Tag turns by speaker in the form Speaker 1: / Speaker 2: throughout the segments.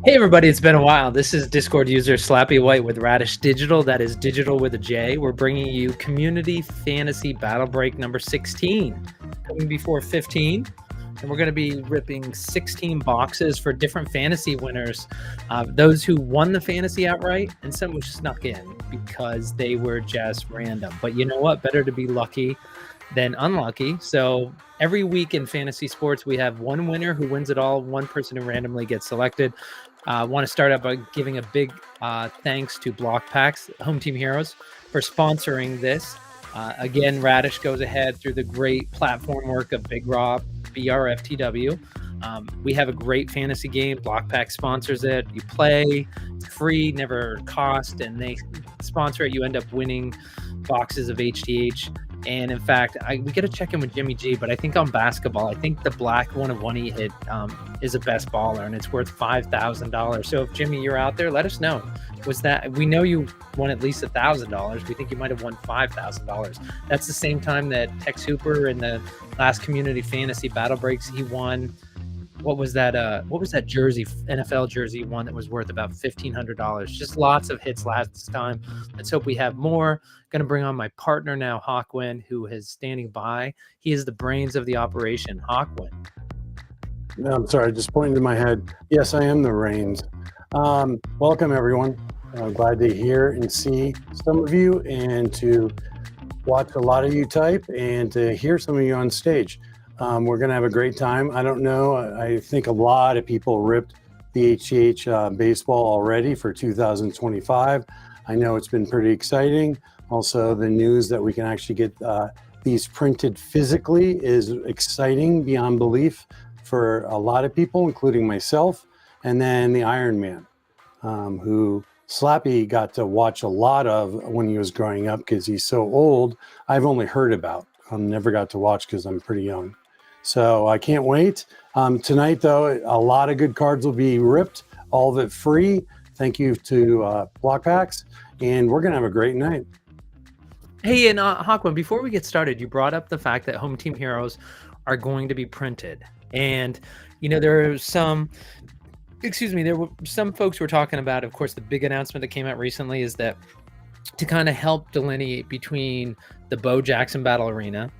Speaker 1: Hey everybody, it's been a while. This is Discord user Slappy White with Radish Digital. That is digital with a J. We're bringing you Community Fantasy Battle Break number 16. Coming before 15. And we're going to be ripping 16 boxes for different fantasy winners. Those who won the fantasy outright and some who snuck in because they were just random. But you know what? Better to be lucky than unlucky. So every week in fantasy sports, we have one winner who wins it all, one person who randomly gets selected. I want to start out by giving a big thanks to Block Packs, Home Team Heroes, for sponsoring this. Again, Radish goes ahead through the great platform work of Big Rob, BRFTW. We have a great fantasy game. Block Pack sponsors it. You play, it's free, never cost, and they sponsor it. You end up winning boxes of HTH. And in fact, we got to check in with Jimmy G, but I think on basketball, I think the black one of one he hit is a best baller, and it's worth $5,000. So if Jimmy, you're out there, let us know. We know you won at least $1,000. We think you might have won $5,000. That's the same time that Tex Hooper in the last Community Fantasy Battle Breaks, he won. What was that jersey, NFL jersey one that was worth about $1,500? Just lots of hits last time. Let's hope we have more. Going to bring on my partner now, Hawkwin, who is standing by. He is the brains of the operation. Hawkwin.
Speaker 2: No, I'm sorry, just pointing to my head. Yes, I am the reins. Welcome, everyone. Glad to hear and see some of you and to watch a lot of you type and to hear some of you on stage. We're going to have a great time. I don't know. I think a lot of people ripped the HTH baseball already for 2025. I know it's been pretty exciting. Also, the news that we can actually get these printed physically is exciting beyond belief for a lot of people, including myself. And then the Iron Man, who Slappy got to watch a lot of when he was growing up because he's so old. I've only heard about. Never got to watch because I'm pretty young. So I can't wait. Tonight, though, a lot of good cards will be ripped, all of it free. Thank you to Block Packs, and we're going to have a great night.
Speaker 1: Hey, and Hawkwin, before we get started, you brought up the fact that Home Team Heroes are going to be printed. And, you know, there were some folks who were talking about, of course, the big announcement that came out recently is that to kind of help delineate between the Bo Jackson Battle Arena,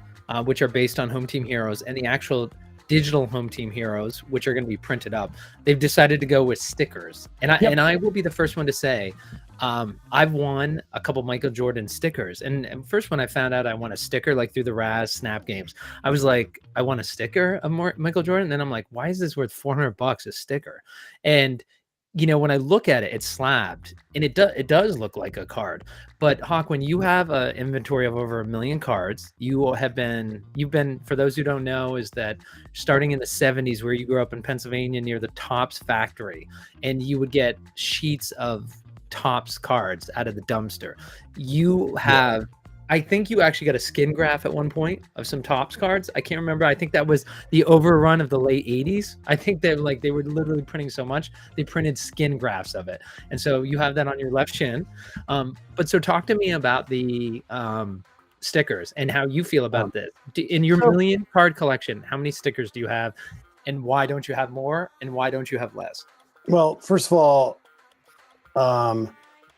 Speaker 1: which are based on Home Team Heroes, and the actual digital Home Team Heroes, which are going to be printed up, they've decided to go with stickers. And I will be the first one to say, I've won a couple Michael Jordan stickers. And first when I found out I won a sticker, like through the Raz Snap games, I was like, I want a sticker of Michael Jordan. And then I'm like, why is this worth $400 a sticker? And you know, when I look at it, it's slabbed, and it does look like a card. But Hawk, when you have an inventory of over 1 million cards, you've been, for those who don't know, is that starting in the 70s, where you grew up in Pennsylvania near the Topps factory, and you would get sheets of Topps cards out of the dumpster. You have, I think you actually got a skin graph at one point of some Topps cards. I can't remember. I think that was the overrun of the late 80s. I think that they were literally printing so much, they printed skin graphs of it. And so you have that on your left shin. But so talk to me about the stickers and how you feel about this. In your million card collection, how many stickers do you have? And why don't you have more? And why don't you have less?
Speaker 2: Well, first of all,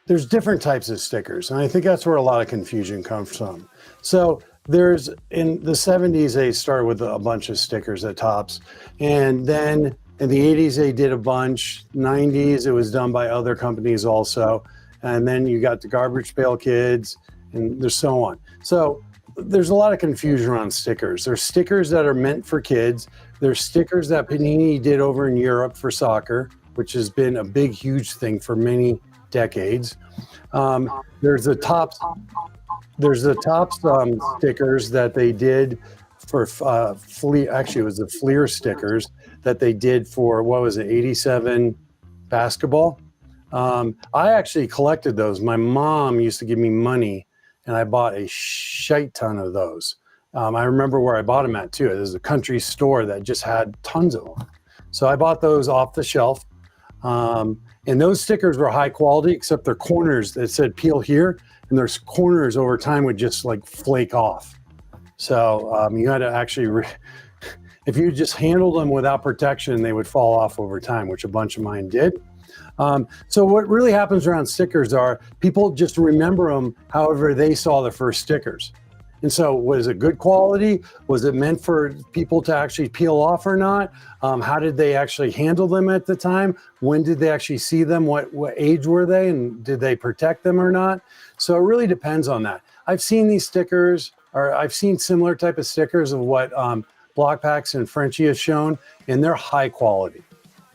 Speaker 2: there's different types of stickers, and I think that's where a lot of confusion comes from. So there's, in the 70s, they started with a bunch of stickers at Topps, and then in the 80s, they did a bunch. 90s, it was done by other companies also, and then you got the Garbage Pail Kids, and there's so on. So there's a lot of confusion around stickers. There's stickers that are meant for kids. There's stickers that Panini did over in Europe for soccer, which has been a big, huge thing for many decades. There's the Topps stickers that they did for actually it was the Fleer stickers that they did for, what was it, 87 basketball. I actually collected those. My mom used to give me money, and I bought a shite ton of those. I remember where I bought them at too. There's a country store that just had tons of them. So I bought those off the shelf. And those stickers were high quality, except their corners that said peel here, and their corners over time would just like flake off. So you had to actually, if you just handled them without protection, they would fall off over time, which a bunch of mine did. So what really happens around stickers are people just remember them however they saw the first stickers. And so was it good quality? Was it meant for people to actually peel off or not? How did they actually handle them at the time? When did they actually see them? What age were they? And did they protect them or not? So it really depends on that. I've seen these stickers, or I've seen similar type of stickers of what Block Packs and Frenchie has shown, and they're high quality.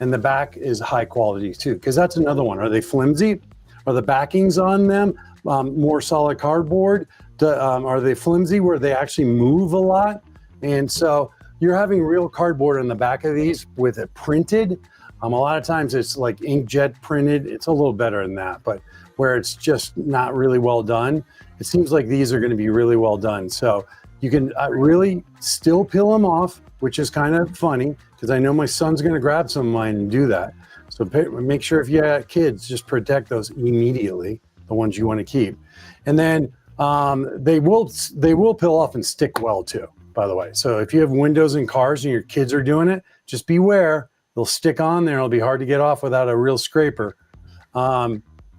Speaker 2: And the back is high quality too, because that's another one. Are they flimsy? Are the backings on them more solid cardboard? Are they flimsy where they actually move a lot? And so you're having real cardboard on the back of these with it printed. A lot of times it's like inkjet printed. It's a little better than that, but where it's just not really well done, it seems like these are going to be really well done. So you can really still peel them off, which is kind of funny because I know my son's going to grab some of mine and do that. So make sure if you have kids, just protect those immediately, the ones you want to keep. And then they will peel off and stick well too, by the way. So if you have windows in cars and your kids are doing it, just beware. They'll stick on there. It'll be hard to get off without a real scraper.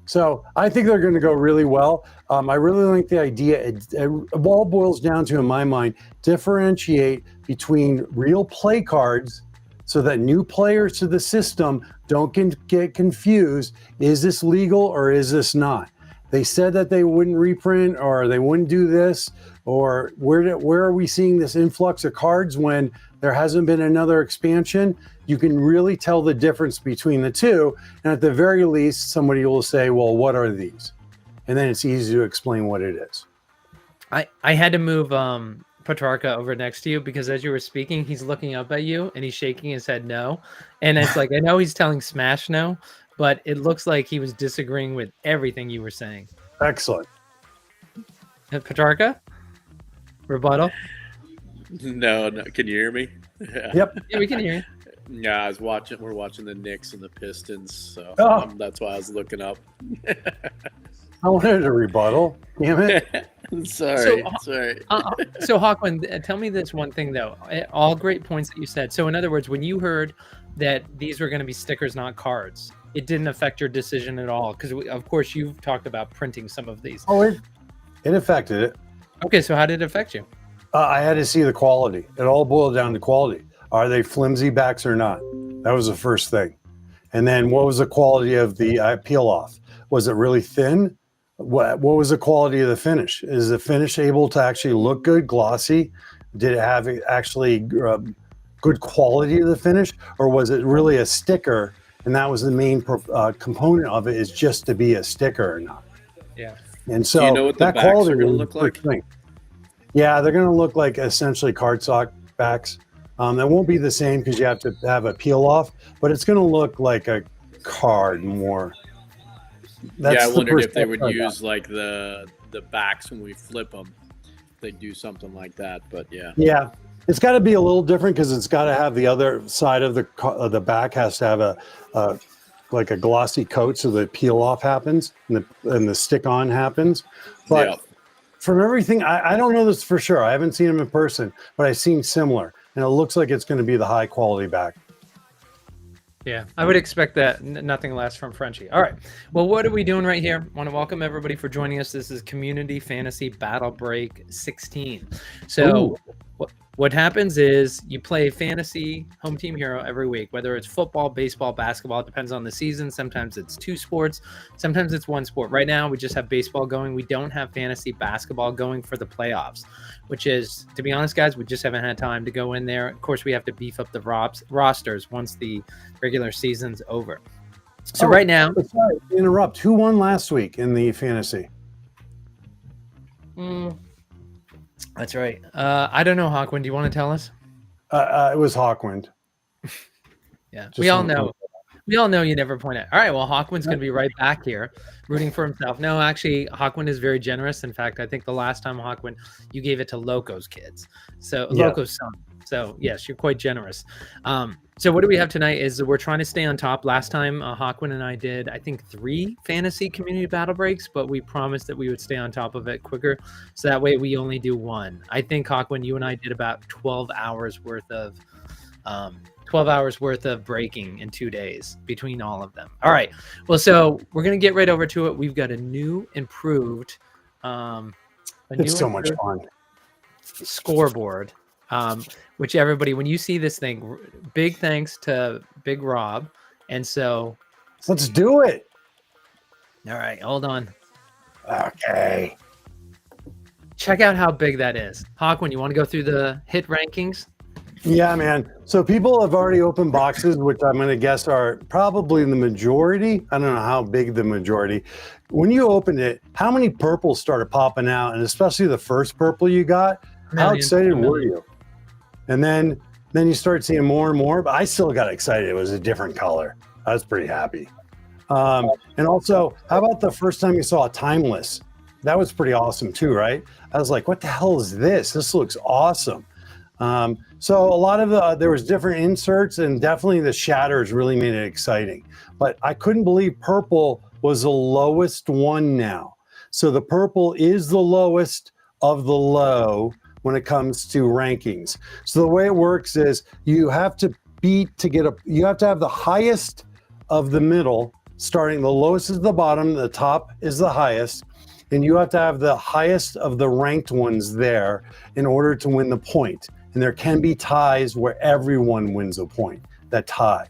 Speaker 2: So I think they're going to go really well. I really like the idea. It all boils down to, in my mind, differentiate between real play cards so that new players to the system don't get confused. Is this legal or is this not? They said that they wouldn't reprint or they wouldn't do this, or where are we seeing this influx of cards when there hasn't been another expansion? You can really tell the difference between the two. And at the very least, somebody will say, well, what are these? And then it's easy to explain what it is.
Speaker 1: I had to move Petrarca over next to you because as you were speaking, he's looking up at you and he's shaking his head no. And it's like, I know he's telling Smash no, but it looks like he was disagreeing with everything you were saying.
Speaker 2: Excellent.
Speaker 1: Petrarca? Rebuttal?
Speaker 3: No. Can you hear me? Yeah.
Speaker 2: Yep.
Speaker 1: Yeah, we can hear you.
Speaker 3: Yeah, we're watching the Knicks and the Pistons, so that's why I was looking up.
Speaker 2: I wanted a rebuttal. Damn it.
Speaker 3: Sorry.
Speaker 1: So Hawkwind, tell me this one thing though. All great points that you said. So in other words, when you heard that these were going to be stickers, not cards, it didn't affect your decision at all because of course you've talked about printing some of these.
Speaker 2: Oh, it affected it.
Speaker 1: Okay, so how did it affect you?
Speaker 2: I had to see the quality. It all boiled down to quality. Are they flimsy backs or not? That was the first thing. And then what was the quality of the peel off? Was it really thin? What was the quality of the finish? Is the finish able to actually look good, glossy? Did it have actually good quality of the finish? Or was it really a sticker? And that was the main component of it, is just to be a sticker or not.
Speaker 1: Yeah.
Speaker 2: And so
Speaker 3: do you know what the
Speaker 2: that
Speaker 3: backs
Speaker 2: quality
Speaker 3: are going to look like?
Speaker 2: Yeah, they're going to look like essentially cardstock backs. That won't be the same because you have to have a peel off, but it's going to look like a card more.
Speaker 3: Yeah, I wondered if they would use like the backs when we flip them. They'd do something like that, but yeah.
Speaker 2: Yeah, it's got to be a little different because it's got to have the other side of the back has to have a like a glossy coat so the peel off happens and the stick on happens. But
Speaker 3: yeah.
Speaker 2: From everything, I don't know this for sure. I haven't seen them in person, but I've seen similar, and it looks like it's going to be the high quality back.
Speaker 1: Yeah, I would expect that nothing less from Frenchie. All right. Well, what are we doing right here? I want to welcome everybody for joining us. This is Community Fantasy Battle Break 16. So what happens is you play fantasy home team hero every week, whether it's football, baseball, basketball. It depends on the season. Sometimes it's 2 sports. Sometimes it's 1 sport. Right now, we just have baseball going. We don't have fantasy basketball going for the playoffs, which is, to be honest, guys, we just haven't had time to go in there. Of course, we have to beef up the rosters once the regular season's over. So right now,
Speaker 2: sorry to interrupt. Who won last week in the fantasy?
Speaker 1: That's right. I don't know, Hawkwind. Do you want to tell us?
Speaker 2: It was Hawkwind.
Speaker 1: Yeah, we all know. We all know you never point out. All right, well, Hawkwind's going to be right back here, rooting for himself. No, actually, Hawkwind is very generous. In fact, I think the last time, Hawkwind, you gave it to Loco's kids. So yeah. Loco's son. So yes, you're quite generous. So what do we have tonight is we're trying to stay on top. Last time, Hawkwind and I did, I think, 3 fantasy community battle breaks, but we promised that we would stay on top of it quicker. So that way we only do 1. I think, Hawkwind, you and I did about 12 hours worth of 12 hours worth of breaking in 2 days between all of them. All right. Well, so we're going to get right over to it. We've got a new improved
Speaker 2: it's so much fun
Speaker 1: scoreboard, which everybody, when you see this thing, big thanks to Big Rob. And so
Speaker 2: let's do it.
Speaker 1: All right, hold on.
Speaker 2: Okay.
Speaker 1: Check out how big that is. Hawkwind, you want to go through the hit rankings?
Speaker 2: Yeah, man. So people have already opened boxes, which I'm going to guess are probably the majority. I don't know how big the majority. When you opened it, how many purples started popping out? And especially the first purple you got, how excited were you? And then you start seeing more and more, but I still got excited. It was a different color. I was pretty happy. And also, how about the first time you saw a timeless? That was pretty awesome too, right? I was like, what the hell is this? This looks awesome. So a lot of there was different inserts, and definitely the shatters really made it exciting. But I couldn't believe purple was the lowest one now. So the purple is the lowest of the low when it comes to rankings. So the way it works is you have to you have to have the highest of the middle, starting the lowest is the bottom, the top is the highest, and you have to have the highest of the ranked ones there in order to win the point. And there can be ties where everyone wins a point, that tie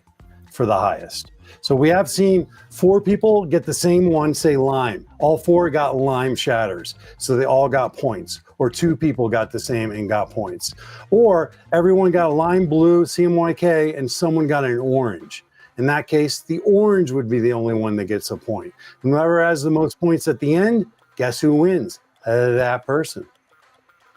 Speaker 2: for the highest. So we have seen 4 people get the same one, say lime. All 4 got lime shatters, so they all got points. Or 2 people got the same and got points. Or everyone got a lime blue, CMYK, and someone got an orange. In that case, the orange would be the only one that gets a point. Whoever has the most points at the end, guess who wins? That person.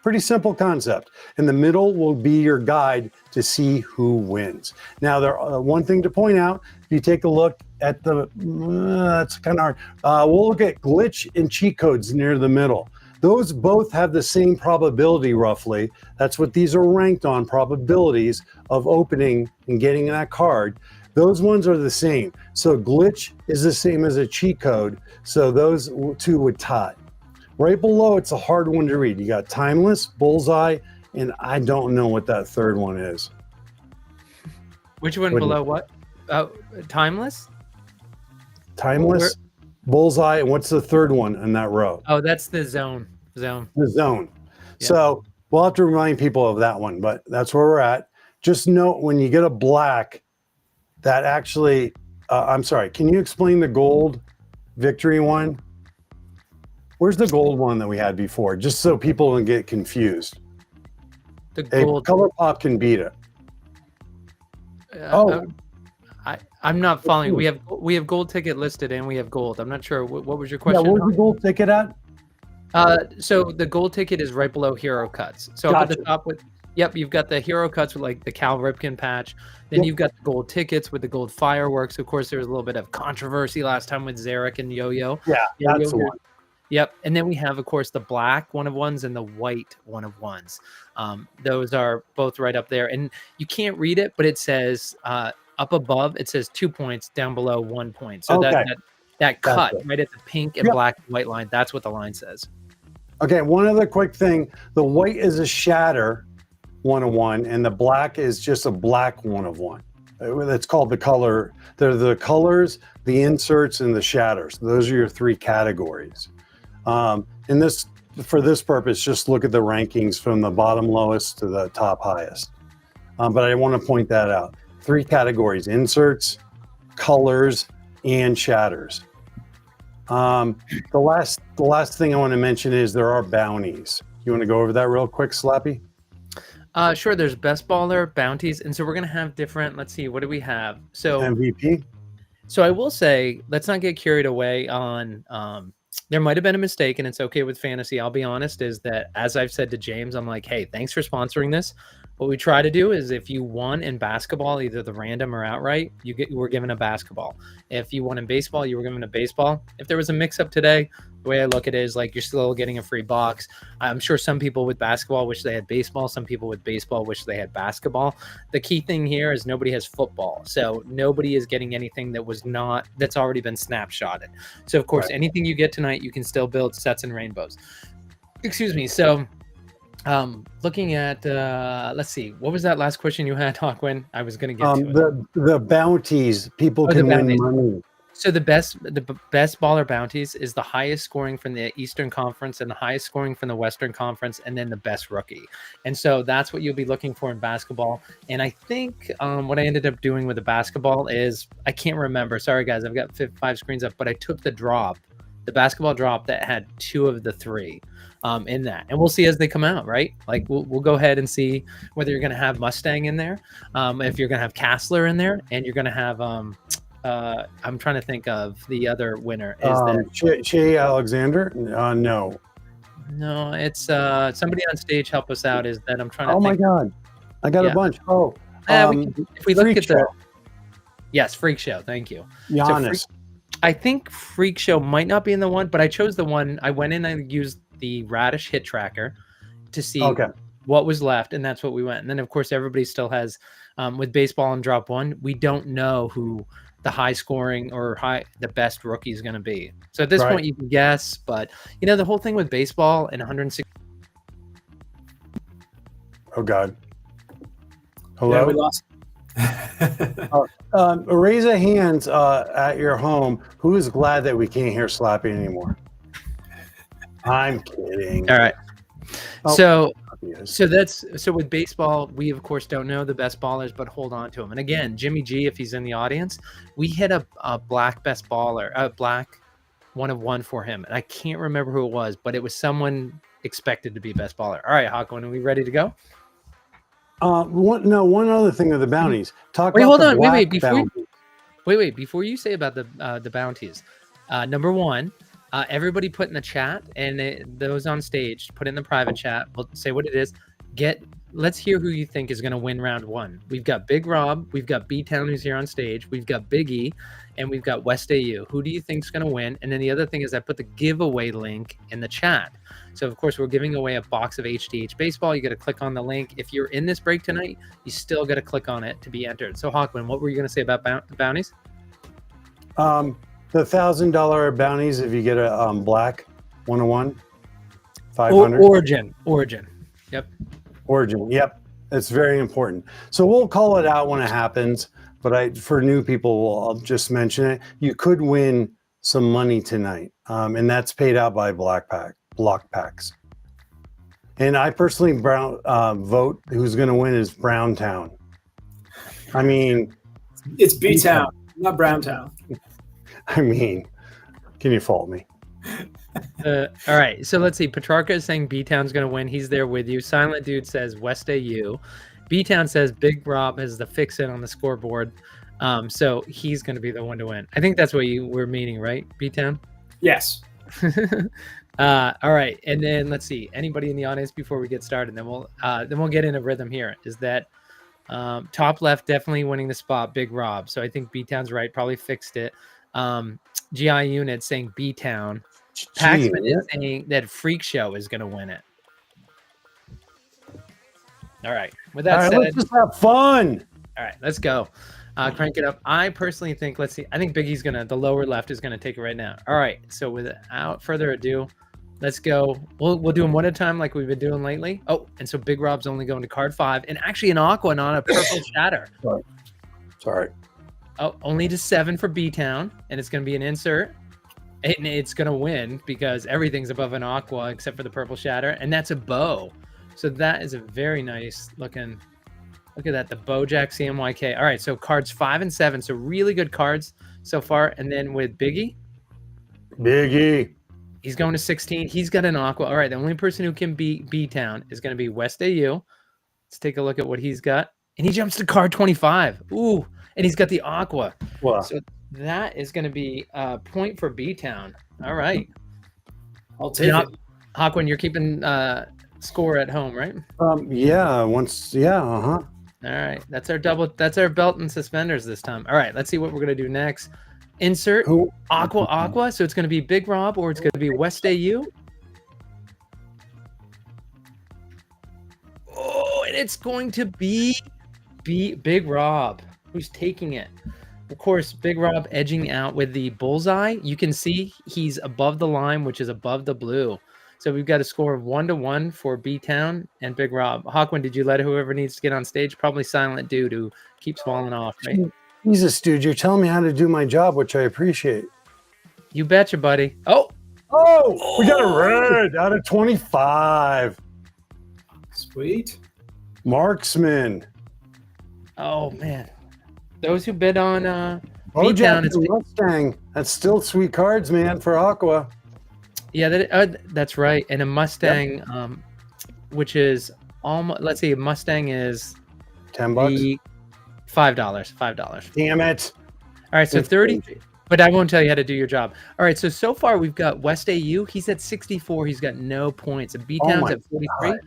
Speaker 2: Pretty simple concept. And the middle will be your guide to see who wins. Now, one thing to point out, if you take a look at that's kind of hard. We'll look at glitch and cheat codes near the middle. Those both have the same probability roughly. That's what these are ranked on, probabilities of opening and getting that card. Those ones are the same. So glitch is the same as a cheat code. So those 2 would tie. Right below, it's a hard one to read. You got timeless, bullseye, and I don't know what that third one is.
Speaker 1: Which one below what? Timeless?
Speaker 2: Timeless, bullseye, and what's the third one in that row?
Speaker 1: Oh, that's the zone. The
Speaker 2: zone.
Speaker 1: Yeah.
Speaker 2: So we'll have to remind people of that one, but that's where we're at. Just note when you get a black, that actually, I'm sorry, can you explain the gold victory one? Where's the gold one that we had before? Just so people don't get confused.
Speaker 1: The gold
Speaker 2: color pop can beat it.
Speaker 1: I'm not following. We have gold ticket listed and we have gold. I'm not sure. What was your question?
Speaker 2: Yeah, where's the gold ticket at?
Speaker 1: So the gold ticket is right below hero cuts. So
Speaker 2: gotcha.
Speaker 1: up at the top you've got the hero cuts with like the Cal Ripken patch. Then you've got the gold tickets with the gold fireworks. Of course, there was a little bit of controversy last time with Zarek and Yo-Yo.
Speaker 2: Yeah, that's the one.
Speaker 1: Yep. And then we have, of course, the black 1-of-1s and the white 1-of-1s. Those are both right up there. And you can't read it, but it says up above, it says 2 points, down below 1 point. So that cut right at the pink and black and white line, that's what the line says.
Speaker 2: Okay, one other quick thing. The white is a shatter 1-of-1, and the black is just a black 1-of-1. It's called the color. They're the colors, the inserts, and the shatters. Those are your 3 categories. And this, for this purpose, just look at the rankings from the bottom lowest to the top highest. But I want to point that out. 3 categories: inserts, colors, and shatters. The last thing I want to mention is there are bounties. You want to go over that real quick, Slappy?
Speaker 1: Sure. There's best baller, bounties, and so we're gonna have different. Let's see, what do we have? So
Speaker 2: MVP.
Speaker 1: So I will say, let's not get carried away on. There might have been a mistake, and it's okay with fantasy. I'll be honest, is that as I've said to James, I'm like, hey, thanks for sponsoring this. What we try to do is if you won in basketball, either the random or outright, you were given a basketball. If you won in baseball, you were given a baseball. If there was a mix-up today, the way I look at it is like you're still getting a free box. I'm sure some people with basketball wish they had baseball. Some people with baseball wish they had basketball. The key thing here is nobody has football. So nobody is getting anything that's already been snapshotted. So of course, anything you get tonight, you can still build sets and rainbows. Excuse me. So Looking at let's see, what was that last question you had, Hawkwin? I was going to get to it.
Speaker 2: The bounties, people can win money.
Speaker 1: So the best baller bounties is the highest scoring from the Eastern Conference and the highest scoring from the Western Conference, and then the best rookie. And so that's what you'll be looking for in basketball. And I think what I ended up doing with the basketball is, I can't remember. Sorry guys, I've got 5 screens up, but I took the basketball drop that had 2 of the 3 in that, and we'll see as they come out, right? Like we'll go ahead and see whether you're going to have Mustang in there, if you're going to have Castler in there, and you're going to have I'm trying to think of the other winner. Is that
Speaker 2: Shea Alexander? No,
Speaker 1: it's somebody on stage. Help us out. Is that I'm trying to?
Speaker 2: Oh my God, I got a bunch. Oh,
Speaker 1: if we look at yes, Freak Show. Thank you,
Speaker 2: Giannis.
Speaker 1: I think Freak Show might not be in the one, but I chose the one. I went in and used the Radish hit tracker to see what was left, and that's what we went. And then of course everybody still has with baseball and drop 1. We don't know who the high scoring or the best rookie is going to be. So at this point you can guess, but you know the whole thing with baseball and 160.
Speaker 2: Oh God. Hello.
Speaker 4: Yeah, we lost.
Speaker 2: Raise a hands at your home. Who is glad that we can't hear Slappy anymore? I'm kidding.
Speaker 1: All right. So with baseball, we of course don't know the best ballers, but hold on to them. And again, Jimmy G, if he's in the audience, we hit a black best baller, a black 1 of 1 for him, and I can't remember who it was, but it was someone expected to be best baller. All right, Hawkwin, are we ready to go?
Speaker 2: One other thing of the bounties.
Speaker 1: Wait, before you say about the bounties, number 1. Everybody put in the chat, and those on stage put in the private chat. We'll say what it is. Let's hear who you think is going to win round 1. We've got Big Rob, we've got B-Town who's here on stage, we've got Big E, and we've got West AU. Who do you think is going to win? And then the other thing is I put the giveaway link in the chat. So of course we're giving away a box of HTH baseball. You got to click on the link. If you're in this break tonight, you still got to click on it to be entered. So Hawkwin, what were you going to say about the bounties?
Speaker 2: The $1,000 bounties if you get a black 101, 500.
Speaker 1: Origin. Yep.
Speaker 2: Origin. Yep. It's very important. So we'll call it out when it happens. But for new people, I'll just mention it. You could win some money tonight, and that's paid out by block packs. And I personally vote who's going to win is Browntown. I mean,
Speaker 4: it's B-Town, not Browntown.
Speaker 2: I mean, can you fault me?
Speaker 1: All right, so let's see. Petrarca is saying B-Town's going to win. He's there with you. Silent Dude says West AU. B-Town says Big Rob is the fix-it on the scoreboard. So he's going to be the one to win. I think that's what you were meaning, right, B-Town?
Speaker 4: Yes.
Speaker 1: All right, and then let's see. Anybody in the audience before we get started? Then we'll get in a rhythm here. Is that top left definitely winning the spot? Big Rob. So I think B-Town's right. Probably fixed it. GI Unit saying B-Town. Paxman is saying that Freak Show is going to win it. All right. With that said,
Speaker 2: let's just have fun.
Speaker 1: All right, let's go. Crank it up. I personally think, let's see. I think Biggie's the lower left is going to take it right now. All right. So without further ado, let's go. We'll do them one at a time like we've been doing lately. Oh, and so Big Rob's only going to card 5 and actually an aqua, not a purple shatter.
Speaker 2: Sorry.
Speaker 1: Oh, only to 7 for B-Town, and it's going to be an insert. And it's going to win because everything's above an aqua except for the purple shatter, and that's a bow. So that is a very nice looking. Look at that, the Bojack CMYK. All right, so cards 5 and 7. So really good cards so far. And then with Biggie, he's going to 16. He's got an aqua. All right, the only person who can beat B-Town is going to be West AU. Let's take a look at what he's got. And he jumps to card 25. Ooh, and he's got the aqua.
Speaker 2: Wow.
Speaker 1: So that is going to be a point for B-Town. All right.
Speaker 4: I'll take it.
Speaker 1: Hawkwin, you're keeping score at home, right?
Speaker 2: Yeah. All
Speaker 1: right. That's our belt and suspenders this time. All right. Let's see what we're going to do next. Insert aqua. So it's going to be Big Rob or it's going to be West AU. Oh, and it's going to be Big Rob who's taking it. Of course, Big Rob edging out with the bullseye. You can see he's above the line, which is above the blue. So we've got a score of 1-1 for B-Town and Big Rob. Hawkwind, did you let whoever needs to get on stage? Probably Silent Dude who keeps falling off, right?
Speaker 2: Jesus, dude, you're telling me how to do my job, which I appreciate.
Speaker 1: You betcha, buddy. Oh,
Speaker 2: we got a red out of 25.
Speaker 4: Sweet.
Speaker 2: Marksman.
Speaker 1: oh man. Those who bid on
Speaker 2: Bojack
Speaker 1: B-Town,
Speaker 2: and Mustang. That's still sweet cards, man, for Aqua.
Speaker 1: yeah, that's right. And a Mustang, which is almost, let's see, a Mustang is
Speaker 2: $10.
Speaker 1: $5.
Speaker 2: Damn it.
Speaker 1: All right, so 30, but I won't tell you how to do your job. All right, so far we've got West AU. He's at 64. He's got no points. And B-Town's at 43.
Speaker 2: God.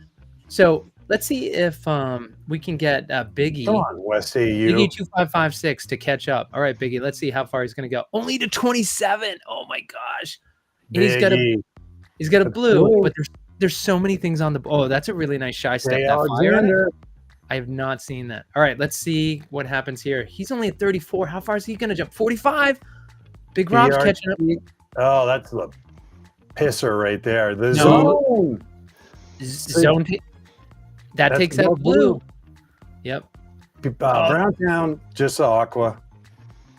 Speaker 1: So let's see if we can get Biggie.
Speaker 2: Come on, West AU.
Speaker 1: Biggie 2556 to catch up. All right, Biggie, let's see how far he's going to go. Only to 27. Oh my gosh. And he's got a blue, but there's so many things on the. Oh, that's a really nice shy step.
Speaker 2: Hey,
Speaker 1: That fire.
Speaker 2: Alexander.
Speaker 1: I have not seen that. All right, let's see what happens here. He's only at 34. How far is he going to jump? 45. Big Rob's catching up.
Speaker 2: Oh, that's the pisser right there. The
Speaker 1: No.
Speaker 2: zone.
Speaker 1: That takes out blue. Yep.
Speaker 2: Browntown, just Aqua.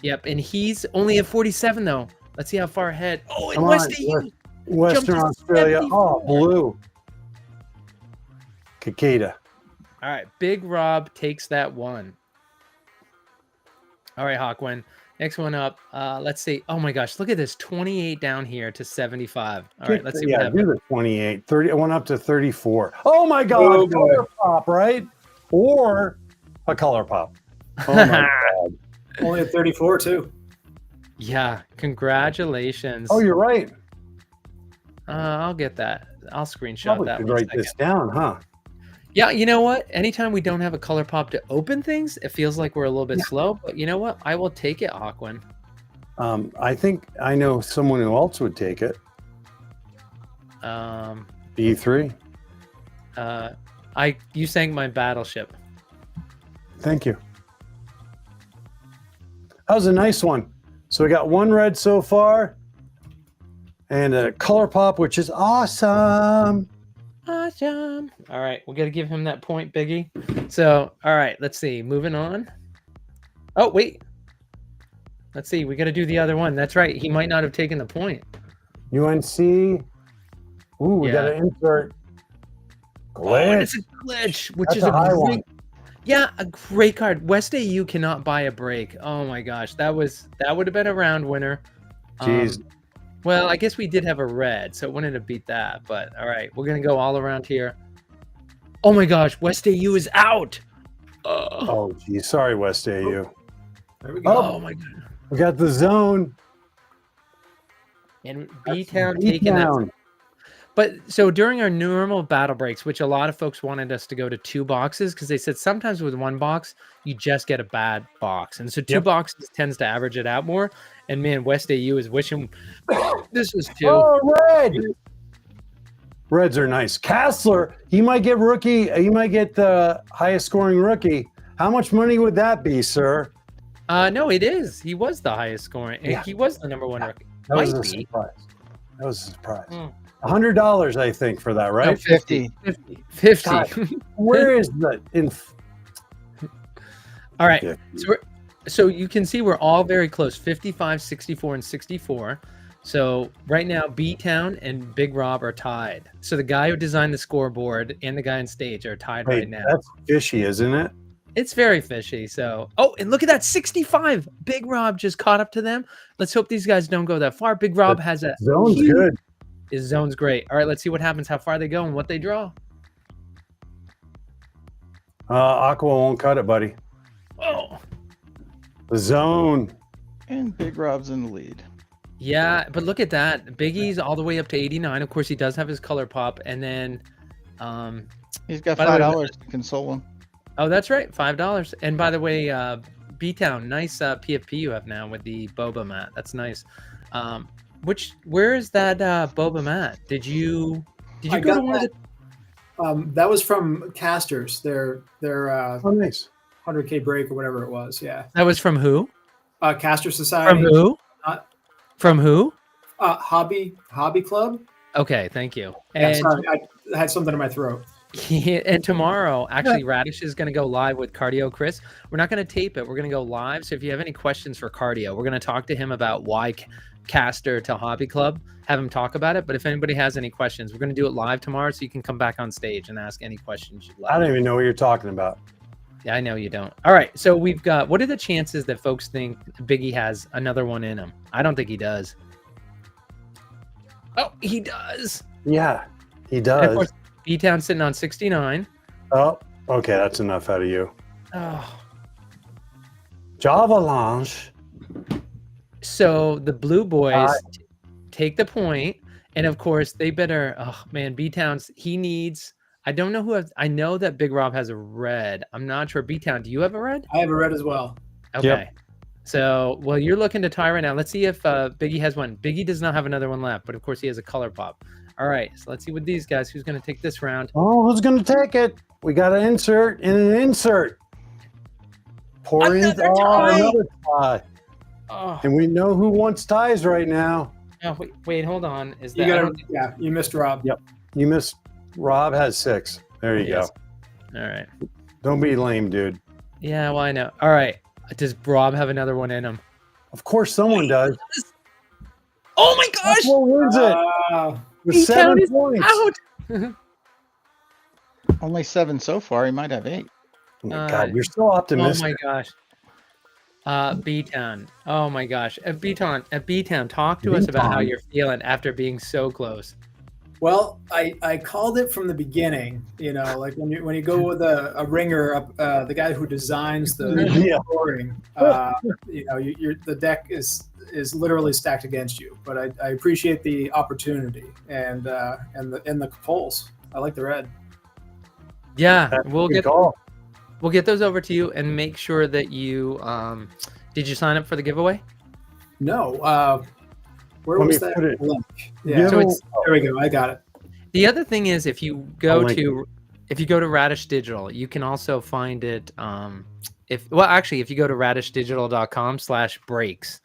Speaker 1: Yep. And he's only at 47 though. Let's see how far ahead. Oh, in
Speaker 2: Come
Speaker 1: West
Speaker 2: on,
Speaker 1: AU.
Speaker 2: Western
Speaker 1: Jumped to
Speaker 2: Australia.
Speaker 1: 74.
Speaker 2: Oh, blue. Kakita.
Speaker 1: All right. Big Rob takes that one. All right, Hawkwind. Next one up. Let's see. Oh my gosh, look at this. 28 down here to 75. All right, let's see what happens.
Speaker 2: Do the 28. 30. I went up to 34. Oh my God. Color pop, right? Or a color pop. Oh my God.
Speaker 4: Only at 34 too.
Speaker 1: Yeah, congratulations.
Speaker 2: Oh, you're right.
Speaker 1: I'll get that. I'll screenshot
Speaker 2: Probably
Speaker 1: that.
Speaker 2: could
Speaker 1: one
Speaker 2: write
Speaker 1: second.
Speaker 2: this down, huh?
Speaker 1: Yeah, you know what? Anytime we don't have a color pop to open things, it feels like we're a little bit slow. But you know what? I will take it, Hawkwind.
Speaker 2: I think I know someone who else would take it. B3.
Speaker 1: You sank my battleship.
Speaker 2: Thank you. That was a nice one. So we got one red so far and a color pop, which is awesome.
Speaker 1: Awesome. All right, we got to give him that point, Biggie. So, all right, let's see. Moving on. Oh, wait. Let's see. We got to do the other one. That's right. He might not have taken the point.
Speaker 2: UNC. Ooh, we got to insert.
Speaker 1: Oh, and it's a glitch, which
Speaker 2: That's
Speaker 1: is
Speaker 2: a
Speaker 1: a
Speaker 2: high
Speaker 1: great,
Speaker 2: one.
Speaker 1: yeah, a great card. West AU cannot buy a break. Oh my gosh, that would have been a round winner.
Speaker 2: Jeez.
Speaker 1: Well, I guess we did have a red, so it wouldn't have beat that. But all right, we're gonna go all around here. Oh my gosh, West AU is out.
Speaker 2: Oh, geez. Sorry, West AU.
Speaker 4: There we go.
Speaker 1: Oh my god.
Speaker 2: We got the zone.
Speaker 1: And B-Town taking that.
Speaker 2: B-Town.
Speaker 1: But so during our normal battle breaks, which a lot of folks wanted us to go to 2 boxes because they said sometimes with 1 box, you just get a bad box. And so 2 boxes tends to average it out more. And man, West AU is wishing this was 2.
Speaker 2: Oh, red. Reds are nice. Castler, he might get rookie. He might get the highest scoring rookie. How much money would that be, sir?
Speaker 1: No, it is. He was the highest scoring.
Speaker 2: Yeah.
Speaker 1: He was the number 1 rookie.
Speaker 2: That was
Speaker 1: Might
Speaker 2: a
Speaker 1: be.
Speaker 2: surprise. That was a surprise.
Speaker 1: Mm.
Speaker 2: $100, I think, for that, right?
Speaker 1: No, 50. 50.
Speaker 2: God, where is the
Speaker 1: All right.
Speaker 2: 50.
Speaker 1: So you can see we're all very close. 55, 64, and 64. So right now, B-Town and Big Rob are tied. So the guy who designed the scoreboard and the guy on stage are tied right now.
Speaker 2: That's fishy, isn't it?
Speaker 1: It's very fishy. So, oh, and look at that, 65. Big Rob just caught up to them. Let's hope these guys don't go that far. Big Rob has a
Speaker 2: Zone's good.
Speaker 1: His zone's great. All right, let's see what happens, how far they go, and what they draw.
Speaker 2: Aqua won't cut it, buddy.
Speaker 1: Oh,
Speaker 2: The zone.
Speaker 5: And Big Rob's in the lead.
Speaker 1: yeah, but look at that. Biggie's all the way up to 89. Of course, he does have his color pop, and then,
Speaker 5: He's got
Speaker 1: By the way,
Speaker 5: $5 to console him.
Speaker 1: oh, that's right, $5. And by the way, B-Town, nice PFP you have now with the boba mat. That's nice. Where is that boba mat? Did you
Speaker 4: I
Speaker 1: go to
Speaker 4: got
Speaker 1: one of the?
Speaker 4: that was from Casters. Their
Speaker 2: Oh, nice.
Speaker 4: 100K break or whatever it was. Yeah.
Speaker 1: That was from who?
Speaker 4: Caster Society.
Speaker 1: From who?
Speaker 4: Uh,
Speaker 1: From who?
Speaker 4: Hobby Club.
Speaker 1: Okay, thank you.
Speaker 4: Yeah,
Speaker 1: And
Speaker 4: sorry, I had something in my throat.
Speaker 1: and tomorrow, actually, Radish is going to go live with Cardio Chris. We're not going to tape it. We're going to go live. So if you have any questions for Cardio, we're going to talk to him about why caster to Hobby Club. Have him talk about it. But if anybody has any questions, we're going to do it live tomorrow, so you can come back on stage and ask any questions you'd like.
Speaker 2: I don't even know what you're talking about.
Speaker 1: Yeah, I know you don't. All right, so we've got. What are the chances that folks think Biggie has another one in him? I don't think he does. Oh, he does.
Speaker 2: Yeah, he
Speaker 1: And
Speaker 2: does.
Speaker 1: of course, B-Town sitting on 69.
Speaker 2: Oh, okay, that's enough out of you.
Speaker 1: Oh.
Speaker 2: Javalanche.
Speaker 1: So the Blue Boys take the point, and of course they better. Oh man, B-Town's he needs. I don't know who has. I know that Big Rob has a red. I'm not sure. B-Town, do you have a red?
Speaker 4: I have a red as well.
Speaker 1: Okay.
Speaker 2: Yep.
Speaker 1: So, well, you're looking to tie right now. Let's see if Biggie has one. Biggie does not have another one left, but of course he has a color pop. All right, so let's see with these guys. Who's going to take this round?
Speaker 2: Oh, who's going to take it? We got an insert and an insert. Pour in
Speaker 1: Another tie.
Speaker 2: another tie.
Speaker 1: Oh,
Speaker 2: And we know who wants ties right now.
Speaker 1: no, wait, hold on. Is
Speaker 4: You
Speaker 1: that?
Speaker 4: got yeah, you missed Rob.
Speaker 2: Yep. You missed. Rob has 6. There you
Speaker 1: Yes.
Speaker 2: go.
Speaker 1: All right.
Speaker 2: Don't be lame, dude.
Speaker 1: Yeah, well, I know. All right. Does Rob have another one in him?
Speaker 2: Of course someone does.
Speaker 1: Oh my gosh!
Speaker 2: What was it? With
Speaker 1: B-Town
Speaker 2: 7
Speaker 1: is
Speaker 2: points.
Speaker 1: out.
Speaker 5: Only 7 so far. He might have 8.
Speaker 2: Oh my God, you're so optimistic.
Speaker 1: Oh my gosh. B-Town. Oh my gosh. B-Town, talk to us about how
Speaker 2: B-Town.
Speaker 1: you're feeling after being so close.
Speaker 4: Well, I called it from the beginning. You know, like when you go with a ringer, the guy who designs the
Speaker 2: Yeah.
Speaker 4: scoring, you know, the deck is literally stacked against you. But I appreciate the opportunity and the polls. I like the red.
Speaker 1: Yeah,
Speaker 2: That's a
Speaker 1: we'll
Speaker 2: good
Speaker 1: get
Speaker 2: call.
Speaker 1: those over to you and make sure that you did you sign up for the giveaway?
Speaker 4: No, where
Speaker 2: Let
Speaker 4: was
Speaker 2: me
Speaker 4: that
Speaker 2: put it-
Speaker 4: link? Yeah,
Speaker 1: So it's
Speaker 4: there we go. I got it.
Speaker 1: the other thing is if you go
Speaker 2: link
Speaker 1: to Radish Digital, you can also find it if you go to radishdigital.com/breaks,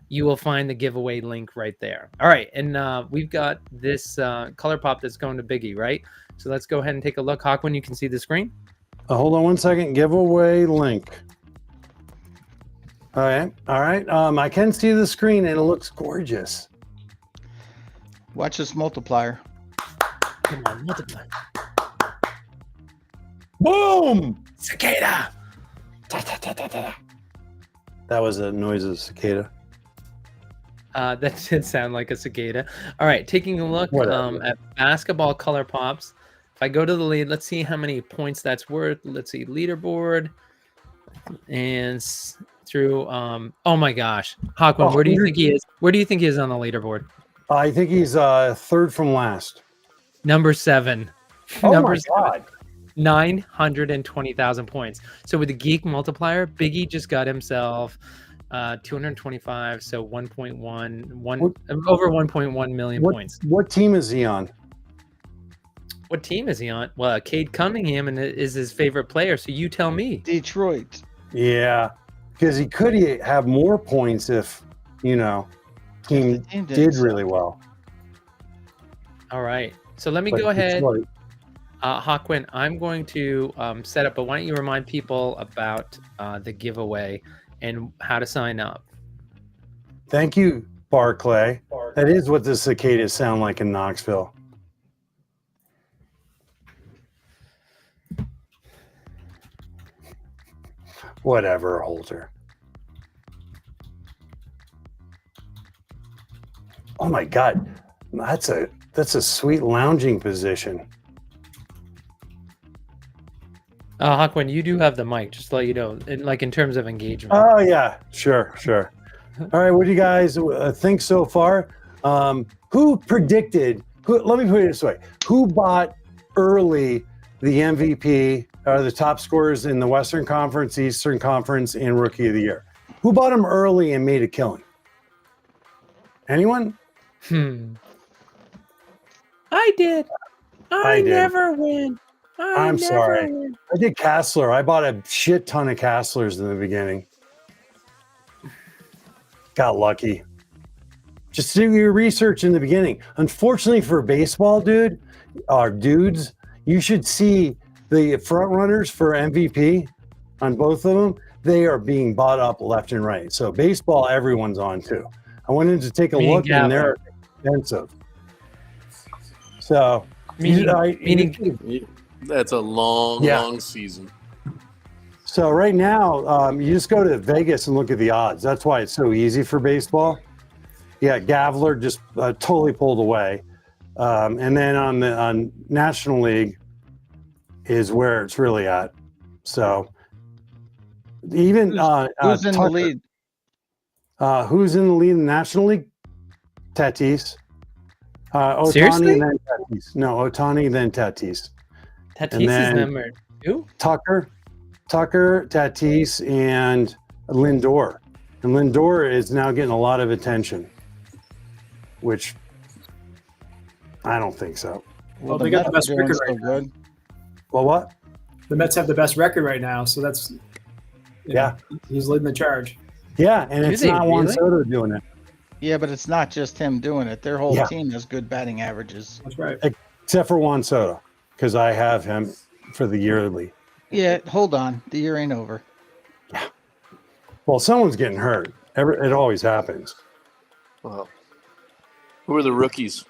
Speaker 1: you will find the giveaway link right there. All right, and we've got this color pop that's going to Biggie, right? So let's go ahead and take a look. Hawkwind, you can see the screen.
Speaker 2: Hold on one second. Giveaway link. All right. All right. I can see the screen and it looks gorgeous.
Speaker 5: Watch this multiplier.
Speaker 1: Come on, multiply.
Speaker 2: Boom!
Speaker 1: Cicada.
Speaker 2: That was a noise of a cicada.
Speaker 1: That did sound like a cicada. All right, taking a look
Speaker 2: Whatever.
Speaker 1: at basketball color pops. If I go to the lead, let's see how many points that's worth. Let's see, leaderboard. And through, oh my gosh. Hawkwind, where do you think he is? Where do you think he is on the leaderboard?
Speaker 2: I think he's 3rd from last.
Speaker 1: Number 7.
Speaker 2: Oh
Speaker 1: Number
Speaker 2: my
Speaker 1: 7.
Speaker 2: God.
Speaker 1: 920,000 points. So with the geek multiplier, Biggie just got himself 225, so 1.1 over 1.1 million points.
Speaker 2: What team is he on?
Speaker 1: What team is he on? Well, Cade Cunningham is his favorite player, so you tell me.
Speaker 5: Detroit.
Speaker 2: Yeah, because he could have more points if, you know, team
Speaker 5: The team
Speaker 2: did
Speaker 5: suck.
Speaker 2: really well.
Speaker 1: All right, so let me
Speaker 2: But
Speaker 1: go ahead.
Speaker 2: Detroit-
Speaker 1: Hawkwind, I'm going to set up, but why don't you remind people about the giveaway and how to sign up?
Speaker 2: Thank you, Barclay. That is what the cicadas sound like in Knoxville. Whatever, Holter. Oh my God, that's a sweet lounging position.
Speaker 1: Hawkwind, you do have the mic, just to let you know, in terms of engagement.
Speaker 2: Oh yeah, sure. All right, what do you guys think so far? Who predicted? Let me put it this way: who bought early the MVP or the top scorers in the Western Conference, Eastern Conference, and Rookie of the Year? Who bought them early and made a killing? Anyone?
Speaker 1: I did.
Speaker 2: I did.
Speaker 1: Never win.
Speaker 2: I'm sorry. I did Kassler. I bought a shit ton of Kasslers in the beginning. Got lucky. Just do your research in the beginning. Unfortunately for baseball, dudes, you should see the front runners for MVP on both of them. They are being bought up left and right. So baseball, everyone's on too. I wanted to take a look, and they're expensive. So,
Speaker 3: meaning that's a long season.
Speaker 2: So right now, you just go to Vegas and look at the odds. That's why it's so easy for baseball. Yeah, Gavler just totally pulled away, and then on National League is where it's really at. So even
Speaker 5: who's in the lead?
Speaker 2: Who's in the lead in the National League? Tatis. Ohtani.
Speaker 1: Seriously?
Speaker 2: And then Tatis. No, Ohtani, then Tatis.
Speaker 1: Tatis is number 2?
Speaker 2: Tucker, Tatis, and Lindor. And Lindor is now getting a lot of attention, which I don't think so.
Speaker 4: Well, they got the best record right now.
Speaker 5: Good.
Speaker 2: Well, what?
Speaker 4: The Mets have the best record right now, so that's he's leading the charge.
Speaker 2: Yeah, and it's not Juan Soto doing it.
Speaker 5: Yeah, but it's not just him doing it. Their whole team has good batting averages.
Speaker 4: That's right.
Speaker 2: Except for Juan Soto, because I have him for the yearly.
Speaker 5: Yeah, hold on. The year ain't over.
Speaker 2: Yeah. Well, someone's getting hurt. It always happens.
Speaker 3: Well, who are the rookies?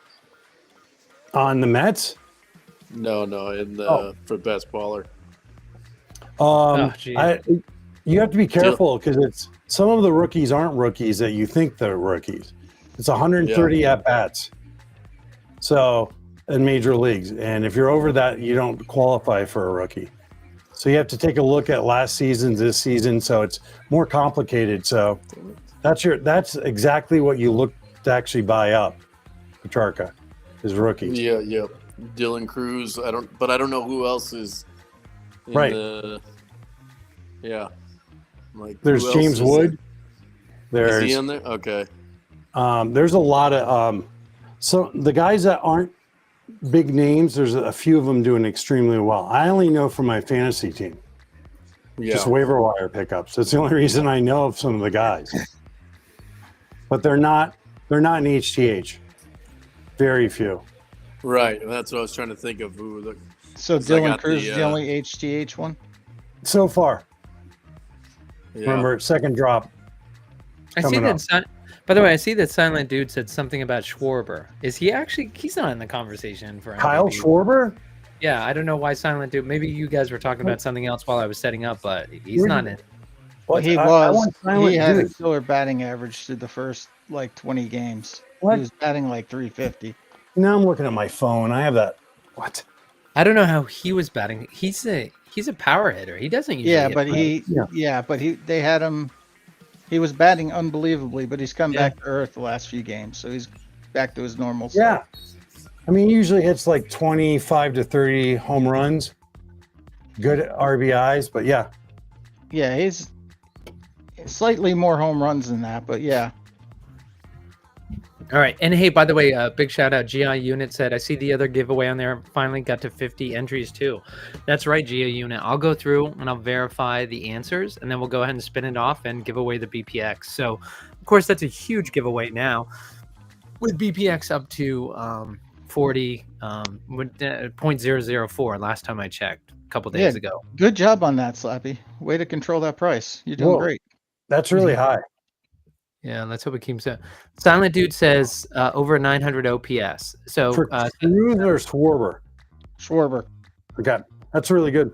Speaker 2: On the Mets?
Speaker 3: No, for best baller.
Speaker 2: You have to be careful because it's some of the rookies aren't rookies that you think they're rookies. It's 130 at bats. So in major leagues, and if you're over that, you don't qualify for a rookie. So you have to take a look at last season, this season. So it's more complicated. So that's exactly what you look to actually buy up. Petrarca is rookies.
Speaker 3: Yeah. Dylan Cruz. I don't know who else is. Like
Speaker 2: there's James Wood.
Speaker 3: Is he in there? Okay.
Speaker 2: There's a lot of so the guys that aren't big names. There's a few of them doing extremely well. I only know from my fantasy team.
Speaker 3: Yeah.
Speaker 2: Just waiver wire pickups. That's the only reason I know of some of the guys. But they're not in HTH. Very few.
Speaker 3: Right. That's what I was trying to think of.
Speaker 5: So Dylan Cruz is the only HTH one?
Speaker 2: So far.
Speaker 3: Yeah.
Speaker 2: Remember, second drop.
Speaker 1: I see that. By the way, I see that Silent Dude said something about Schwarber. Is he actually? He's not in the conversation for
Speaker 2: Kyle
Speaker 1: MVP.
Speaker 2: Schwarber?
Speaker 1: Yeah, I don't know why Silent Dude. Maybe you guys were talking about something else while I was setting up, but he's not in.
Speaker 5: Well, he had a killer batting average through the first 20 games.
Speaker 2: What?
Speaker 5: He was batting like 350.
Speaker 2: Now I'm looking at my phone. I have that. What?
Speaker 1: I don't know how he was batting. He's a power hitter. He doesn't usually.
Speaker 5: They had him. He was batting unbelievably, but he's come back to earth the last few games, so he's back to his normal self.
Speaker 2: Yeah. I mean, he usually hits 25 to 30 home runs. Good RBIs, but yeah.
Speaker 5: Yeah, he's slightly more home runs than that, but yeah.
Speaker 1: All right. And hey, by the way, big shout out. GI Unit said, I see the other giveaway on there. Finally got to 50 entries too. That's right, GI Unit. I'll go through and I'll verify the answers and then we'll go ahead and spin it off and give away the BPX. So, of course, that's a huge giveaway now with BPX up to 40, 0.004 last time I checked a couple days ago.
Speaker 5: Good job on that, Slappy. Way to control that price. You're doing great.
Speaker 2: That's really high.
Speaker 1: Yeah, let's hope it keeps up. Silent Dude says over 900 OPS. So
Speaker 2: for Cruz or Schwarber?
Speaker 5: Schwarber.
Speaker 2: Okay, that's really good.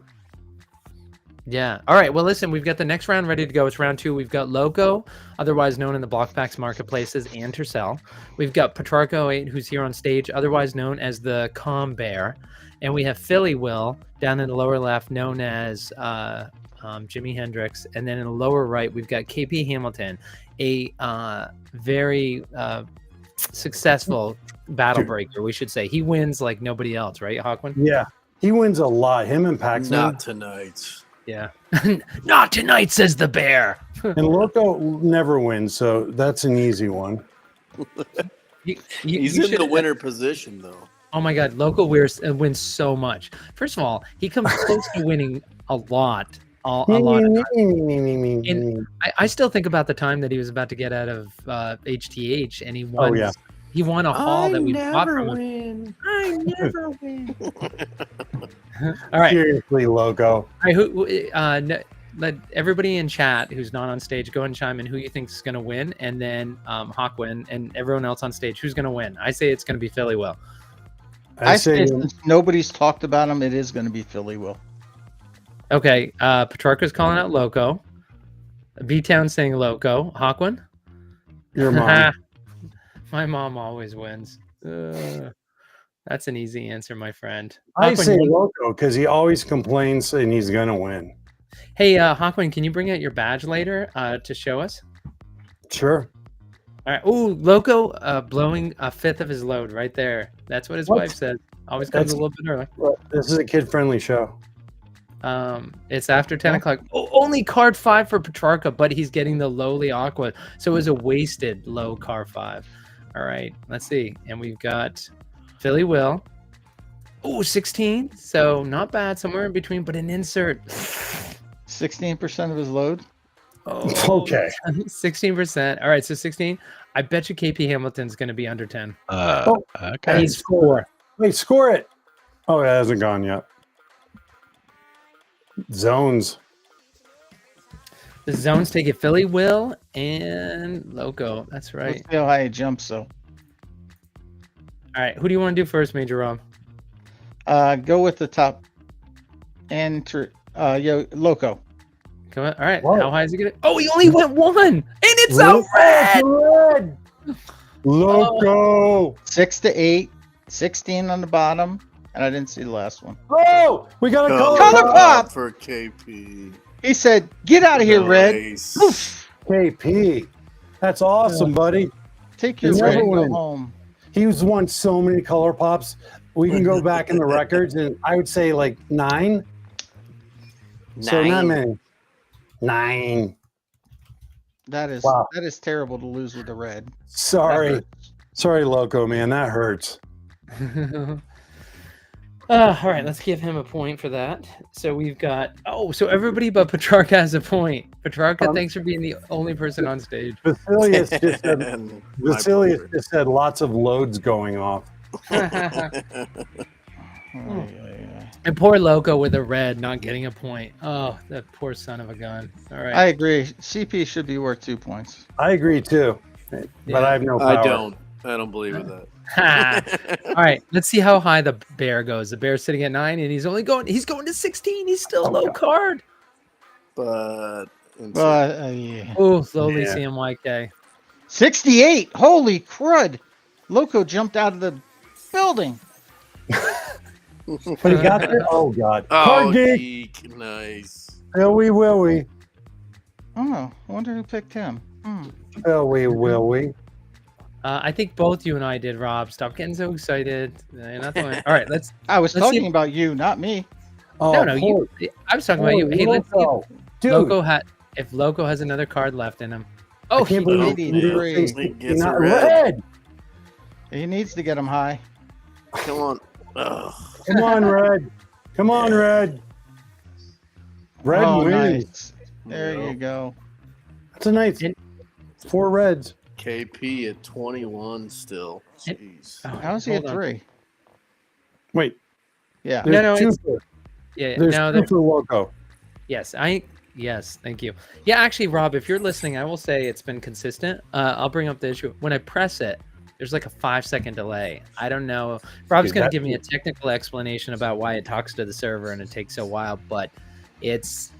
Speaker 1: Yeah. All right. Well, listen, we've got the next round ready to go. It's round 2. We've got Loco, otherwise known in the Blockpacks marketplaces, and Tercel. We've got Petrarco 8, who's here on stage, otherwise known as the Calm Bear. And we have Philly Will down in the lower left, known as Jimi Hendrix. And then in the lower right, we've got KP Hamilton, a very successful battle breaker, we should say. He wins like nobody else, right, Hawkman?
Speaker 2: Yeah, he wins a lot. Him and Paxton.
Speaker 3: Not tonight.
Speaker 1: Yeah. Not tonight, says the bear.
Speaker 2: And Loco never wins, so that's an easy one.
Speaker 3: He's in the winner position, though.
Speaker 1: Oh my God, Loco wins so much. First of all, he comes close to winning a lot a lot of time. And I still think about the time that he was about to get out of HTH, and he won.
Speaker 2: Oh, yeah.
Speaker 1: He won a haul that we bought from him.
Speaker 3: win.
Speaker 1: I never win. All right.
Speaker 2: Seriously, Loco.
Speaker 1: All right, let everybody in chat who's not on stage go and chime in who you think is going to win, and then Hawkwin and everyone else on stage who's going to win. I say it's going to be Philly Will.
Speaker 5: I say since nobody's talked about him, it is going to be Philly Will.
Speaker 1: Okay, Petrarca's calling out Loco. B-Town saying Loco. Hawkwin?
Speaker 2: Your mom.
Speaker 1: My mom always wins. That's an easy answer, my friend.
Speaker 2: I
Speaker 1: Hawkwin,
Speaker 2: say Loco because he always complains and he's going to win.
Speaker 1: Hey, Hawkwin, can you bring out your badge later to show us?
Speaker 2: Sure.
Speaker 1: All right. Ooh, Loco blowing a fifth of his load right there. That's what his wife said. Always comes a little bit early.
Speaker 2: Well, this is a kid-friendly show.
Speaker 1: It's after 10 o'clock. Oh, only card 5 for Petrarca, but he's getting the lowly Aqua. So it was a wasted low card 5. All right, let's see. And we've got Philly Will. Oh, 16. So not bad. Somewhere in between, but an insert.
Speaker 5: 16% of his load.
Speaker 1: Oh,
Speaker 2: Okay.
Speaker 1: 16%. All right, so 16. I bet you KP Hamilton's going to be under 10.
Speaker 6: Okay.
Speaker 1: He's 4.
Speaker 2: Wait, score it. Oh, it hasn't gone yet. Zones.
Speaker 1: The zones take it Philly Will and Loco. That's right.
Speaker 5: Let's see how high he jumps, though.
Speaker 1: All right, who do you want to do first, Major Rob?
Speaker 5: Go with the top. Loco.
Speaker 1: Come on. All right.
Speaker 2: Whoa.
Speaker 1: How high is he gonna? Oh, he only went 1, and it's a red.
Speaker 2: Red. Loco.
Speaker 5: 6 to 8, 16 on the bottom, and I didn't see the last one.
Speaker 2: Oh, we got a
Speaker 5: Color pop!
Speaker 3: For KP.
Speaker 5: He said, "Get out of here, Red."
Speaker 3: Nice.
Speaker 5: Poof.
Speaker 2: KP. That's awesome, buddy.
Speaker 5: Take your
Speaker 2: He's
Speaker 5: red
Speaker 2: never
Speaker 5: and go
Speaker 2: win.
Speaker 5: home.
Speaker 2: He's won so many color pops. We can go back in the records, and I would say like 9. So not many. 9.
Speaker 5: That is
Speaker 2: Wow.
Speaker 5: that is terrible to lose with the red.
Speaker 2: Sorry. Sorry, Loco, man. That hurts.
Speaker 1: All right, let's give him a point for that. So we've got so everybody but Petrarca has a point. Petrarca, thanks for being the only person on stage.
Speaker 2: Vasilius just said lots of loads going off.
Speaker 1: And poor Loco with a red, not getting a point. Oh, that poor son of a gun. All right.
Speaker 5: I agree. CP should be worth 2 points.
Speaker 2: I agree too, but I have no power.
Speaker 3: I don't believe in that.
Speaker 1: All right, let's see how high the bear goes. The bear's sitting at 9, and he's going to 16. He's still low card.
Speaker 3: But
Speaker 5: Yeah.
Speaker 1: Oh, slowly
Speaker 2: Yeah.
Speaker 1: CMYK.
Speaker 5: 68. Holy crud! Loco jumped out of the building.
Speaker 2: But he got there. Oh God!
Speaker 3: oh,
Speaker 2: Card geek.
Speaker 3: geek. Nice.
Speaker 2: Will we?
Speaker 5: Oh, I wonder who picked him.
Speaker 2: Will we?
Speaker 1: I think both you and I did, Rob. Stop getting so excited. All right, let's.
Speaker 5: I was
Speaker 1: Let's
Speaker 5: talking
Speaker 1: see-
Speaker 5: about you, not me.
Speaker 2: Oh,
Speaker 1: No, you. I was talking about you. Hey, let's see
Speaker 2: Loco. Dude,
Speaker 1: if Loco has another card left in him.
Speaker 2: I
Speaker 1: Oh,
Speaker 2: can't
Speaker 1: he-
Speaker 2: believe
Speaker 5: he
Speaker 2: you didn't
Speaker 5: did.
Speaker 2: say
Speaker 3: He gets
Speaker 2: not
Speaker 3: a red.
Speaker 2: red.
Speaker 5: He needs to get him high.
Speaker 3: Come on. Ugh.
Speaker 2: Come on, red. Come on, red. Red
Speaker 5: Oh,
Speaker 2: wins.
Speaker 5: nice. There
Speaker 3: Yeah.
Speaker 5: you go.
Speaker 2: That's a nice 4 reds.
Speaker 3: KP at 21 still. Jeez.
Speaker 1: Oh,
Speaker 5: How's he at
Speaker 1: hold on.
Speaker 5: 3?
Speaker 2: Wait,
Speaker 5: Yeah.
Speaker 2: there's
Speaker 1: No,
Speaker 2: two
Speaker 1: it's-
Speaker 2: for,
Speaker 1: Yeah,
Speaker 2: there's
Speaker 1: no,
Speaker 2: two for Loco.
Speaker 1: yes, thank you. Yeah, actually, Rob, if you're listening, I will say it's been consistent. I'll bring up the issue. When I press it, there's like a 5-second delay. I don't know. Rob's
Speaker 2: Dude,
Speaker 1: going to
Speaker 2: that-
Speaker 1: give me a technical explanation about why it talks to the server and it takes a while, but it's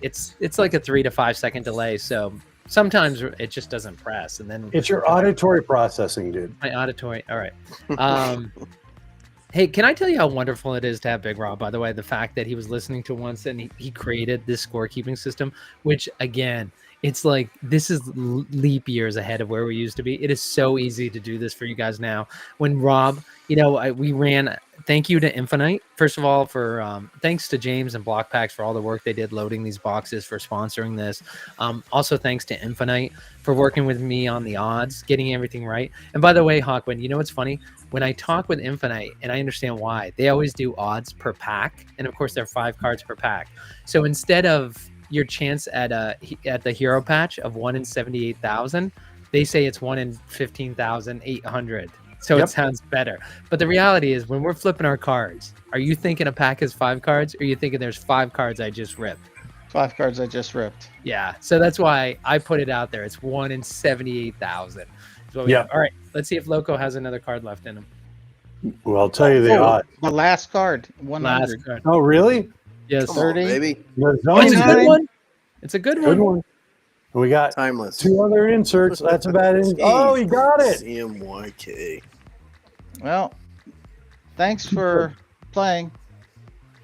Speaker 1: like a 3 to 5 second delay. So sometimes it just doesn't press, and then
Speaker 2: It's your auditory processing, dude.
Speaker 1: my auditory. All right. Hey, can I tell you how wonderful it is to have Big Rob? By the way, the fact that he was listening to once and he created this scorekeeping system, which again, it's like this is leap years ahead of where we used to be. It is so easy to do this for you guys now. When Rob, we ran. Thank you to Infinite, first of all, for thanks to James and Block Packs for all the work they did loading these boxes, for sponsoring this. Also, thanks to Infinite for working with me on the odds, getting everything right. And by the way, Hawkwin, you know what's funny? When I talk with Infinite, and I understand why, they always do odds per pack. And of course, there are 5 cards per pack. So instead of your chance at the hero patch of 1 in 78,000. They say it's 1 in 15,800. So
Speaker 2: Yep.
Speaker 1: it sounds better. But the reality is, when we're flipping our cards, are you thinking a pack is 5 cards, or are you thinking there's 5 cards I just ripped?
Speaker 5: 5 cards I just ripped.
Speaker 1: Yeah. So that's why I put it out there. It's 1 in 78,000.
Speaker 2: Yeah.
Speaker 1: All right. Let's see if Loco has another card left in him.
Speaker 2: Well, I'll tell you the odds.
Speaker 5: The last card, 100.
Speaker 1: Last card.
Speaker 2: Oh, really?
Speaker 1: Yes.
Speaker 6: Come on,
Speaker 5: 30.
Speaker 6: baby.
Speaker 2: The
Speaker 1: Oh, it's a
Speaker 2: zone's
Speaker 1: good
Speaker 5: Nine.
Speaker 1: one. It's a good
Speaker 2: good
Speaker 1: one.
Speaker 2: one. And we got
Speaker 6: Timeless.
Speaker 2: 2 other inserts. That's about it. Oh, he got it.
Speaker 6: CMYK.
Speaker 5: Well, thanks for playing.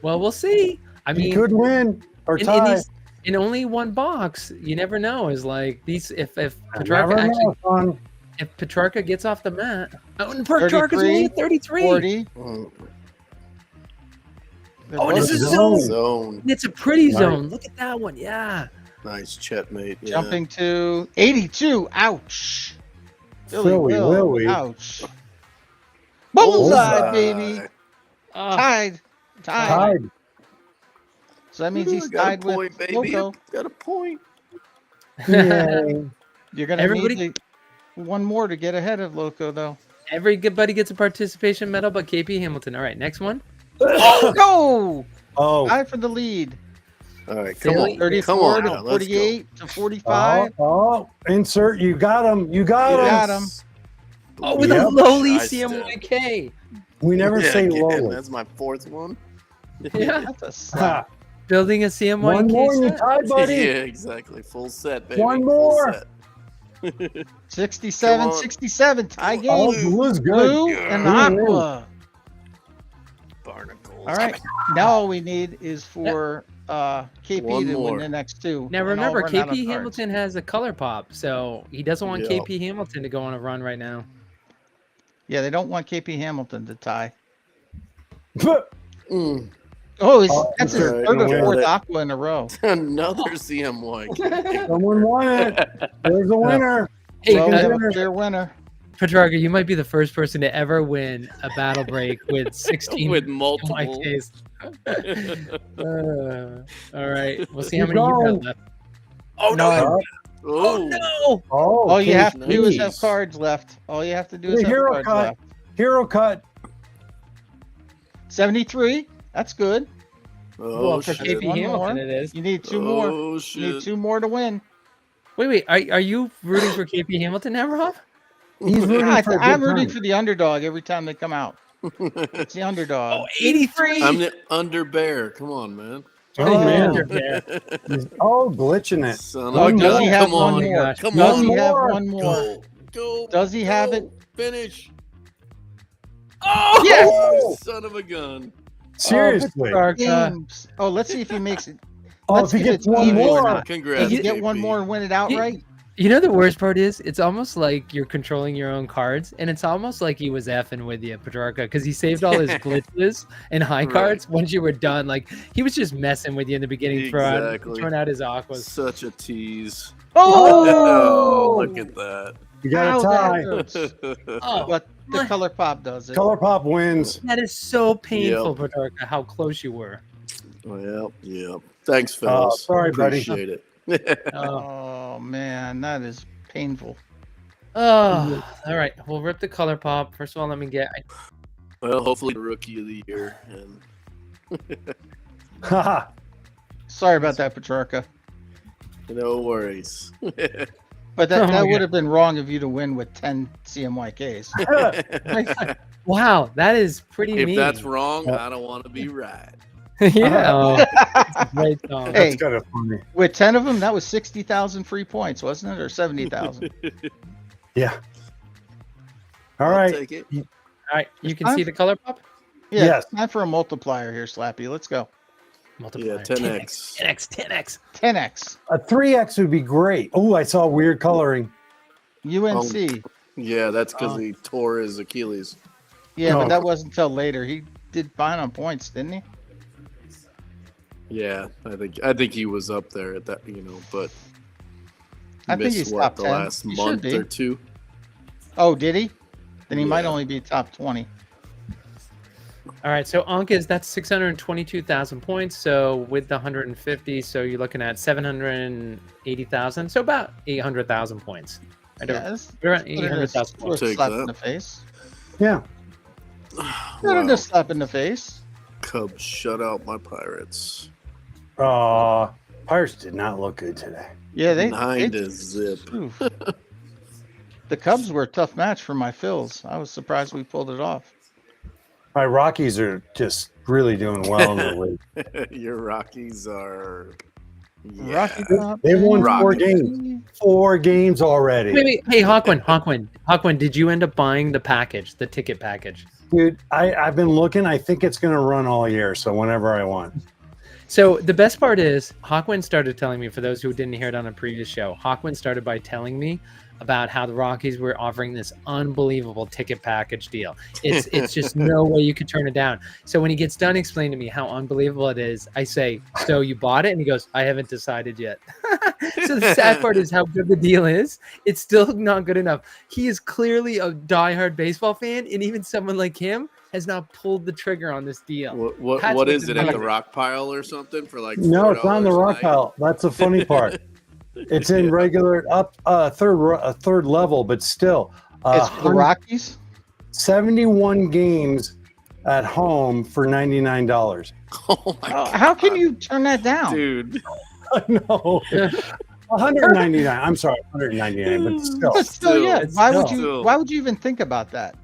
Speaker 1: Well, we'll see. I
Speaker 2: He
Speaker 1: mean,
Speaker 2: could win or
Speaker 1: in,
Speaker 2: tie.
Speaker 1: in only one box, you never know. Is like these if
Speaker 2: I
Speaker 1: Petrarca
Speaker 2: never
Speaker 1: actually
Speaker 2: know, son.
Speaker 1: if Petrarca gets off the mat. Oh, and Petrarca's only at 33.
Speaker 5: 40.
Speaker 6: Mm,
Speaker 5: They're
Speaker 1: Oh, and
Speaker 5: both
Speaker 1: it's a
Speaker 2: zone.
Speaker 6: Zone.
Speaker 1: And it's a pretty
Speaker 2: Right.
Speaker 1: zone. Look at that one. Yeah.
Speaker 6: Nice checkmate. Yeah.
Speaker 5: jumping to 82. Ouch.
Speaker 2: Philly, Willy.
Speaker 5: Ouch. Bullseye,
Speaker 6: Bullseye.
Speaker 5: baby.
Speaker 1: Oh,
Speaker 5: Tied.
Speaker 2: Tied.
Speaker 5: So that means he's
Speaker 6: Got a
Speaker 5: tied
Speaker 6: point,
Speaker 5: with
Speaker 6: baby.
Speaker 5: Loco.
Speaker 6: Got a point.
Speaker 2: Yay.
Speaker 5: You're going to
Speaker 1: Everybody-
Speaker 5: need one more to get ahead of Loco, though.
Speaker 1: everybody gets a participation medal, but KP Hamilton. All right, next one.
Speaker 5: Go!
Speaker 2: Oh,
Speaker 5: Tied for the lead.
Speaker 6: All right, come
Speaker 1: Philly-
Speaker 6: on.
Speaker 5: 34
Speaker 6: Come on
Speaker 5: to
Speaker 6: now, let's go.
Speaker 5: 48 to 45.
Speaker 2: Insert. You got him. You got
Speaker 5: You
Speaker 2: him.
Speaker 5: got him.
Speaker 1: Oh, with
Speaker 2: Yep.
Speaker 1: a lowly
Speaker 6: Nice,
Speaker 1: CMYK.
Speaker 2: We never
Speaker 6: Yeah,
Speaker 2: say
Speaker 6: again,
Speaker 2: lowly.
Speaker 6: That's my 4th one.
Speaker 1: Yeah,
Speaker 5: That's a
Speaker 2: Ha.
Speaker 5: slap.
Speaker 1: building a CMYK.
Speaker 2: One more and you
Speaker 1: set.
Speaker 2: tied, buddy.
Speaker 6: Yeah, exactly. Full set, baby.
Speaker 2: One
Speaker 6: Full
Speaker 2: more.
Speaker 6: set.
Speaker 5: 67,
Speaker 6: Come on.
Speaker 5: 67. Tie
Speaker 2: Oh,
Speaker 5: game.
Speaker 2: blue's good.
Speaker 5: Blue and aqua.
Speaker 6: Barnacles.
Speaker 5: All right. Now all we need is for KP
Speaker 6: One
Speaker 5: to
Speaker 6: more.
Speaker 5: win the next 2.
Speaker 1: Now
Speaker 5: and I'll
Speaker 1: remember,
Speaker 5: run out of
Speaker 1: KP
Speaker 5: cards.
Speaker 1: Hamilton has a color pop, so he doesn't want
Speaker 6: Yeah.
Speaker 1: KP Hamilton to go on a run right now.
Speaker 5: Yeah, they don't want KP Hamilton to tie.
Speaker 6: Mm,
Speaker 5: Oh, that's his
Speaker 2: Insert.
Speaker 5: third or
Speaker 6: Got
Speaker 5: fourth
Speaker 6: it.
Speaker 5: aqua in a row.
Speaker 6: another CMYK.
Speaker 2: Someone won it. There's a winner.
Speaker 1: Hey,
Speaker 5: Well, we have
Speaker 2: winner.
Speaker 5: a clear winner.
Speaker 1: Petrarca, you might be the first person to ever win a battle break with 16
Speaker 6: With multiple.
Speaker 1: CMYKs. All right, we'll see how
Speaker 2: Keep
Speaker 1: many you
Speaker 2: going.
Speaker 1: got left.
Speaker 5: Oh, no.
Speaker 2: Oh,
Speaker 6: Oh,
Speaker 1: No!
Speaker 5: All you have to do is have
Speaker 6: Jeez.
Speaker 5: cards left. All you have to do
Speaker 2: The
Speaker 5: is have
Speaker 2: hero
Speaker 5: cards
Speaker 2: cut.
Speaker 5: left.
Speaker 2: hero cut.
Speaker 5: 73. That's good.
Speaker 6: Oh,
Speaker 1: Well, for
Speaker 6: shit.
Speaker 1: KP
Speaker 5: One
Speaker 1: Hamilton,
Speaker 5: more.
Speaker 1: it is.
Speaker 5: You need 2 more.
Speaker 6: Oh,
Speaker 5: You need
Speaker 6: shit.
Speaker 5: 2 more to win.
Speaker 1: Wait. Are you rooting for KP Hamilton now, Rob?
Speaker 2: He's rooting for a
Speaker 5: I'm
Speaker 2: good
Speaker 5: rooting
Speaker 2: time.
Speaker 5: for the underdog every time they come out. It's the underdog.
Speaker 1: Oh, 83.
Speaker 6: I'm the under bear. Come on, man.
Speaker 2: Oh, man.
Speaker 1: Yeah.
Speaker 2: He's glitching it.
Speaker 6: Son of
Speaker 5: Oh,
Speaker 6: a
Speaker 5: does
Speaker 6: gun.
Speaker 5: he have
Speaker 6: Come
Speaker 5: one
Speaker 6: on.
Speaker 5: more?
Speaker 6: Come
Speaker 5: Does
Speaker 6: on.
Speaker 5: he have
Speaker 2: more.
Speaker 5: one more?
Speaker 6: Go. Go.
Speaker 5: Does he have
Speaker 6: go.
Speaker 5: it?
Speaker 6: Finish.
Speaker 1: Oh,
Speaker 5: Yes!
Speaker 6: Oh, son of a gun.
Speaker 2: Seriously.
Speaker 1: Petrarca.
Speaker 5: Games. Oh, let's see if he makes it.
Speaker 2: Oh,
Speaker 5: let's
Speaker 2: if he
Speaker 5: get
Speaker 2: gets
Speaker 5: it
Speaker 2: one
Speaker 5: even or
Speaker 2: more.
Speaker 5: not.
Speaker 6: Congrats.
Speaker 5: If you get
Speaker 6: KP.
Speaker 5: one more and win it outright,
Speaker 1: You know the worst part is it's almost like you're controlling your own cards, and it's almost like he was effing with you, Petrarca, because he saved all his glitches and high
Speaker 6: Right.
Speaker 1: cards once you were done. Like he was just messing with you in the beginning,
Speaker 6: Exactly.
Speaker 1: throwing out his aquas.
Speaker 6: Such a tease.
Speaker 5: oh,
Speaker 6: look at that.
Speaker 2: You got
Speaker 5: Ow,
Speaker 2: a
Speaker 5: that
Speaker 2: tie.
Speaker 5: hurts.
Speaker 1: Oh,
Speaker 5: But the color pop does it.
Speaker 2: Color Pop wins.
Speaker 1: that is so painful,
Speaker 6: Yep.
Speaker 1: Petrarca. How close you were.
Speaker 6: Yep. Thanks, fellas.
Speaker 2: sorry, buddy.
Speaker 6: Appreciate it.
Speaker 5: Oh man, that is painful.
Speaker 1: Oh, all right. We'll rip the color pop. First of all, let me get.
Speaker 6: Well, hopefully rookie of the year. And
Speaker 2: Haha.
Speaker 5: Sorry about that, Petrarca.
Speaker 6: no worries.
Speaker 5: But that,
Speaker 1: Oh my
Speaker 5: that
Speaker 1: God.
Speaker 5: would have been wrong of you to win with 10 CMYKs.
Speaker 1: Wow, that is pretty
Speaker 6: If
Speaker 1: mean.
Speaker 6: that's wrong, I don't want to be right.
Speaker 1: Yeah. Oh, that's a great song.
Speaker 5: Hey.
Speaker 2: That's kind of funny.
Speaker 5: With 10 of them, that was 60,000 free points, wasn't it? Or 70,000?
Speaker 2: Yeah. All
Speaker 6: I'll
Speaker 2: right.
Speaker 6: take it.
Speaker 1: All right, you can see the color pop.
Speaker 5: Yeah,
Speaker 2: Yes.
Speaker 5: time for a multiplier here, Slappy. Let's go.
Speaker 1: Multiplier.
Speaker 6: Yeah, 10x.
Speaker 1: 10x.
Speaker 5: 10x.
Speaker 2: A 3X would be great. Oh, I saw weird coloring.
Speaker 5: UNC.
Speaker 6: Yeah, that's because
Speaker 1: Oh.
Speaker 6: he tore his Achilles.
Speaker 5: Yeah,
Speaker 2: Oh.
Speaker 5: but that wasn't until later. He did fine on points, didn't he?
Speaker 6: Yeah, I think he was up there at that, but
Speaker 5: I think
Speaker 6: missed
Speaker 5: he's
Speaker 6: what,
Speaker 5: top
Speaker 6: the
Speaker 5: 10.
Speaker 6: last
Speaker 5: He should
Speaker 6: month
Speaker 5: be.
Speaker 6: or two.
Speaker 5: Oh, did he? Then he might
Speaker 6: Yeah.
Speaker 5: only be top 20.
Speaker 1: All right, so that's 622,000 points. So with the 150, so you're looking at 780,000. So about 800,000 points. Around 800,000 points.
Speaker 6: Take
Speaker 5: slap
Speaker 6: that.
Speaker 5: in the face.
Speaker 2: Yeah.
Speaker 5: Not a slap in the face.
Speaker 6: Cubs shut out my Pirates.
Speaker 2: Pirates did not look good today.
Speaker 5: Yeah, they
Speaker 6: 9-0.
Speaker 5: oof. The Cubs were a tough match for my Phils. I was surprised we pulled it off.
Speaker 2: My Rockies are just really doing well in the league.
Speaker 6: Your Rockies are. Yeah.
Speaker 5: Rockies
Speaker 2: They won
Speaker 6: Rockies.
Speaker 2: 4 games already.
Speaker 1: Wait. Hey, Hawkwind, did you end up buying the ticket package?
Speaker 2: Dude, I've been looking. I think it's going to run all year, so whenever I want.
Speaker 1: So the best part is Hawkwind started telling me, for those who didn't hear it on a previous show, Hawkwind started by telling me about how the Rockies were offering this unbelievable ticket package deal. It's just no way you could turn it down. So when he gets done explaining to me how unbelievable it is, I say, so you bought it? And he goes, I haven't decided yet. So the sad part is how good the deal is. It's still not good enough. He is clearly a diehard baseball fan, and even someone like him has not pulled the trigger on this deal.
Speaker 6: What is it, at the rock pile or something for like $4
Speaker 2: No, it's not on the
Speaker 6: a
Speaker 2: rock
Speaker 6: night?
Speaker 2: pile. That's the funny part. It's in regular third level, but still.
Speaker 5: It's for the Rockies?
Speaker 2: 71 games at home for $99.
Speaker 6: Oh my God.
Speaker 5: How can you turn that down?
Speaker 6: Dude.
Speaker 2: I know. 199. I'm sorry, 199, but still.
Speaker 5: But still, yeah.
Speaker 6: It's
Speaker 5: Why
Speaker 6: still-
Speaker 5: would you even think about that?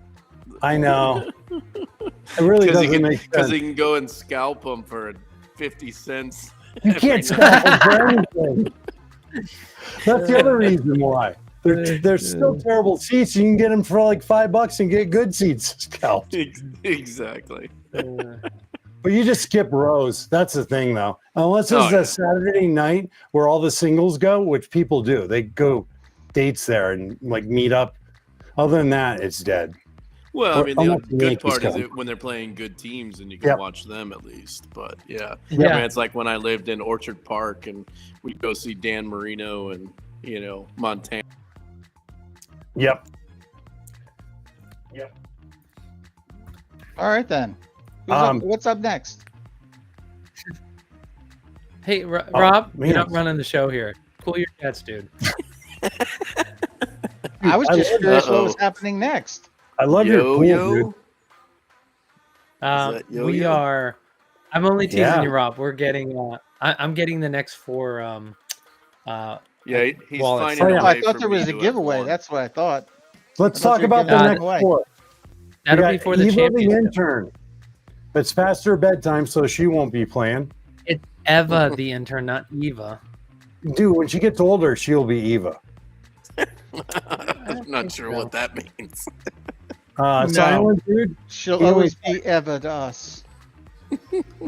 Speaker 2: I know. It really doesn't make sense.
Speaker 6: Because he can go and scalp them for 50 cents.
Speaker 2: You can't scalp them for anything. That's the other reason why. They're still terrible seats. You can get them for like $5 and get good seats scalped.
Speaker 6: Exactly.
Speaker 2: But you just skip rows. That's the thing, though. Unless it's a Saturday night where all the singles go, which people do. They go dates there and like meet up. Other than that, it's dead.
Speaker 6: Well, I mean, the
Speaker 2: Unless the
Speaker 6: good
Speaker 2: Yankees
Speaker 6: part is
Speaker 2: come.
Speaker 6: when they're playing good teams and you can
Speaker 2: Yep.
Speaker 6: watch them at least. But yeah.
Speaker 1: Yeah.
Speaker 6: I mean, it's like when I lived in Orchard Park and we'd go see Dan Marino and, Montana.
Speaker 2: Yep.
Speaker 5: All right, then. What's up next?
Speaker 1: Hey, Rob,
Speaker 2: man.
Speaker 1: you're not running the show here. Cool your jets, dude.
Speaker 5: I was just curious what was
Speaker 6: Uh-oh.
Speaker 5: happening next.
Speaker 2: I love your pool, dude.
Speaker 6: Yo-yo?
Speaker 1: We
Speaker 6: yo-yo?
Speaker 1: are. I'm only teasing
Speaker 2: Yeah.
Speaker 1: you, Rob. We're getting. I'm getting the next 4.
Speaker 6: Yeah, he's
Speaker 1: Wallets.
Speaker 6: finding
Speaker 2: Oh,
Speaker 6: a
Speaker 2: yeah.
Speaker 6: way
Speaker 5: I thought
Speaker 6: for
Speaker 5: there
Speaker 6: me
Speaker 5: was a
Speaker 6: to have
Speaker 5: giveaway.
Speaker 6: one.
Speaker 5: That's what I thought.
Speaker 2: Let's
Speaker 5: I thought
Speaker 2: talk
Speaker 5: you were
Speaker 2: about the
Speaker 5: giving
Speaker 2: next
Speaker 5: it away.
Speaker 2: 4.
Speaker 1: That'll
Speaker 2: We
Speaker 1: be
Speaker 2: got
Speaker 1: for the
Speaker 2: Eva
Speaker 1: championship.
Speaker 2: the intern. It's past her bedtime, so she won't be playing.
Speaker 1: It's Eva the intern, not Eva.
Speaker 2: Dude, when she gets older, she'll be Eva.
Speaker 6: I'm not sure what that means.
Speaker 2: Silent dude,
Speaker 5: She'll
Speaker 2: Here we
Speaker 5: always be Eva to us.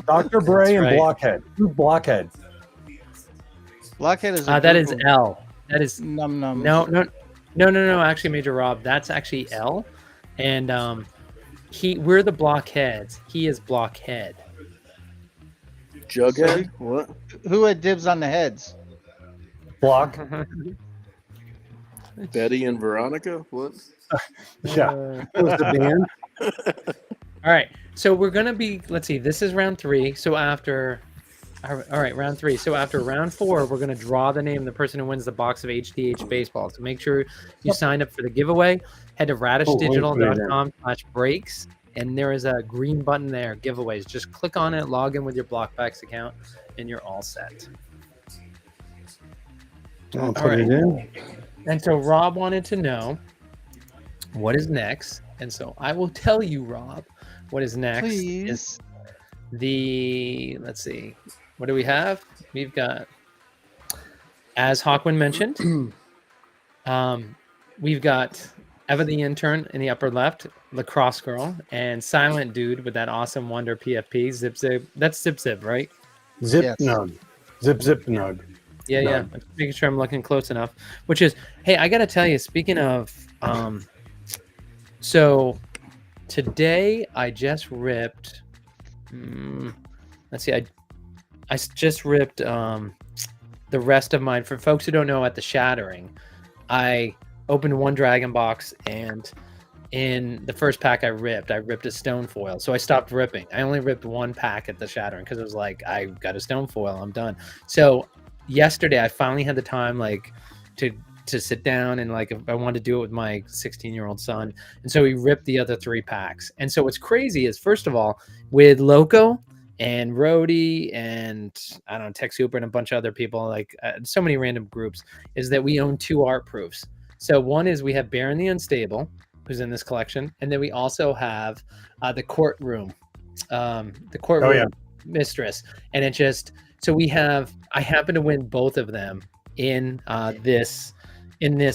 Speaker 2: Dr. Bray, and
Speaker 1: right.
Speaker 2: Blockhead. Who's Blockhead?
Speaker 5: Blockhead is a
Speaker 1: That is
Speaker 5: Google.
Speaker 1: L. That is
Speaker 5: Num num.
Speaker 1: no. Actually, Major Rob, that's actually L, and we're the Blockheads. He is Blockhead.
Speaker 6: Jughead? What?
Speaker 5: Who had dibs on the heads?
Speaker 2: Block.
Speaker 6: Betty and Veronica? What?
Speaker 2: Yeah. It was the band.
Speaker 1: All right, so we're gonna be. Let's see. This is round 3. So after, all right, round 3. So after round 4, we're gonna draw the name of the person who wins the box of HTH baseball. So make sure you sign up for the giveaway. Head to radishdigital.com/breaks, and there is a green button there, giveaways. Just click on it, log in with your BlockBacks account, and you're all set.
Speaker 2: I'll
Speaker 1: All
Speaker 2: put
Speaker 1: right.
Speaker 2: it in.
Speaker 1: And so Rob wanted to know what is next, and so I will tell you, Rob, what is next.
Speaker 5: Please.
Speaker 1: Is let's see, what do we have? We've got, as Hawkwind mentioned, we've got Eva the intern in the upper left, lacrosse girl, and Silent Dude with that awesome Wonder PFP. Zip Zip. That's Zip Zip, right?
Speaker 2: Zip
Speaker 5: Yes.
Speaker 2: nug. Zip zip nug.
Speaker 1: Yeah,
Speaker 2: No.
Speaker 1: yeah. I'm just making sure I'm looking close enough. Which is, hey, I gotta tell you, speaking of, so today I just ripped. Let's see, I just ripped the rest of mine. For folks who don't know, at the Shattering, I opened one Dragon box and in the first pack I ripped a stone foil. So I stopped ripping. I only ripped one pack at the shattering because it was like, I got a stone foil, I'm done. So yesterday I finally had the time like to sit down and like I wanted to do it with my 16-year-old son. And so we ripped the other 3 packs. And so what's crazy is, first of all, with Loco and Rody and I don't know, Tech Super and a bunch of other people, like so many random groups, is that we own 2 art proofs. So one is we have Baron the Unstable, who's in this collection, and then we also have the courtroom mistress. And it just, so we have, I happen to win both of them in this,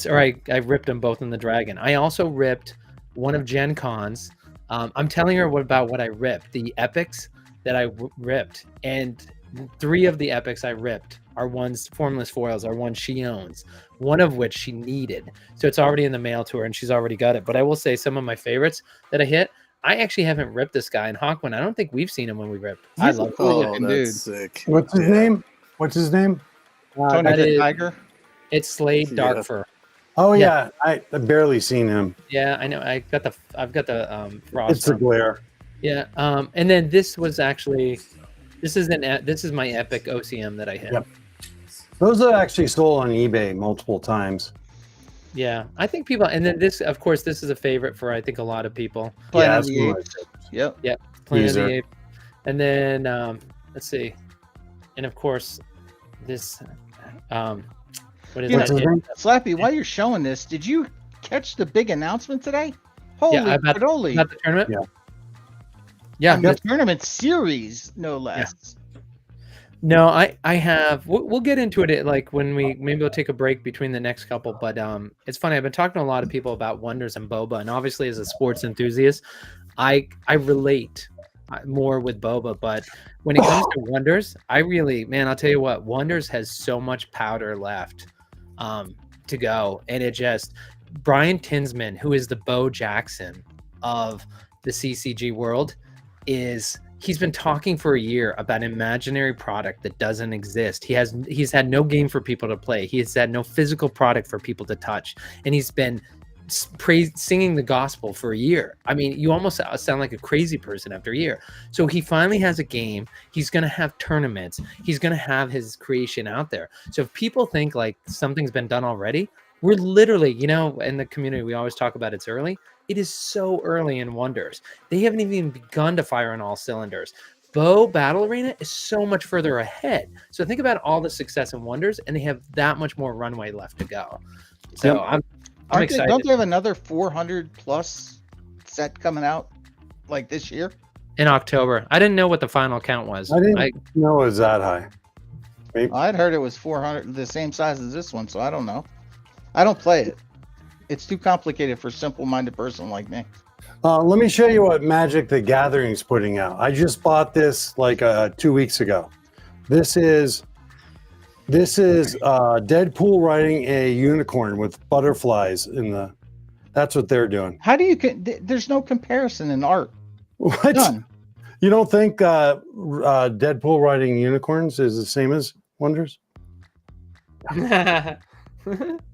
Speaker 1: or I ripped them both in the Dragon. I also ripped one of Gen Con's. I'm telling her about what I ripped, the epics that I ripped, and 3 of the epics I ripped are ones, formless foils, are ones she owns, one of which she needed. So it's already in the mail to her and she's already got it. But I will say some of my favorites that I hit, I actually haven't ripped this guy in Hawkwind. I don't think we've seen him when we ripped. I love
Speaker 6: him. That's sick.
Speaker 2: What's his name? What's his name?
Speaker 5: Tony the Tiger?
Speaker 1: It's Slade Darkfur.
Speaker 2: Oh yeah, I've barely seen him.
Speaker 1: Yeah, I know. I've got the frost.
Speaker 2: It's a glare.
Speaker 1: Yeah. And then this was actually, this is my epic OCM that I hit.
Speaker 2: Yep. Those are actually sold on eBay multiple times.
Speaker 1: Yeah, I think people, and then this, of course, this is a favorite for I think a lot of people.
Speaker 5: Planet of the Apes. Yep.
Speaker 1: Yep. Planet of the Apes. And then let's see, and of course, this. What is that?
Speaker 5: Slappy, while you're showing this, did you catch the big announcement today? Holy
Speaker 1: about the tournament.
Speaker 5: Yeah, the tournament series, no less.
Speaker 1: Yeah. No, I have. We'll get into it like when maybe we'll take a break between the next couple. But it's funny. I've been talking to a lot of people about Wonders and Boba, and obviously as a sports enthusiast, I relate more with Boba. But when it comes to Wonders, I really, man, I'll tell you what, Wonders has so much powder left to go, and it just Brian Tinsman, who is the Bo Jackson of the CCG world, he's been talking for a year about an imaginary product that doesn't exist. He's had no game for people to play. He has had no physical product for people to touch, and he's been singing the gospel for a year. I mean, you almost sound like a crazy person after a year. So he finally has a game. He's going to have tournaments. He's going to have his creation out there. So if people think like something's been done already, we're literally, in the community, we always talk about it's early. It is so early in Wonders. They haven't even begun to fire on all cylinders. Bo Battle Arena is so much further ahead. So think about all the success in Wonders, and they have that much more runway left to go. So I'm excited.
Speaker 5: Don't they have another 400 plus set coming out like this year?
Speaker 1: In October. I didn't know what the final count was.
Speaker 2: I didn't know it was that high.
Speaker 5: Maybe. I'd heard it was 400, the same size as this one, so I don't know. I don't play it. It's too complicated for a simple-minded person like me.
Speaker 2: Let me show you what Magic the Gathering's putting out. I just bought this like 2 weeks ago. This is Deadpool riding a unicorn with butterflies in the. That's what they're doing.
Speaker 5: How do you? There's no comparison in art.
Speaker 2: What? None. You don't think Deadpool riding unicorns is the same as Wonders?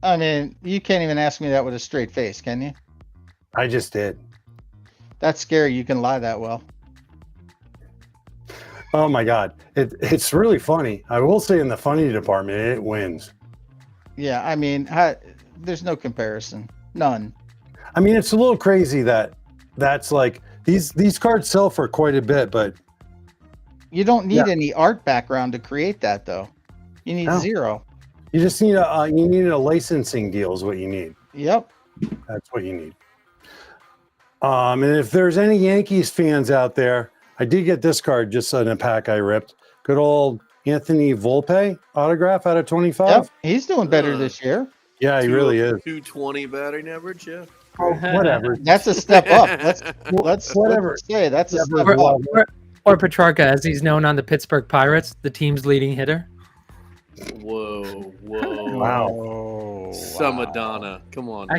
Speaker 5: I mean, you can't even ask me that with a straight face, can you?
Speaker 2: I just did.
Speaker 5: That's scary. You can lie that well.
Speaker 2: Oh my God. It's really funny. I will say in the funny department, it wins.
Speaker 5: Yeah. I mean, there's no comparison. None.
Speaker 2: I mean, it's a little crazy that's like these cards sell for quite a bit, but
Speaker 5: you don't need any art background to create that though. You need zero.
Speaker 2: You just need a licensing deal is what you need.
Speaker 5: Yep.
Speaker 2: That's what you need. And if there's any Yankees fans out there, I did get this card just in a pack I ripped. Good old Anthony Volpe autograph out of 25.
Speaker 5: Yep. He's doing better this year.
Speaker 2: Yeah, he really is.
Speaker 6: 220 batting average, yeah.
Speaker 2: Oh, whatever.
Speaker 5: That's a step up. Let's say that's a step up.
Speaker 1: Or Petrarca, as he's known on the Pittsburgh Pirates, the team's leading hitter.
Speaker 6: Whoa.
Speaker 2: Wow.
Speaker 6: Some
Speaker 5: wow.
Speaker 6: Madonna. Come on. now.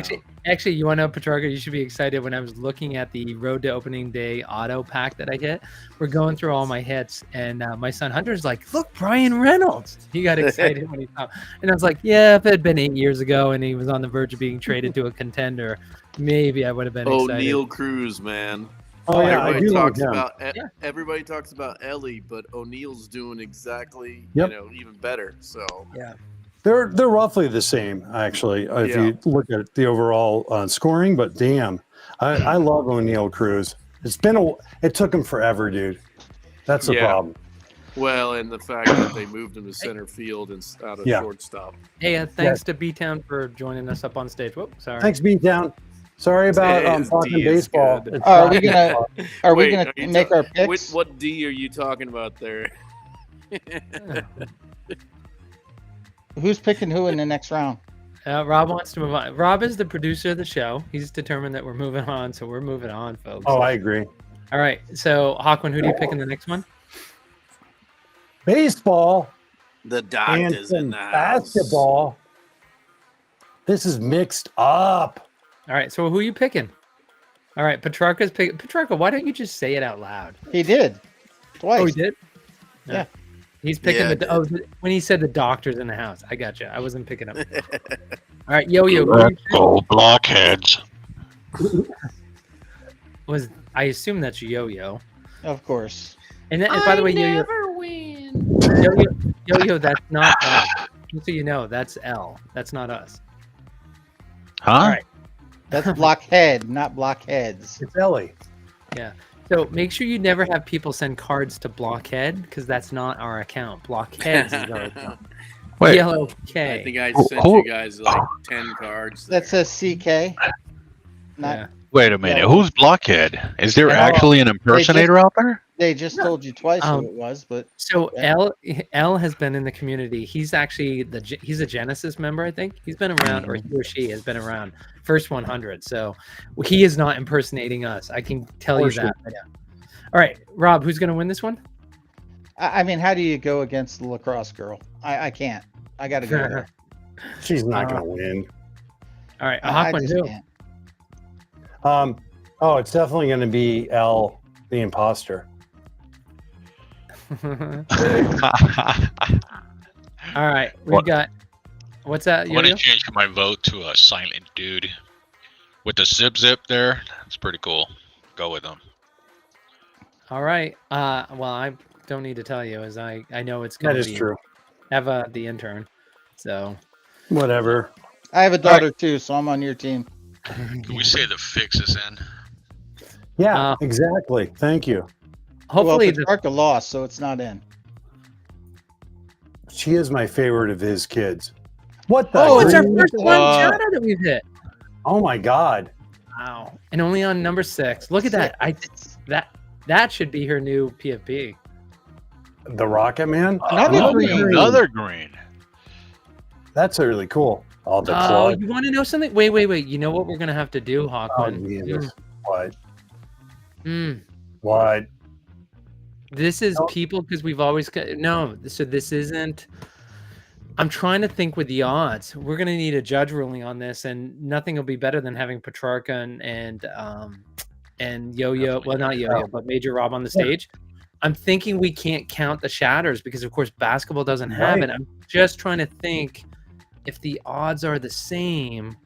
Speaker 1: Actually, you want to know, Petrarca, you should be excited. When I was looking at the Road to Opening Day auto pack that I hit, we're going through all my hits, and my son Hunter's like, "Look, Brian Reynolds!" He got excited when he saw, and I was like, "Yeah, if it had been 8 years ago and he was on the verge of being traded to a contender, maybe I would have been excited."
Speaker 6: O'Neal Cruz, man.
Speaker 2: Oh yeah, I
Speaker 6: Everybody
Speaker 2: do like
Speaker 6: talks
Speaker 2: him.
Speaker 6: about
Speaker 1: Yeah.
Speaker 6: everybody talks about Ellie, but O'Neal's doing exactly
Speaker 2: Yep.
Speaker 6: even better. So
Speaker 2: They're roughly the same, actually, if
Speaker 6: Yeah.
Speaker 2: you look at the overall scoring. But damn, I love O'Neal Cruz. It took him forever, dude. That's the
Speaker 6: Yeah.
Speaker 2: problem.
Speaker 6: well, and the fact that they moved him to center field and out of
Speaker 2: Yeah.
Speaker 6: shortstop.
Speaker 1: Hey, thanks to B-Town for joining us up on stage. Whoop, sorry.
Speaker 2: Thanks, B-Town. Sorry about
Speaker 6: His
Speaker 2: talking
Speaker 6: D is
Speaker 2: baseball.
Speaker 6: good.
Speaker 2: It's
Speaker 5: Are we
Speaker 2: talking
Speaker 5: gonna-
Speaker 2: baseball.
Speaker 5: Are we
Speaker 6: Wait,
Speaker 5: gonna
Speaker 6: are you
Speaker 5: make our picks?
Speaker 6: What D are you talking about there?
Speaker 5: Who's picking who in the next round?
Speaker 1: Rob wants to move on. Rob is the producer of the show. He's determined that we're moving on, so we're moving on, folks.
Speaker 2: Oh, I agree.
Speaker 1: All right. So, Hawkman, who do you pick in the next one?
Speaker 2: Baseball
Speaker 6: The
Speaker 2: and
Speaker 6: doctor's in
Speaker 2: some
Speaker 6: the house.
Speaker 2: basketball. This is mixed up.
Speaker 1: All right. So, who are you picking? All right. Petrarca's pick. Petrarca, why don't you just say it out loud?
Speaker 5: He did twice.
Speaker 1: Oh, he did? No.
Speaker 5: Yeah.
Speaker 1: He's picking
Speaker 6: Yeah,
Speaker 1: when he said the doctor's in the house. I got you. I wasn't picking up. All right. Yo-Yo. who do you pick?
Speaker 7: Go blockheads.
Speaker 1: I assume that's Yo-Yo.
Speaker 5: Of course.
Speaker 1: And by the way, Yo-Yo, that's not us. Just so you know, that's L. That's not us.
Speaker 7: Huh?
Speaker 1: All right.
Speaker 5: That's blockhead, not blockheads.
Speaker 2: It's Ellie.
Speaker 1: So make sure you never have people send cards to Blockhead because that's not our account. Blockheads is our account.
Speaker 7: Wait.
Speaker 1: Yellow
Speaker 6: I
Speaker 1: K.
Speaker 6: think I
Speaker 7: Who-
Speaker 6: sent
Speaker 7: who-
Speaker 6: you guys like 10 cards.
Speaker 5: That says CK. Not.
Speaker 1: Yeah.
Speaker 7: Wait a minute.
Speaker 5: Yeah.
Speaker 7: Who's blockhead? Is there
Speaker 5: Oh,
Speaker 7: actually an impersonator out there?
Speaker 5: They just told you twice
Speaker 1: Um,
Speaker 5: who it was, but
Speaker 1: So
Speaker 5: Yeah.
Speaker 1: L has been in the community. He's actually he's a Genesis member, I think. He's been around, or he or she has been around first 100. So he is not impersonating us. I can tell you
Speaker 2: For
Speaker 1: that. Yeah. All right, Rob, who's going to win this one?
Speaker 5: I mean, how do you go against the lacrosse girl? I can't. I got to go with her.
Speaker 2: She's not going to win.
Speaker 1: All right,
Speaker 5: I
Speaker 1: Hawkman,
Speaker 5: just
Speaker 1: who?
Speaker 5: can't.
Speaker 2: Oh, it's definitely going to be L, the imposter.
Speaker 1: All right, we
Speaker 7: What?
Speaker 1: got. What's that?
Speaker 8: I want to
Speaker 1: Yo-Yo?
Speaker 8: change my vote to a silent dude with the zip there. That's pretty cool. Go with him.
Speaker 1: All right. Well, I don't need to tell you, as I know it's going
Speaker 2: That
Speaker 1: to
Speaker 2: is
Speaker 1: be
Speaker 2: true.
Speaker 1: Eva, the intern. So
Speaker 2: Whatever.
Speaker 5: I have a daughter too, so I'm on your team.
Speaker 8: Can we say the fix is in?
Speaker 2: Yeah,
Speaker 1: Uh,
Speaker 2: exactly. Thank you.
Speaker 1: hopefully
Speaker 5: well,
Speaker 1: the
Speaker 5: Petrarca lost, so it's not in.
Speaker 2: She is my favorite of his kids. What the?
Speaker 1: Oh, it's our
Speaker 2: green-
Speaker 1: first one shadow that we've hit.
Speaker 2: Oh my God.
Speaker 1: Wow. And only on number 6. Look at that. That should be her new PFP.
Speaker 2: The Rocket Man?
Speaker 5: Another
Speaker 2: Oh,
Speaker 5: green.
Speaker 7: Another green.
Speaker 2: That's really cool. Oh, the
Speaker 1: Oh,
Speaker 2: plug.
Speaker 1: you want to know something? Wait. You know what we're going to have to do,
Speaker 2: Oh,
Speaker 1: Hawkman?
Speaker 2: Jesus. What?
Speaker 1: Mm.
Speaker 2: What?
Speaker 1: This is
Speaker 2: No.
Speaker 1: people because we've always got no. So this isn't. I'm trying to think with the odds. We're gonna need a judge ruling on this, and nothing will be better than having Petrarca and Yo-Yo. Well, not Yo-Yo, but Major Rob on the stage. I'm thinking we can't count the shatters because, of course, basketball doesn't have
Speaker 2: Right.
Speaker 1: it. I'm just trying to think if the odds are the same.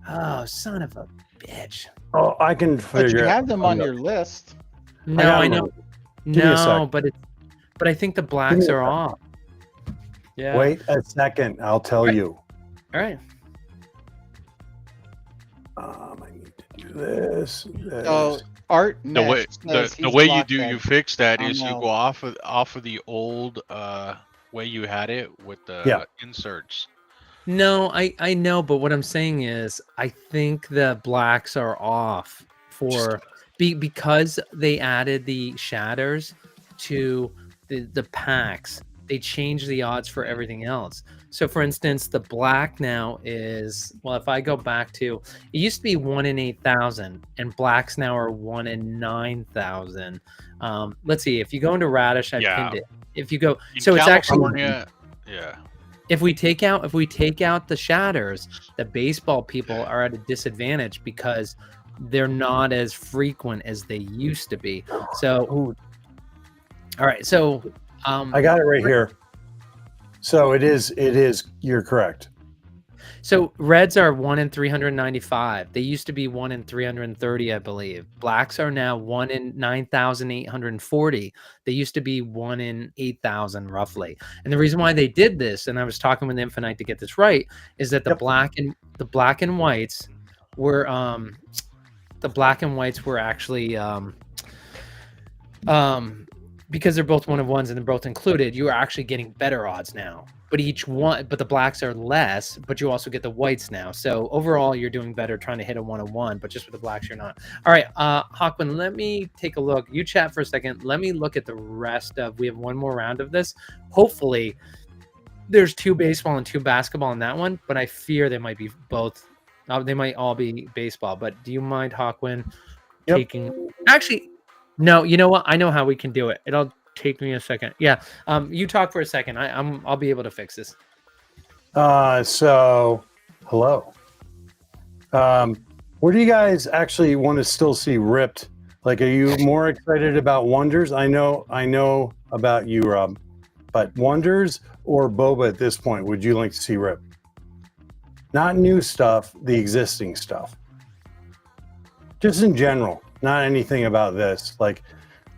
Speaker 1: Oh, son of a bitch!
Speaker 2: Oh, I can
Speaker 5: But
Speaker 2: figure
Speaker 5: you
Speaker 2: it
Speaker 5: have them
Speaker 2: out.
Speaker 5: on your list.
Speaker 1: No,
Speaker 2: got
Speaker 1: I
Speaker 2: them.
Speaker 1: know.
Speaker 2: me a
Speaker 1: No,
Speaker 2: sec.
Speaker 1: but I think the blacks
Speaker 2: me a
Speaker 1: are
Speaker 2: sec.
Speaker 1: off. Yeah.
Speaker 2: Wait a second. I'll tell you.
Speaker 1: All right.
Speaker 2: I need to do this.
Speaker 5: So Art
Speaker 7: The way
Speaker 5: Mesh says
Speaker 7: the
Speaker 5: he's
Speaker 7: way you do you
Speaker 5: blockhead.
Speaker 7: fix that
Speaker 5: I
Speaker 7: is you
Speaker 5: know.
Speaker 7: go off of the old way you had it with the
Speaker 2: Yeah.
Speaker 7: inserts.
Speaker 1: No, I know, but what I'm saying is I think the blacks are off for because they added the shatters to the packs. They changed the odds for everything else. So for instance, the black now is, well, if I go back to, it used to be 1 in 8,000 and blacks now are 1 in 9,000. Let's see, if you go into Radish, I
Speaker 7: Yeah.
Speaker 1: pinned it. If you go,
Speaker 7: In
Speaker 1: so it's actually,
Speaker 7: California, yeah.
Speaker 1: if we take out the shatters, the baseball people are at a disadvantage because they're not as frequent as they used to be. So, all right. So,
Speaker 2: I got it right here. So it is. You're correct.
Speaker 1: So reds are 1 in 395. They used to be 1 in 330, I believe. Blacks are now 1 in 9,840. They used to be 1 in 8,000 roughly. And the reason why they did this, and I was talking with Infinite to get this right, is that the black and whites were actually because they're both 1 of 1s and they're both included, you are actually getting better odds now. But the blacks are less, but you also get the whites now. So overall, you're doing better trying to hit a 1 of 1, but just with the blacks, you're not. All right, Hawkman, let me take a look. You chat for a second. Let me look at the rest of. We have one more round of this. Hopefully, there's 2 baseball and 2 basketball in that one, but I fear they might be both. They might all be baseball. But do you mind, Hawkman, taking? Actually, no. You know what? I know how we can do it. It'll take me a second. Yeah. You talk for a second. I'll be able to fix this.
Speaker 2: So hello. Where do you guys actually want to still see ripped? Like, are you more excited about Wonders? I know about you, Rob, but Wonders or Boba at this point, would you like to see ripped? Not new stuff, the existing stuff. Just in general, not anything about this. Like,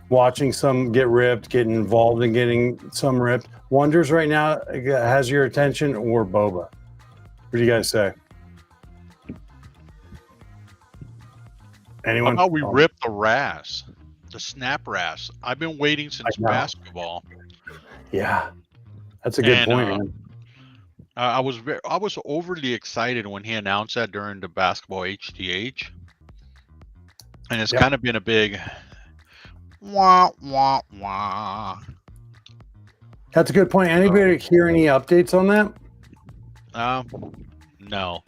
Speaker 2: watching some get ripped, getting involved in getting some ripped. Wonders right now has your attention, or Boba? What do you guys say? Anyone?
Speaker 8: How about we rip the RAS, the snap RAS? I've been waiting since basketball.
Speaker 2: Yeah, that's a good point, man.
Speaker 8: I was overly excited when he announced that during the basketball HTH, and it's kind of been a big wah wah wah.
Speaker 2: That's a good point. Anybody hear any updates on that?
Speaker 8: No.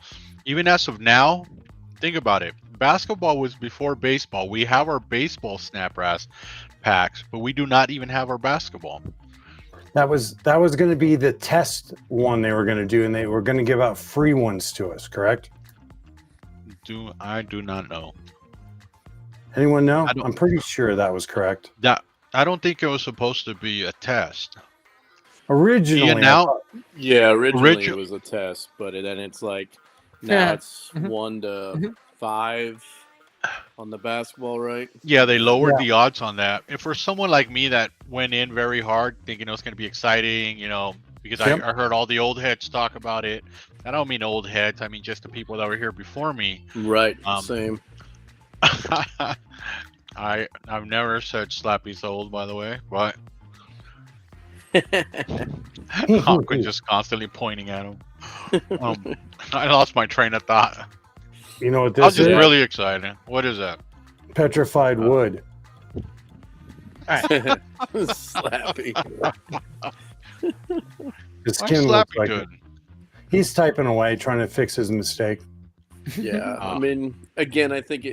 Speaker 8: Even as of now, think about it. Basketball was before baseball. We have our baseball snap RAS packs, but we do not even have our basketball.
Speaker 2: That was going to be the test one they were going to do, and they were going to give out free ones to us, correct?
Speaker 8: I do not know.
Speaker 2: Anyone know? I'm pretty sure that was correct.
Speaker 8: I don't think it was supposed to be a test.
Speaker 2: Originally,
Speaker 3: originally it was a test, but then it's like now it's 1 to 5 on the basketball, right?
Speaker 8: Yeah, they lowered the odds on that. And for someone like me that went in very hard, thinking it was going to be exciting, because I heard all the old heads talk about it. I don't mean old heads. I mean just the people that were here before me.
Speaker 3: Right. Same.
Speaker 8: I've never said Slappy's old, by the way, but I'm just constantly pointing at him. I lost my train of thought.
Speaker 2: You know what this is?
Speaker 8: I was just really excited. What is that?
Speaker 2: Petrified wood.
Speaker 3: Slappy.
Speaker 2: His skin looks like it. He's typing away, trying to fix his mistake.
Speaker 3: Yeah, I mean, again, I think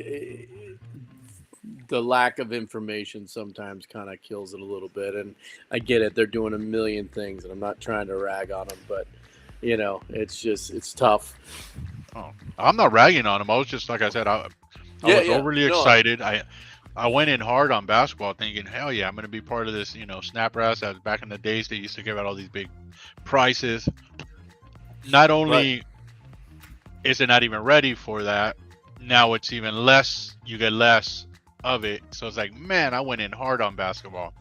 Speaker 3: the lack of information sometimes kind of kills it a little bit. And I get it. They're doing a million things, and I'm not trying to rag on them, but, it's tough.
Speaker 8: Oh, I'm not ragging on him. I was just, like I said, I was overly excited. I went in hard on basketball thinking, hell yeah, I'm going to be part of this, snap RAS. That was back in the days they used to give out all these big prizes. Not only is it not even ready for that, now it's even less, you get less of it. So it's like, man, I went in hard on basketball.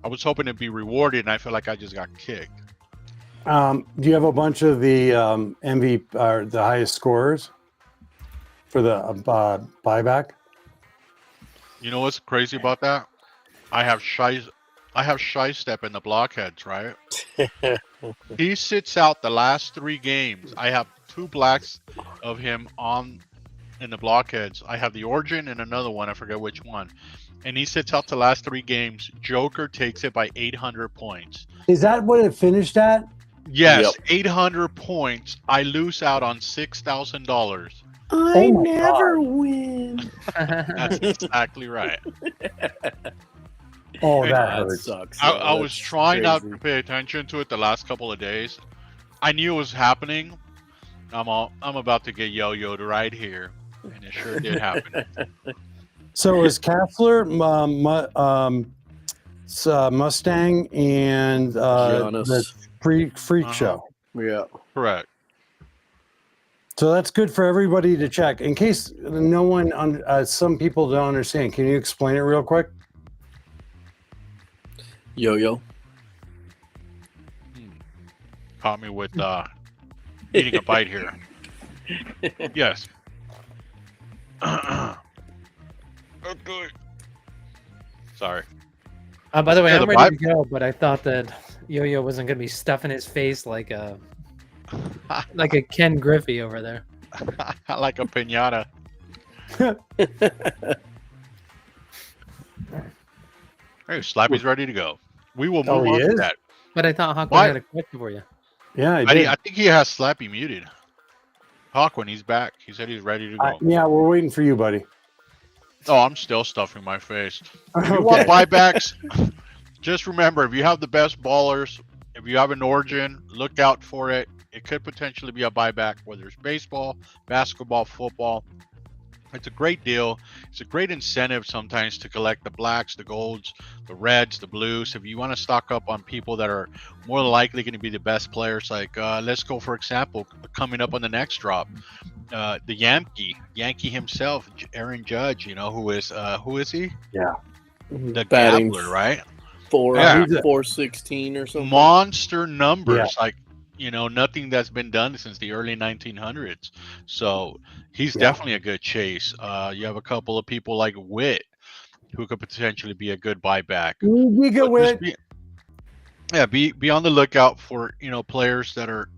Speaker 8: I was hoping to be rewarded, and I feel like I just got kicked.
Speaker 2: Do you have a bunch of the MVP or the highest scorers for the buyback?
Speaker 8: You know what's crazy about that? I have Shy Step in the blockheads, right? He sits out the last 3 games. I have 2 blacks of him in the blockheads. I have the Origin and another one. I forget which one. And he sits out the last 3 games. Joker takes it by 800 points.
Speaker 2: Is that what it finished at?
Speaker 8: Yes, 800 points. I lose out on $6,000.
Speaker 3: I never win.
Speaker 8: That's exactly right.
Speaker 2: Oh, that
Speaker 3: sucks.
Speaker 8: I was trying not to pay attention to it the last couple of days, I knew it was happening. I'm about to get yo-yoed right here, and it sure did happen.
Speaker 2: So is Kassler, Mustang, and the
Speaker 3: Giannis.
Speaker 2: freak show?
Speaker 3: Yeah.
Speaker 8: Correct.
Speaker 2: So that's good for everybody to check. In case no one, some people don't understand, can you explain it real quick?
Speaker 3: Yo-yo.
Speaker 8: Caught me with eating a bite here. Yes. Okay. Sorry.
Speaker 1: By the way,
Speaker 8: Yeah,
Speaker 1: I'm
Speaker 8: the
Speaker 1: ready to go, but I thought that Yo-Yo wasn't going to be stuffing his face like a Ken Griffey over there.
Speaker 8: Like a piñata. Hey, Slappy's ready to go. We will move on to that.
Speaker 1: But I thought Hawkman had a question for you.
Speaker 2: Yeah, I
Speaker 8: think he has Slappy muted. Hawkman, he's back. He said he's ready to go.
Speaker 2: Yeah, we're waiting for you, buddy.
Speaker 8: Oh, I'm still stuffing my face. If you want buybacks, just remember, if you have the best ballers, if you have an origin, look out for it. It could potentially be a buyback, whether it's baseball, basketball, football. It's a great deal. It's a great incentive sometimes to collect the blacks, the golds, the reds, the blues. If you want to stock up on people that are more likely going to be the best players, like let's go, for example, coming up on the next drop, the Yankee himself, Aaron Judge, who is he?
Speaker 2: Yeah.
Speaker 8: The
Speaker 3: Batting
Speaker 8: gambler, right?
Speaker 3: 416 or something.
Speaker 8: Monster numbers,
Speaker 2: Yeah.
Speaker 8: like, nothing that's been done since the early 1900s. So he's definitely a good chase. You have a couple of people like Witt, who could potentially be a good buyback. Be on the lookout for players that are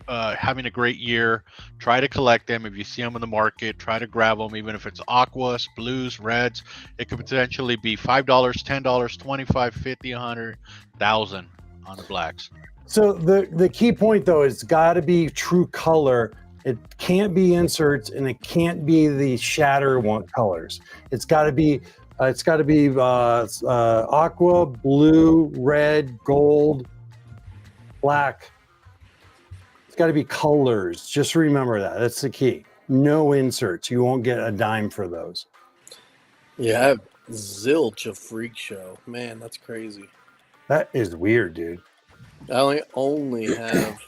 Speaker 8: having a great year. Try to collect them. If you see them in the market, try to grab them, even if it's aquas, blues, reds. It could potentially be $5, $10, $25, $50, $100, $1,000 on the blacks.
Speaker 2: So the key point, though, is got to be true color. It can't be inserts, and it can't be the shatter colors. It's got to be aqua, blue, red, gold, black. It's got to be colors. Just remember that. That's the key. No inserts. You won't get a dime for those.
Speaker 3: Yeah, I have zilch of freak show. Man, that's crazy.
Speaker 2: That is weird, dude.
Speaker 3: I only have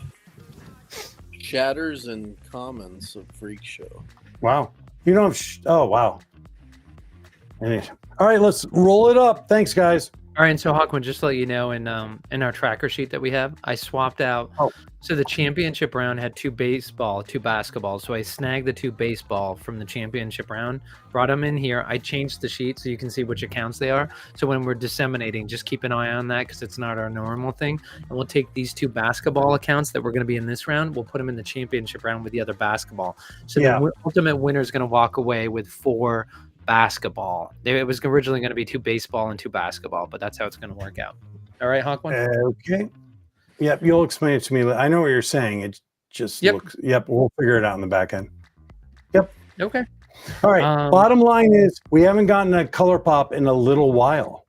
Speaker 3: shatters and commons of freak show.
Speaker 2: Wow. You don't have oh, wow. All right, let's roll it up. Thanks, guys.
Speaker 1: All right, and so Hawkman, just to let you know, in our tracker sheet that we have, I swapped out. So the championship round had 2 baseball, 2 basketball. So I snagged the 2 baseball from the championship round, brought them in here. I changed the sheet so you can see which accounts they are. So when we're disseminating, just keep an eye on that because it's not our normal thing. And we'll take these 2 basketball accounts that we're going to be in this round. We'll put them in the championship round with the other basketball. So the ultimate winner is going to walk away with 4 basketball. It was originally going to be 2 baseball and 2 basketball, but that's how it's going to work out. All right, Hawkman?
Speaker 2: Okay. Yep, you'll explain it to me. I know what you're saying. It just looks. Yep, we'll figure it out in the back end. Yep.
Speaker 1: Okay.
Speaker 2: All right. Bottom line is we haven't gotten a color pop in a little while.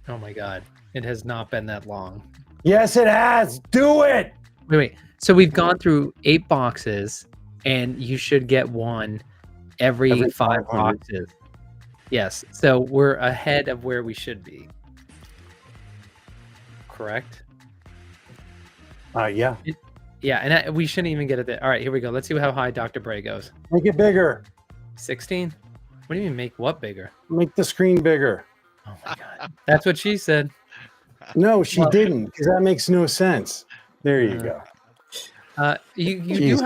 Speaker 1: Oh my God. It has not been that long.
Speaker 2: Yes, it has. Do it.
Speaker 1: Wait. So we've gone through 8 boxes and you should get one every 5 boxes. Yes. So we're ahead of where we should be. Correct?
Speaker 2: Yeah.
Speaker 1: And we shouldn't even get it there. All right, here we go. Let's see how high Dr. Bray goes.
Speaker 2: Make it bigger.
Speaker 1: 16? What do you mean make what bigger?
Speaker 2: Make the screen bigger.
Speaker 1: Oh my God. That's what she said.
Speaker 2: No, she didn't, because that makes no sense. There you go.
Speaker 1: You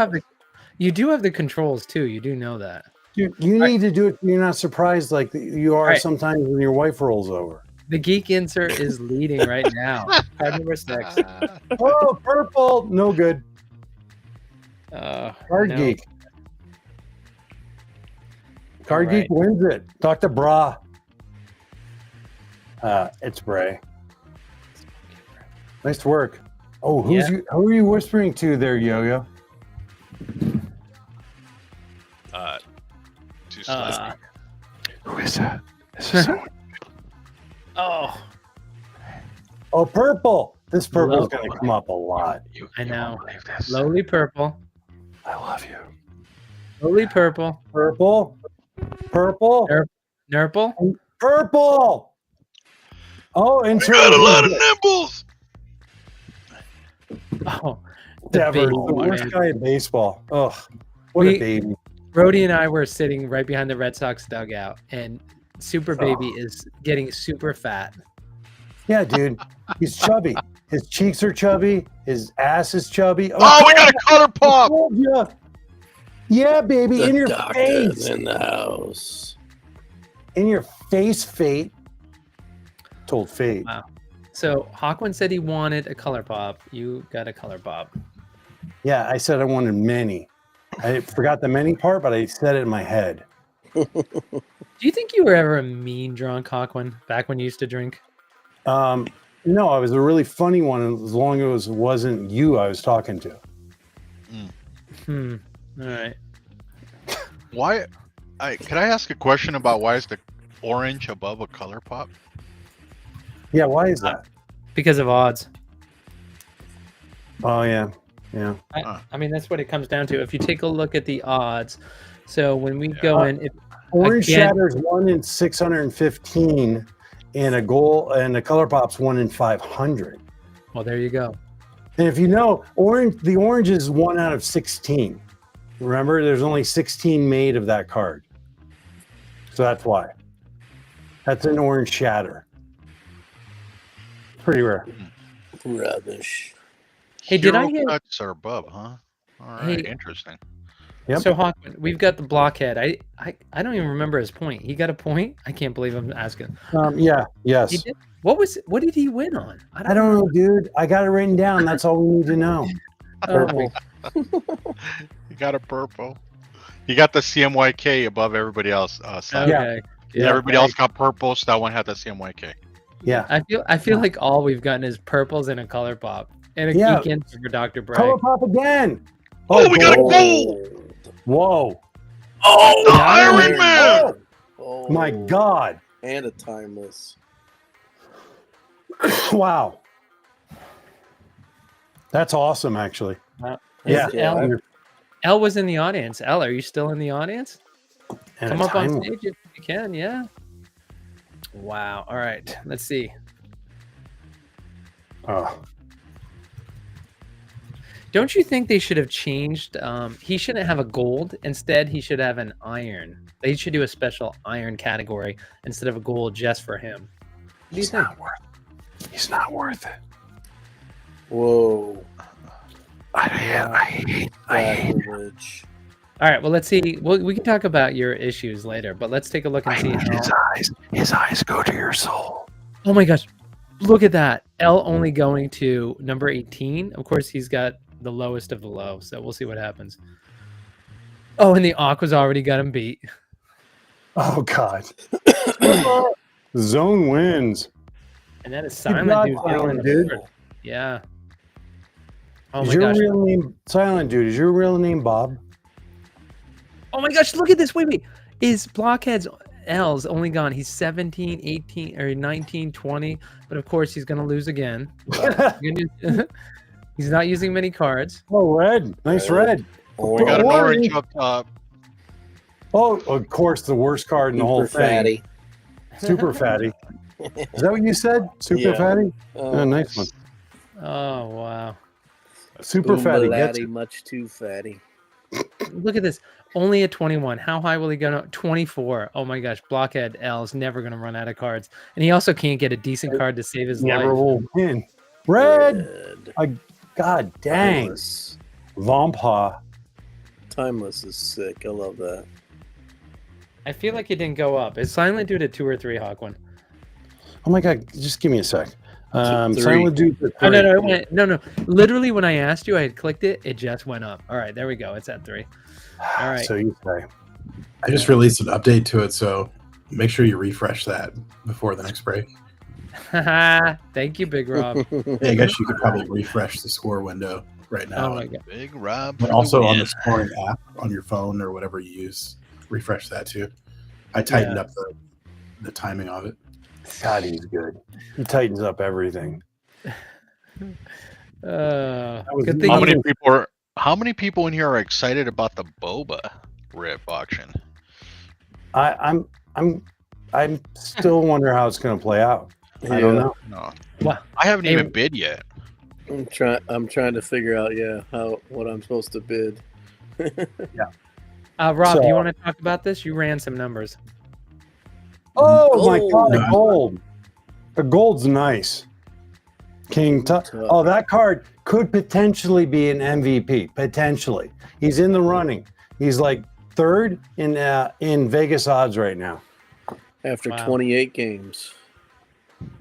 Speaker 1: do have the controls too. You do know that.
Speaker 2: You need to do it. You're not surprised like you are sometimes when your wife rolls over.
Speaker 1: The geek insert is leading right now. Card number 6.
Speaker 2: Oh, purple. No good. Card geek. Card geek wins it. Talk to Bra. It's Bray. Nice work. Oh, who are you whispering to there, Yo-Yo?
Speaker 8: To Slappy.
Speaker 2: Who is that? Is this someone?
Speaker 1: Oh,
Speaker 2: purple. This purple's going to come up a lot.
Speaker 1: I know. Lowly purple.
Speaker 2: I love you.
Speaker 1: Lowly purple.
Speaker 2: Purple. Purple.
Speaker 1: Nurple.
Speaker 2: Purple. Oh, and so
Speaker 8: got a lot of nipples.
Speaker 1: Oh,
Speaker 2: Devers, the worst guy in baseball. Oh, what a baby.
Speaker 1: Brody and I were sitting right behind the Red Sox dugout, and Super Baby is getting super fat.
Speaker 2: Yeah, dude. He's chubby. His cheeks are chubby. His ass is chubby.
Speaker 8: Oh, we got a color pop.
Speaker 2: Yeah, baby.
Speaker 3: The
Speaker 2: in your
Speaker 3: doctor's
Speaker 2: face.
Speaker 3: in the house.
Speaker 2: In your face, Fate. Told Fate.
Speaker 1: Wow. So Hawkwind said he wanted a color pop. You got a color pop.
Speaker 2: Yeah, I said I wanted many. I forgot the many part, but I said it in my head.
Speaker 1: Do you think you were ever a mean drunk, Hawkwind, back when you used to drink?
Speaker 2: No, I was a really funny one as long as it wasn't you I was talking to.
Speaker 1: All right.
Speaker 8: Why? Can I ask a question about why is the orange above a color pop?
Speaker 2: Yeah, why is that?
Speaker 1: Because of odds.
Speaker 2: Oh, yeah. Yeah.
Speaker 1: I mean, that's what it comes down to. If you take a look at the odds, so when we go in,
Speaker 2: orange shatters 1 in 615, and a goal, and the color pop's 1 in 500.
Speaker 1: Well, there you go.
Speaker 2: And if you know, the orange is 1 out of 16. Remember, there's only 16 made of that card, so that's why. That's an orange shatter. Pretty rare.
Speaker 3: Rubbish.
Speaker 1: Hey, did I hear?
Speaker 8: Cuts are above, huh? All right, interesting.
Speaker 2: Yep.
Speaker 1: So Hawkwind, we've got the blockhead. I don't even remember his point. He got a point. I can't believe I'm asking.
Speaker 2: Yeah. Yes.
Speaker 1: He did? What did he win on?
Speaker 2: I don't know, dude. I got it written down. That's all we need to know.
Speaker 1: Purple.
Speaker 8: You got a purple. You got the CMYK above everybody else.
Speaker 1: Okay.
Speaker 2: Yeah.
Speaker 8: Everybody else got purple, so that one had the CMYK.
Speaker 2: Yeah.
Speaker 1: I feel like all we've gotten is purples and a color pop and a geek in for Dr. Bray.
Speaker 2: Color pop again.
Speaker 8: Oh, we got a gold.
Speaker 2: Whoa.
Speaker 8: Oh, the Iron Man.
Speaker 3: Oh,
Speaker 2: My God.
Speaker 3: and a timeless.
Speaker 2: Wow. That's awesome, actually. Yeah.
Speaker 1: Elle was in the audience. Elle, are you still in the audience?
Speaker 2: And
Speaker 1: Come
Speaker 2: a
Speaker 1: up on
Speaker 2: timeless.
Speaker 1: stage if you can. Yeah. Wow. All right. Let's see.
Speaker 2: Oh.
Speaker 1: Don't you think they should have changed? He shouldn't have a gold. Instead, he should have an iron. They should do a special iron category instead of a gold just for him. What do you think?
Speaker 2: He's not worth it.
Speaker 3: Whoa.
Speaker 2: I hate
Speaker 3: Sacrilege.
Speaker 1: All right. Well, let's see. We can talk about your issues later, but let's take a look and see how.
Speaker 2: His eyes go to your soul.
Speaker 1: Oh my gosh. Look at that. L only going to number 18. Of course, he's got the lowest of the low, so we'll see what happens. Oh, and the Aqua's already got him beat.
Speaker 2: Oh, God. Zone wins.
Speaker 1: And that is
Speaker 2: Good
Speaker 1: Silent
Speaker 2: job,
Speaker 1: Dude.
Speaker 2: Silent Dude.
Speaker 1: Yeah. Oh
Speaker 2: Is
Speaker 1: my
Speaker 2: your
Speaker 1: gosh.
Speaker 2: real name Silent Dude? Is your real name Bob?
Speaker 1: Oh my gosh, look at this. Wait. Is Blockhead's L's only gone? He's 17, 18, or 19, 20. But of course, he's going to lose again. He's not using many cards.
Speaker 2: Oh, red. Nice red.
Speaker 8: We got an orange up top.
Speaker 2: Oh, of course, the worst card in the whole thing.
Speaker 3: Fatty.
Speaker 2: Super fatty. Is that what you said? Super fatty? Oh, nice one.
Speaker 1: Oh, wow.
Speaker 2: Super fatty.
Speaker 3: Fatty, much too fatty.
Speaker 1: Look at this. Only a 21. How high will he go? 24. Oh my gosh. Blockhead L is never going to run out of cards. And he also can't get a decent card to save his
Speaker 2: Never
Speaker 1: life.
Speaker 2: will win. Red. God dang.
Speaker 3: Timeless.
Speaker 2: Vampa.
Speaker 3: Timeless is sick. I love that.
Speaker 1: I feel like he didn't go up. Is Silent Dude at 2 or 3, Hawkwind?
Speaker 2: Oh my God. Just give me a sec.
Speaker 3: Three.
Speaker 2: Silent Dude.
Speaker 1: Oh, no. It went, no. Literally, when I asked you, I had clicked it. It just went up. All right. There we go. It's at 3. All right.
Speaker 2: So you say.
Speaker 9: I just released an update to it, so make sure you refresh that before the next break.
Speaker 1: Thank you, Big Rob.
Speaker 9: Hey, I guess you could probably refresh the score window right now.
Speaker 1: Oh my God.
Speaker 8: Big Rob.
Speaker 9: But also on the scoring app on your phone or whatever you use, refresh that too. I tightened up the timing of it.
Speaker 2: God, he's good. He tightens up everything.
Speaker 1: Good thing.
Speaker 8: How many people in here are excited about the Boba rip auction?
Speaker 2: I'm still wonder how it's going to play out. I don't know.
Speaker 8: No.
Speaker 1: Well,
Speaker 8: I haven't even bid yet.
Speaker 3: I'm trying to figure out what I'm supposed to bid.
Speaker 1: Rob, do you want to talk about this? You ran some numbers.
Speaker 2: Oh my God, the gold. The gold's nice. King Tut. Oh, that card could potentially be an MVP. Potentially, he's in the running. He's like third in Vegas odds right now.
Speaker 3: After 28 games.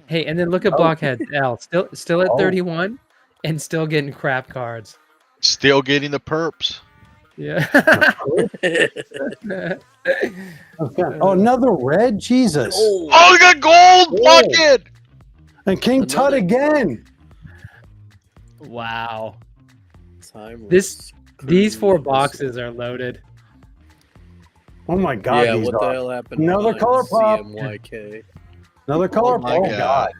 Speaker 1: Hey, and then look at Blockhead L, still at 31, and still getting crap cards.
Speaker 8: Still getting the perps.
Speaker 1: Yeah.
Speaker 2: Oh, another red? Jesus.
Speaker 8: Oh, we got gold! Blockhead!
Speaker 2: And King Tut again.
Speaker 1: Wow.
Speaker 3: Timeless.
Speaker 1: These 4 boxes are loaded.
Speaker 2: Oh my God.
Speaker 3: Yeah, what the hell happened?
Speaker 2: Another color pop.
Speaker 3: CMYK.
Speaker 2: Another color pop.
Speaker 8: Oh God.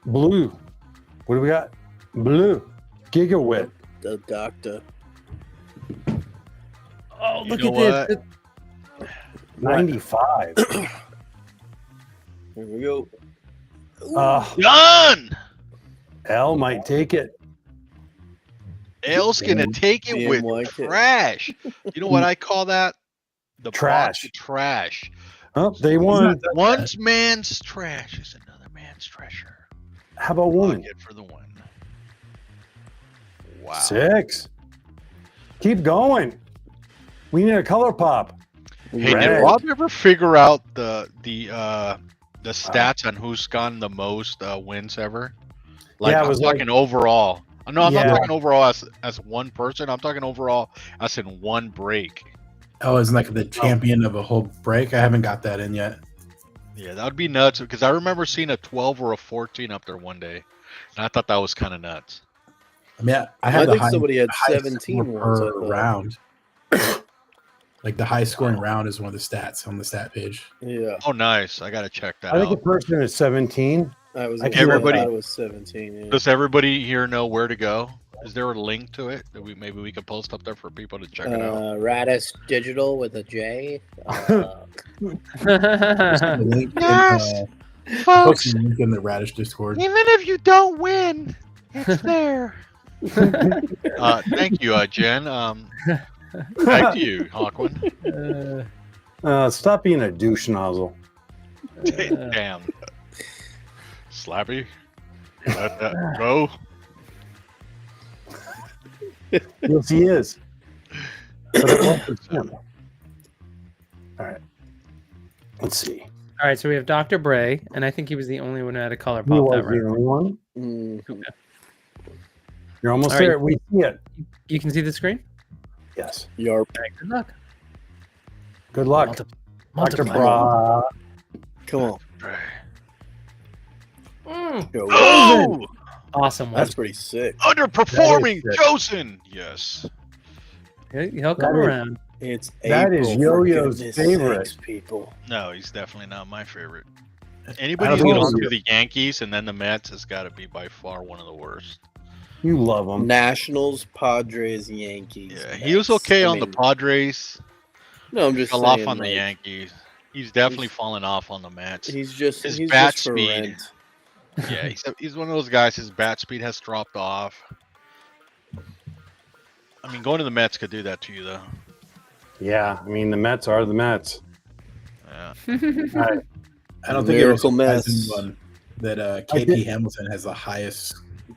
Speaker 2: Blue. What do we got? Blue. Gigawit.
Speaker 3: The doctor.
Speaker 1: Oh, look
Speaker 8: You
Speaker 1: at
Speaker 8: know
Speaker 1: this.
Speaker 2: 95.
Speaker 3: Here we go.
Speaker 8: Done!
Speaker 2: L might take it.
Speaker 8: L's gonna take it with
Speaker 3: CMYK.
Speaker 8: trash. You know what I call that? The
Speaker 2: Trash.
Speaker 8: box of trash.
Speaker 2: Oh, they won.
Speaker 8: One man's trash is another man's treasure.
Speaker 2: How about woman?
Speaker 8: Blockhead for the win. Wow.
Speaker 2: 6. Keep going. We need a color pop.
Speaker 8: Hey,
Speaker 2: Red.
Speaker 8: did Rob ever figure out the stats on who's gotten the most wins ever? Like,
Speaker 2: Yeah, it
Speaker 8: I'm
Speaker 2: was
Speaker 8: talking overall. No, I'm
Speaker 2: Yeah.
Speaker 8: not talking overall as one person. I'm talking overall as in one break.
Speaker 9: Oh, isn't like the champion of a whole break? I haven't got that in yet.
Speaker 8: Yeah, that would be nuts because I remember seeing a 12 or a 14 up there one day, and I thought that was kind of nuts.
Speaker 9: I mean, I
Speaker 3: think
Speaker 9: the high,
Speaker 3: somebody had
Speaker 9: the high
Speaker 3: 17
Speaker 9: score
Speaker 3: ones, I
Speaker 9: per
Speaker 3: thought.
Speaker 9: round. Like the high scoring round is one of the stats on the stat page.
Speaker 3: Yeah.
Speaker 8: Oh, nice. I got to check that
Speaker 2: I think
Speaker 8: out.
Speaker 2: a person is 17.
Speaker 3: I was
Speaker 8: Everybody-
Speaker 3: I was 17. Yeah.
Speaker 8: Does everybody here know where to go? Is there a link to it that maybe we could post up there for people to check it out?
Speaker 10: Radish Digital with a J.
Speaker 9: The link
Speaker 8: Yes,
Speaker 9: in,
Speaker 8: folks.
Speaker 9: post the link in the Radish Discord.
Speaker 8: Even if you don't win, it's there. Thank you, Jen. Back to you, Hawkwind.
Speaker 2: Stop being a douche nozzle.
Speaker 8: Damn. Slappy. Let that go.
Speaker 2: Yes, he is. But it wasn't him. All right. Let's see.
Speaker 1: All right, so we have Dr. Bray, and I think he was the only one who had a color
Speaker 2: He
Speaker 1: pop
Speaker 2: was
Speaker 1: that
Speaker 2: the
Speaker 1: round.
Speaker 2: only one.
Speaker 3: Mhm.
Speaker 2: You're almost
Speaker 1: All right.
Speaker 2: there. We see it.
Speaker 1: You can see the screen?
Speaker 2: Yes.
Speaker 3: Yarp.
Speaker 1: All right, good luck.
Speaker 2: Good luck. Dr.
Speaker 1: Multiply.
Speaker 2: Bra.
Speaker 3: Come on. Go.
Speaker 8: Oh!
Speaker 1: Awesome one.
Speaker 3: That's pretty sick.
Speaker 8: Underperforming
Speaker 2: That is sick.
Speaker 8: Josen. Yes.
Speaker 1: He'll come
Speaker 2: That is-
Speaker 1: around.
Speaker 3: It's
Speaker 2: That is
Speaker 3: April, for
Speaker 2: Yo-Yo's
Speaker 3: goodness
Speaker 2: favorite.
Speaker 3: sakes, people.
Speaker 8: No, he's definitely not my favorite.
Speaker 2: I
Speaker 8: Anybody
Speaker 2: don't
Speaker 8: who
Speaker 2: think
Speaker 8: goes
Speaker 2: so.
Speaker 8: to the Yankees and then the Mets has got to be by far one of the worst.
Speaker 2: You love him.
Speaker 3: Nationals, Padres, Yankees.
Speaker 8: Yeah, he was okay on the Padres.
Speaker 3: No, I'm just
Speaker 8: Fell
Speaker 3: saying,
Speaker 8: off on the
Speaker 3: like,
Speaker 8: Yankees. He's definitely fallen off on the Mets.
Speaker 3: He's just
Speaker 8: His
Speaker 3: he's
Speaker 8: bat
Speaker 3: just for
Speaker 8: speed.
Speaker 3: rent.
Speaker 8: Yeah, he's one of those guys. His bat speed has dropped off. I mean, going to the Mets could do that to you, though.
Speaker 2: Yeah, I mean the Mets are the Mets.
Speaker 8: Yeah.
Speaker 2: All right.
Speaker 9: I don't think it was
Speaker 3: Miracle mess.
Speaker 9: surprising that
Speaker 2: I
Speaker 9: KP
Speaker 2: did-
Speaker 9: Hamilton has the highest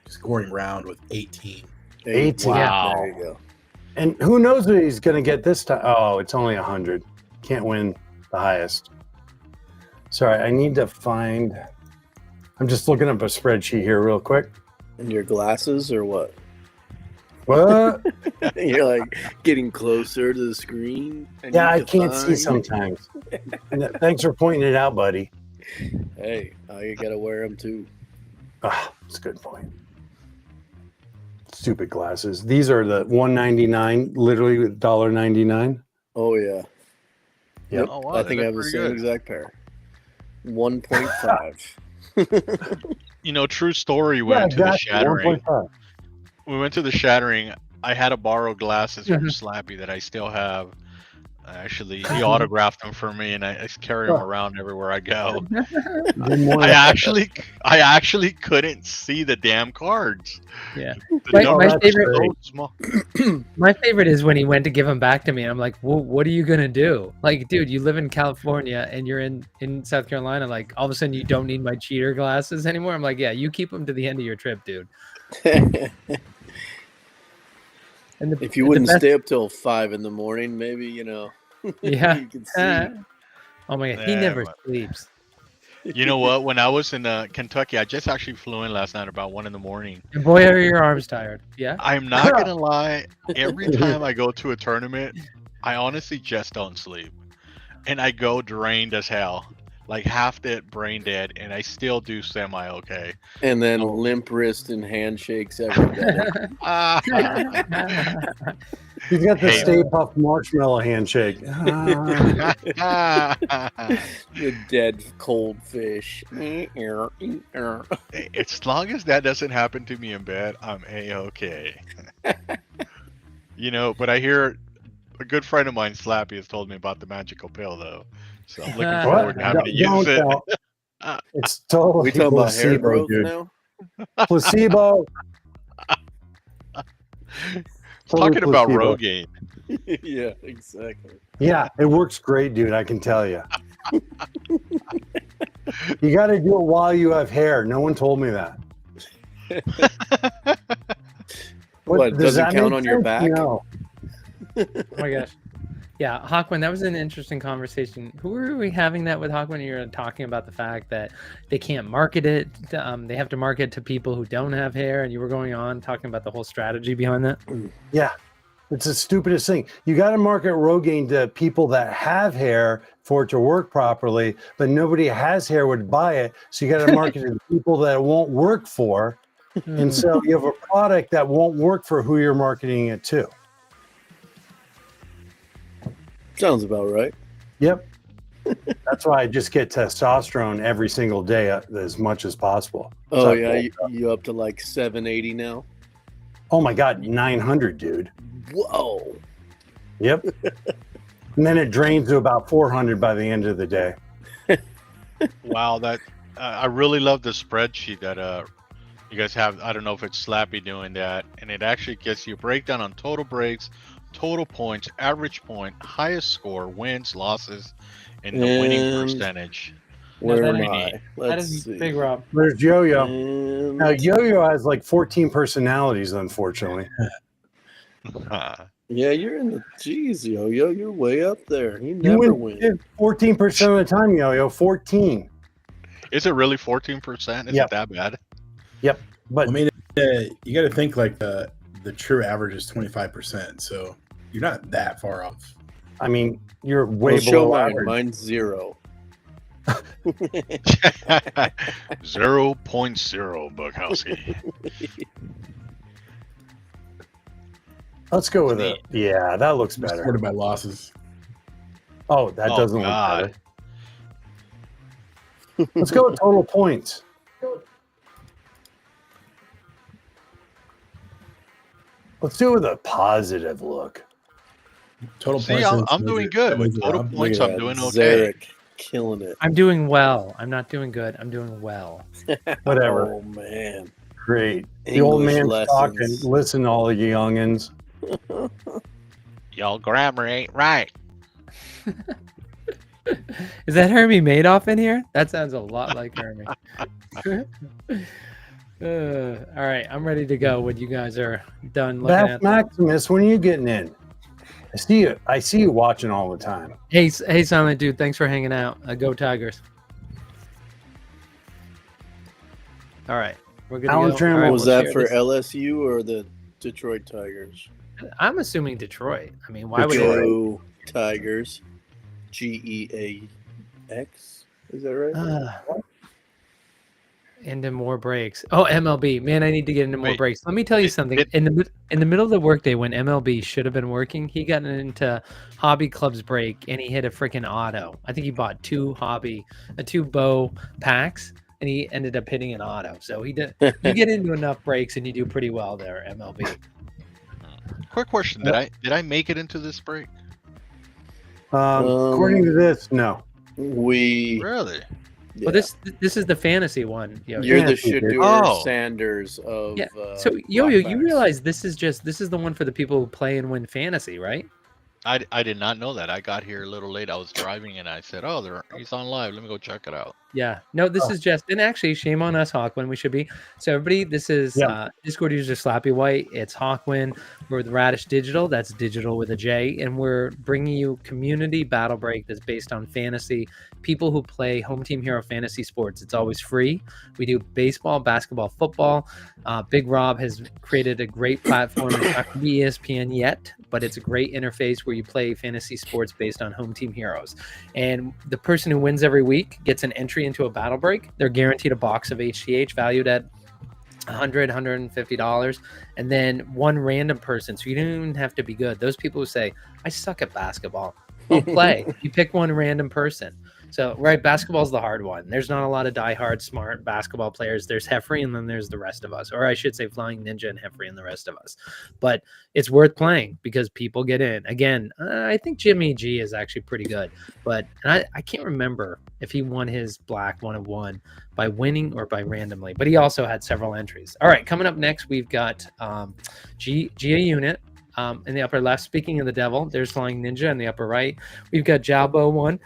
Speaker 9: scoring round with 18.
Speaker 2: 18.
Speaker 8: Wow.
Speaker 3: There you go.
Speaker 2: And who knows what he's going to get this time? Oh, it's only 100. Can't win the highest. Sorry, I need to find. I'm just looking up a spreadsheet here real quick.
Speaker 3: And your glasses or what?
Speaker 2: What?
Speaker 3: You're like getting closer to the screen. and
Speaker 2: Yeah,
Speaker 3: you
Speaker 2: I can't see
Speaker 3: define-
Speaker 2: sometimes. Thanks for pointing it out, buddy.
Speaker 3: Hey, you gotta wear them too.
Speaker 2: Ah, that's a good point. Stupid glasses. These are the $1.99, literally $1.99.
Speaker 3: Oh yeah.
Speaker 2: Yep.
Speaker 8: Oh, wow,
Speaker 3: I
Speaker 8: they
Speaker 3: think I
Speaker 8: look
Speaker 3: have the
Speaker 8: pretty
Speaker 3: same
Speaker 8: good.
Speaker 3: exact pair. 1.5.
Speaker 8: You know, true story. We went to the shattering.
Speaker 2: 1.5.
Speaker 8: We went to the shattering. I had to borrow glasses from Slappy that I still have. Actually, he autographed them for me, and I carry them around everywhere I go. I actually couldn't see the damn cards.
Speaker 1: Yeah.
Speaker 8: The numbers were so small.
Speaker 1: My favorite is when he went to give them back to me. And I'm like, well, what are you going to do? Like, dude, you live in California and you're in South Carolina. Like, all of a sudden you don't need my cheater glasses anymore. I'm like, yeah, you keep them to the end of your trip, dude.
Speaker 3: If you wouldn't stay up till 5 in the morning, maybe, you know.
Speaker 1: Yeah.
Speaker 3: You can see.
Speaker 1: Oh my God. He never sleeps.
Speaker 8: You know what? When I was in Kentucky, I just actually flew in last night about 1 in the morning.
Speaker 1: And boy, are your arms tired. Yeah.
Speaker 8: I'm not going to lie. Every time I go to a tournament, I honestly just don't sleep. And I go drained as hell. Like half dead, brain dead, and I still do semi-okay.
Speaker 3: And then limp wrist and handshakes every day.
Speaker 2: He's got the Stay Puft Marshmallow handshake.
Speaker 3: The dead cold fish.
Speaker 8: As long as that doesn't happen to me in bed, I'm A-okay. You know, but I hear a good friend of mine, Slappy, has told me about the magical pill, though. So I'm looking forward to having to use it.
Speaker 2: It's totally
Speaker 3: we talking about hair
Speaker 2: placebo,
Speaker 3: growth
Speaker 2: dude.
Speaker 3: now?
Speaker 2: Placebo.
Speaker 8: Talking about Rogaine.
Speaker 3: Yeah, exactly.
Speaker 2: Yeah, it works great, dude. I can tell you. You got to do it while you have hair. No one told me that.
Speaker 3: What does it count on your back?
Speaker 2: No.
Speaker 1: Oh my gosh. Yeah, Hawkman, that was an interesting conversation. Who were we having that with, Hawkman? You were talking about the fact that they can't market it. They have to market to people who don't have hair, and you were going on talking about the whole strategy behind that.
Speaker 2: Yeah, it's the stupidest thing. You got to market Rogaine to people that have hair for it to work properly, but nobody has hair would buy it. So you got to market it to people that it won't work for. And so you have a product that won't work for who you're marketing it to.
Speaker 3: Sounds about right.
Speaker 2: Yep. That's why I just get testosterone every single day as much as possible.
Speaker 3: Oh,
Speaker 2: so
Speaker 3: yeah. You up to like 780 now?
Speaker 2: Oh, my God. 900, dude.
Speaker 3: Whoa.
Speaker 2: Yep. And then it drains to about 400 by the end of the day.
Speaker 8: Wow. That I really love the spreadsheet that you guys have. I don't know if it's Slappy doing that. And it actually gets you a breakdown on total breaks, total points, average point, highest score, wins, losses, and the winning percentage.
Speaker 3: Where am
Speaker 1: that
Speaker 3: I?
Speaker 1: That is Big Rob.
Speaker 2: There's Yo-Yo. Now, Yo-Yo has like 14 personalities, unfortunately.
Speaker 3: Yeah, you're in the geez, Yo-Yo. You're way up there. You never win.
Speaker 2: 14% of the time, Yo-Yo. 14.
Speaker 8: Is it really 14%? Is it that bad?
Speaker 2: Yep. But
Speaker 9: I mean, you got to think like the true average is 25%. So you're not that far off.
Speaker 2: I mean, you're way below average.
Speaker 3: Mine's 0.
Speaker 8: 0.0, Bukowski.
Speaker 2: Let's go with it. Yeah, that looks better.
Speaker 9: Supported by losses.
Speaker 2: Oh, that doesn't look better. Let's go with total points. Let's do it with a positive look.
Speaker 9: Total
Speaker 8: See,
Speaker 9: points.
Speaker 8: I'm doing good. With total points, I'm doing okay.
Speaker 3: Zarek killing it.
Speaker 1: I'm doing well. I'm not doing good. I'm doing well.
Speaker 2: Whatever.
Speaker 3: Oh, man.
Speaker 2: Great. The old man's talking. Listen, all the youngins.
Speaker 8: Y'all grammar ain't right.
Speaker 1: Is that Hermie Madoff in here? That sounds a lot like Hermie. All right, I'm ready to go when you guys are done looking
Speaker 2: Bath
Speaker 1: at
Speaker 2: Maximus, when are you getting in? I see you watching all the time.
Speaker 1: Hey, Silent Dude, thanks for hanging out. Go Tigers. All right, we're gonna go.
Speaker 3: Right, was that for LSU or the Detroit Tigers?
Speaker 1: I'm assuming Detroit. I mean, why would
Speaker 3: Go Tigers? GEAX? Is that right?
Speaker 1: Into more breaks. Oh, MLB. Man, I need to get into more breaks. Let me tell you something. In the middle of the workday when MLB should have been working, he got into Hobby Club's break and he hit a freaking auto. I think he bought two Bow packs and and he ended up hitting an auto. So he did. You get into enough breaks, and you do pretty well there, MLB.
Speaker 8: Quick question: Did I make it into this break?
Speaker 2: According to this, no.
Speaker 3: We
Speaker 8: Really?
Speaker 1: Well, this is the fantasy one.
Speaker 3: You're
Speaker 2: Yeah,
Speaker 3: the
Speaker 2: you did.
Speaker 3: Shadur Sanders of.
Speaker 1: Yeah. So Yo-Yo, you realize this is the one for the people who play and win fantasy, right?
Speaker 8: I did not know that. I got here a little late. I was driving and I said, "Oh, he's on live. Let me go check it out."
Speaker 1: Yeah. No, this is just, and actually, shame on us, Hawkwind. We should be. So everybody, this is Discord user Slappy White. It's Hawkwind. We're with Radish Digital. That's digital with a J, and we're bringing you community battle break that's based on fantasy. People who play Home Team Hero fantasy sports. It's always free. We do baseball, basketball, football. Big Rob has created a great platform. It's not going to be ESPN yet, but it's a great interface where you play fantasy sports based on Home Team Heroes. And the person who wins every week gets an entry into a battle break. They're guaranteed a box of HTH valued at $100, $150, and then one random person. So you don't even have to be good. Those people who say, I suck at basketball, I'll play. You pick one random person. So, right, basketball's the hard one. There's not a lot of diehard smart basketball players. There's Heffrey, and then there's the rest of us. Or I should say Flying Ninja and Heffrey and the rest of us. But it's worth playing because people get in. Again, I think Jimmy G is actually pretty good. But I can't remember if he won his Black 1-of-1 by winning or by randomly. But he also had several entries. All right, coming up next, we've got GA Unit. In the upper left, speaking of the devil, there's Flying Ninja in the upper right. We've got Jalbo 1,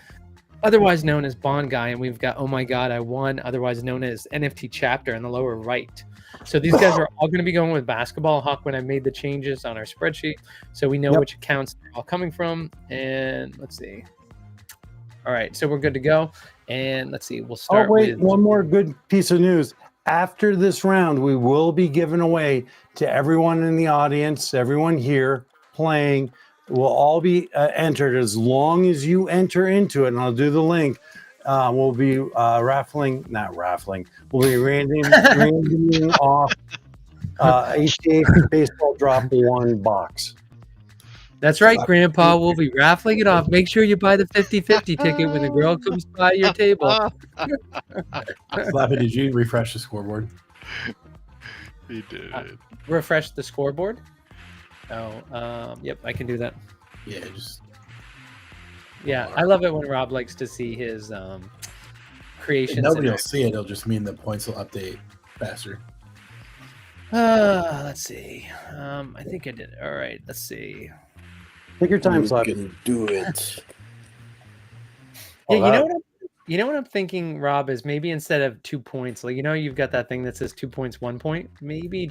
Speaker 1: otherwise known as Bond Guy, and we've got Oh My God, I Won, otherwise known as NFT Chapter in the lower right. So these guys are all going to be going with basketball. Hawk, when I made the changes on our spreadsheet, so we know which accounts they're all coming from. And let's see. All right, so we're good to go. And let's see, we'll start with...
Speaker 2: one more good piece of news. After this round, we will be giving away to everyone in the audience, everyone here playing, will all be entered as long as you enter into it. And I'll do the link. We'll be we'll be randoming off HTH Baseball Drop 1 box.
Speaker 1: That's right, Grandpa. We'll be raffling it off. Make sure you buy the 50-50 ticket when the girl comes by your table.
Speaker 9: Slappy, did you refresh the scoreboard?
Speaker 8: He did.
Speaker 1: Refresh the scoreboard? Oh, yep, I can do that.
Speaker 9: Yeah, just...
Speaker 1: Yeah, I love it when Rob likes to see his creations.
Speaker 9: Nobody will see it. It'll just mean the points will update faster.
Speaker 1: Let's see. I think I did. All right, let's see.
Speaker 2: Take your time, Slappy.
Speaker 3: You can do it.
Speaker 1: Yeah, you know what I'm thinking, Rob, is maybe instead of 2 points, like, you've got that thing that says 2 points, 1 point. Maybe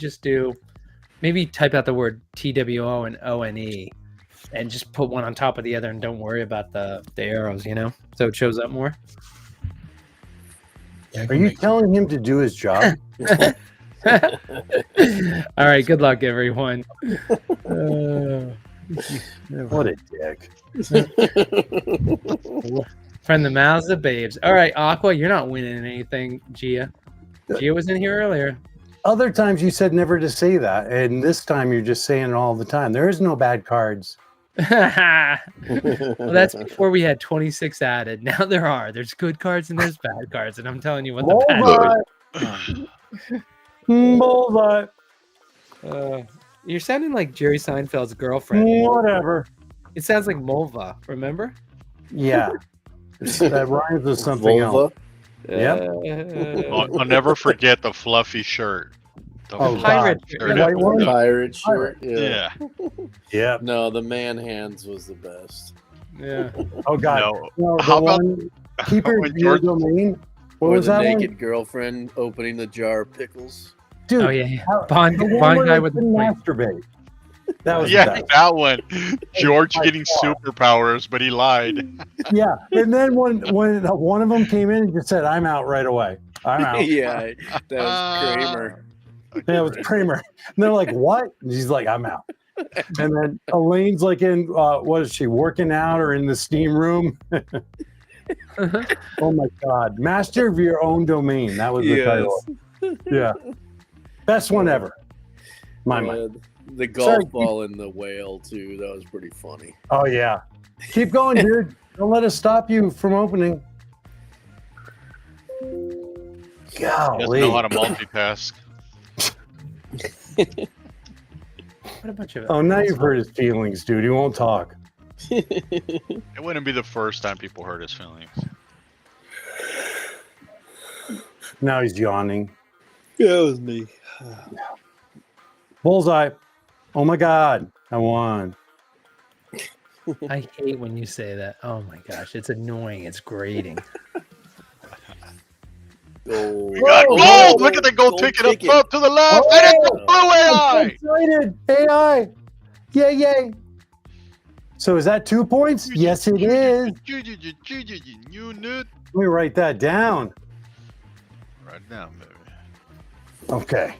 Speaker 1: type out the word TWO and ONE and just put one on top of the other and don't worry about the arrows, so it shows up more.
Speaker 9: Yeah,
Speaker 2: are you telling him to do his job?
Speaker 1: All right, good luck, everyone.
Speaker 2: What a dick.
Speaker 1: Friend the mouths of babes. All right, Aqua, you're not winning anything, Gia. Gia was in here earlier.
Speaker 2: Other times you said never to say that, and this time you're just saying it all the time. There is no bad cards.
Speaker 1: Well, that's before we had 26 added. Now there are. There's good cards and there's bad cards, and I'm telling you what the bad.
Speaker 2: Bullseye.
Speaker 1: You're sounding like Jerry Seinfeld's girlfriend.
Speaker 2: Whatever.
Speaker 1: It sounds like Mulva. Remember?
Speaker 2: Yeah. That rhymes with something else. Yep.
Speaker 8: I'll never forget the fluffy shirt. The
Speaker 1: pirate
Speaker 8: shirt.
Speaker 2: The
Speaker 3: pirate shirt.
Speaker 8: Yeah.
Speaker 2: Yeah.
Speaker 3: No, the man hands was the best.
Speaker 1: Yeah.
Speaker 2: Oh God.
Speaker 8: No. How about
Speaker 2: Keeper
Speaker 8: when
Speaker 2: Your
Speaker 8: George-
Speaker 2: Domain? What
Speaker 3: Or
Speaker 2: was
Speaker 3: the
Speaker 2: that
Speaker 3: naked
Speaker 2: one?
Speaker 3: girlfriend opening the jar of pickles.
Speaker 2: Dude,
Speaker 1: Oh yeah.
Speaker 2: how-
Speaker 1: Bond
Speaker 2: the one
Speaker 1: guy
Speaker 2: where
Speaker 1: with
Speaker 2: they
Speaker 1: the point.
Speaker 2: masturbate. That was
Speaker 8: Yeah,
Speaker 2: the best.
Speaker 8: that one. George
Speaker 2: by
Speaker 8: getting
Speaker 2: far.
Speaker 8: superpowers, but he lied.
Speaker 2: Yeah, and then when one of them came in and just said, "I'm out right away. I'm out."
Speaker 3: Yeah, that was Kramer.
Speaker 2: Yeah, it was Kramer. And they're like, "What?" And he's like, "I'm out." And then Elaine's like in, what is she, working out or in the steam room? Oh my God. Master of Your Own Domain. That was the title. Yeah. Best one ever. My mind.
Speaker 3: The golf ball and the whale, too. That was pretty funny.
Speaker 2: Oh, yeah. Keep going, dude. Don't let us stop you from opening.
Speaker 8: He doesn't know how to multitask.
Speaker 1: What a bunch of.
Speaker 2: Oh, now you've hurt his feelings, dude. He won't talk.
Speaker 8: It wouldn't be the first time people hurt his feelings.
Speaker 2: Now he's yawning.
Speaker 3: Yeah, it was me.
Speaker 2: Bullseye. Oh my God. I won.
Speaker 1: I hate when you say that. Oh my gosh, it's annoying. It's grating.
Speaker 8: We got gold! Look at the gold ticket up to the left.
Speaker 2: Oh,
Speaker 8: and it's the blue AI!
Speaker 2: Excited. AI. Yay, yay. So is that 2 points? Yes, it is.
Speaker 8: Unit.
Speaker 2: Let me write that down.
Speaker 8: Right now, baby.
Speaker 2: Okay.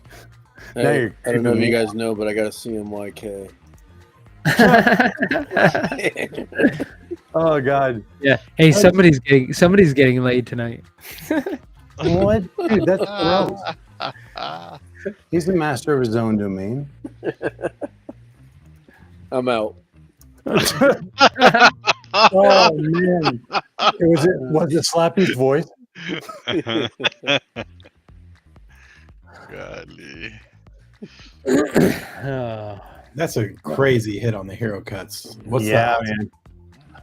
Speaker 3: Hey, I don't know if you guys know, but I got a CMYK.
Speaker 2: Oh God.
Speaker 1: Yeah. Hey, somebody's getting laid tonight.
Speaker 2: What? Dude, that's gross. He's the master of his own domain.
Speaker 3: I'm out.
Speaker 2: Oh man. Was it Slappy's voice?
Speaker 8: Godly.
Speaker 1: Oh.
Speaker 9: That's a crazy hit on the hero cuts. What's that?
Speaker 2: Man.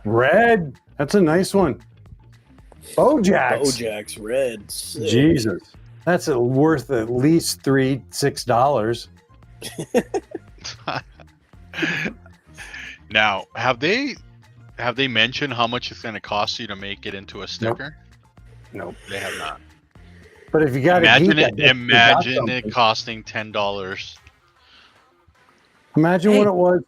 Speaker 2: Red. That's a nice one. Bojax.
Speaker 3: Bojax red. Sick.
Speaker 2: Jesus. That's worth at least $6.
Speaker 8: Now, have they mentioned how much it's going to cost you to make it into a sticker?
Speaker 2: Nope.
Speaker 8: They have not.
Speaker 2: But if you got
Speaker 8: imagine it costing $10.
Speaker 2: Imagine what it was.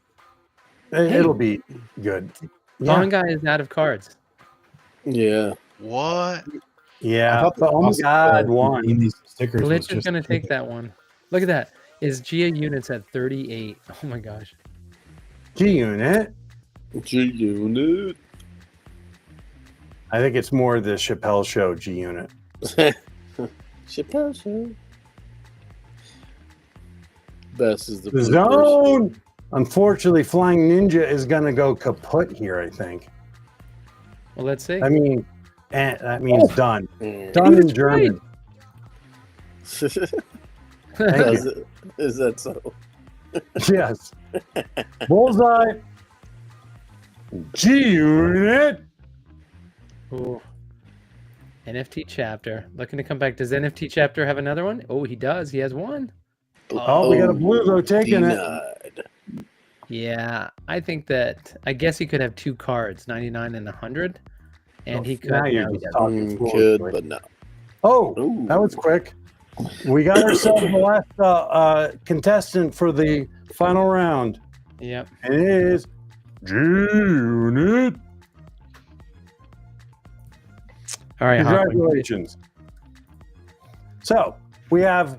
Speaker 2: It'll be good.
Speaker 1: Long guy is out of cards.
Speaker 3: Yeah.
Speaker 8: What?
Speaker 2: Yeah. But oh my God, one.
Speaker 9: These stickers
Speaker 1: Glitch is going to take that one. Look at that. His GA unit's at 38. Oh my gosh.
Speaker 2: G-Unit.
Speaker 3: G-Unit.
Speaker 2: I think it's more the Chappelle Show G-Unit.
Speaker 3: Chappelle Show. Best is the
Speaker 2: zone. Unfortunately, Flying Ninja is going to go kaput here, I think.
Speaker 1: Well, let's see.
Speaker 2: I mean, that means done. Done in German.
Speaker 3: Right. Is that so?
Speaker 2: Yes. Bullseye. G-Unit.
Speaker 1: Ooh. NFT chapter. Looking to come back. Does NFT chapter have another one? Oh, he does. He has one.
Speaker 2: Oh, we got a blue though taking it.
Speaker 1: Yeah, I think that. I guess he could have two cards, 99 and 100, and he could.
Speaker 2: Now you're just talking
Speaker 3: could, but no.
Speaker 2: Oh, that was quick. We got ourselves the last contestant for the final round.
Speaker 1: Yep.
Speaker 2: And it is G-Unit.
Speaker 1: All right.
Speaker 2: Congratulations. So we have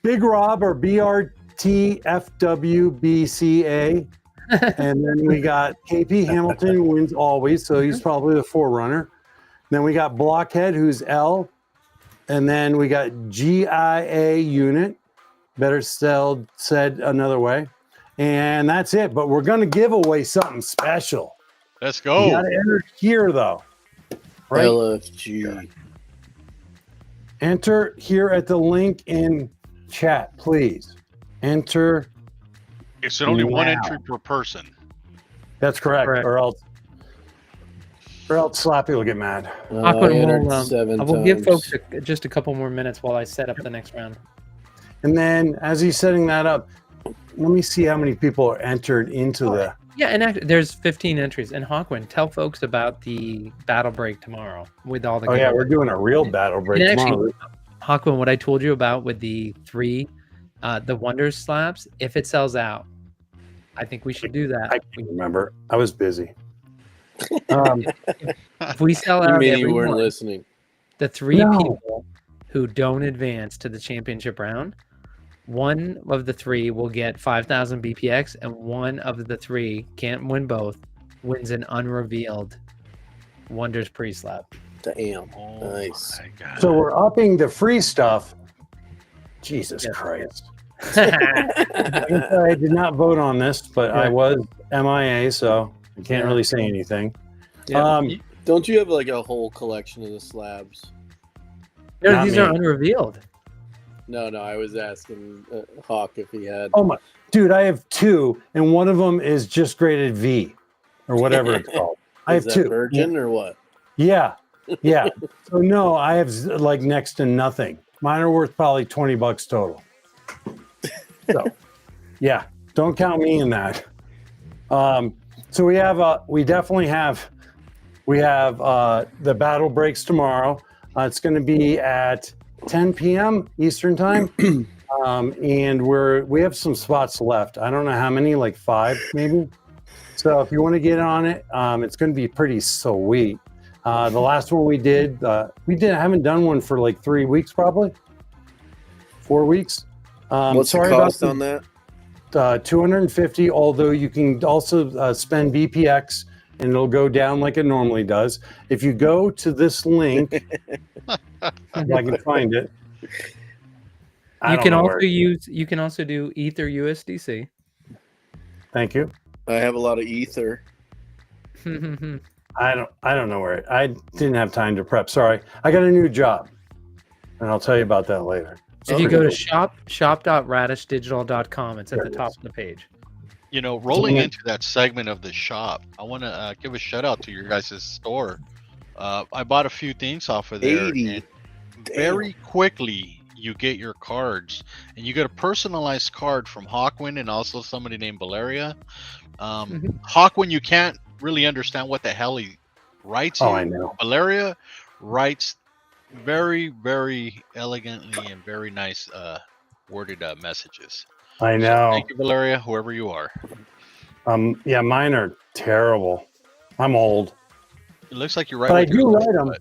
Speaker 2: Big Rob or BRTFWBCA. And then we got KP Hamilton, who wins always, so he's probably the forerunner. Then we got Blockhead, who's L. And then we got GIA Unit, better said another way. And that's it. But we're going to give away something special.
Speaker 8: Let's go.
Speaker 2: You got to enter here, though. Right?
Speaker 3: LFG.
Speaker 2: Enter here at the link in chat, please. Enter.
Speaker 8: It's only one
Speaker 2: now.
Speaker 8: entry per person.
Speaker 2: That's correct. Or else Slappy will get mad.
Speaker 1: I will give folks just a couple more minutes while I set up the next round.
Speaker 2: And then as he's setting that up, let me see how many people are entered into the...
Speaker 1: Yeah, and actually, there's 15 entries. And Hawkwind, tell folks about the battle break tomorrow with all the...
Speaker 2: Oh, yeah, we're doing a real battle break tomorrow.
Speaker 1: Hawkwind, what I told you about with the three, the Wonders slabs, if it sells out, I think we should do that.
Speaker 2: I can't remember. I was busy.
Speaker 1: If we sell out,
Speaker 3: You weren't listening.
Speaker 1: The three people who don't advance to the championship round, one of the three will get 5,000 BPX, and one of the three can't win both, wins an unrevealed Wonders pre-slab.
Speaker 3: Damn, nice.
Speaker 2: So we're upping the free stuff. Jesus Christ. I did not vote on this, but I was MIA, so I can't really say anything.
Speaker 3: Yeah. Don't you have like a whole collection of the slabs?
Speaker 1: No,
Speaker 2: Not
Speaker 1: these
Speaker 2: me.
Speaker 1: are unrevealed.
Speaker 3: No, I was asking Hawk if he had.
Speaker 2: Oh my, dude, I have 2, and one of them is just graded V, or whatever it's called. I have
Speaker 3: Is that
Speaker 2: 2.
Speaker 3: virgin or what?
Speaker 2: Yeah. So no, I have like next to nothing. Mine are worth probably $20 total. So, yeah, don't count me in that. So we definitely have the battle breaks tomorrow. It's going to be at 10 p.m. Eastern time, and we have some spots left. I don't know how many, like 5 maybe. So if you want to get on it, it's going to be pretty sweet. The last one we haven't done one for like 3 weeks, probably 4 weeks.
Speaker 3: What's the cost on that?
Speaker 2: 250. Although you can also spend BPX, and it'll go down like it normally does. If you go to this link, if I can find it.
Speaker 1: You can also do Ether USDC.
Speaker 2: Thank you.
Speaker 3: I have a lot of Ether.
Speaker 2: I don't know where I didn't have time to prep. Sorry. I got a new job, and I'll tell you about that later.
Speaker 1: If you go to shop.radishdigital.com, it's at the top of the page.
Speaker 8: You know, rolling into that segment of the shop, I want to give a shout out to your guys' store. I bought a few things off of there.
Speaker 3: 80.
Speaker 8: Very quickly, you get your cards, and you get a personalized card from Hawkwind and also somebody named Valeria. Hawkwind, you can't really understand what the hell he writes.
Speaker 2: I know.
Speaker 8: Valeria writes very, very elegantly and very nice worded messages.
Speaker 2: I know.
Speaker 8: So thank you, Valeria, whoever you are.
Speaker 2: Yeah, mine are terrible. I'm old.
Speaker 8: It looks like you're right.
Speaker 2: But I do write them.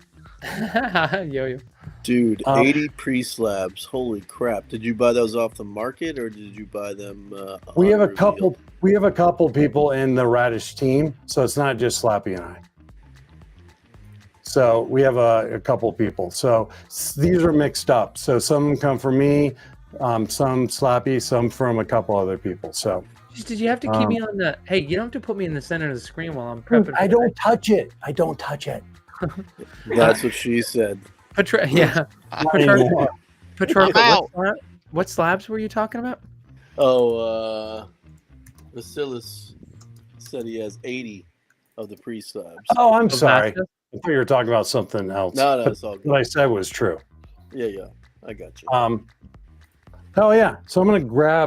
Speaker 1: Yo.
Speaker 3: Dude, 80 pre-slabs. Holy crap. Did you buy those off the market or did you buy them
Speaker 2: We have a couple people in the Radish team, so it's not just Slappy and I. So we have a couple people. So these are mixed up. So some come from me, some Slappy, some from a couple other people. So
Speaker 1: did you have to keep me on the? Hey, you don't have to put me in the center of the screen while I'm prepping.
Speaker 2: I don't touch it.
Speaker 3: That's what she said.
Speaker 1: Petrarca, what slabs were you talking about?
Speaker 3: Oh, Vasilis said he has 80 of the pre-slabs.
Speaker 2: Oh, I'm sorry. I thought you were talking about something else.
Speaker 3: No, it's all good.
Speaker 2: What I said was true.
Speaker 3: Yeah, I got you.
Speaker 2: Oh yeah. So I'm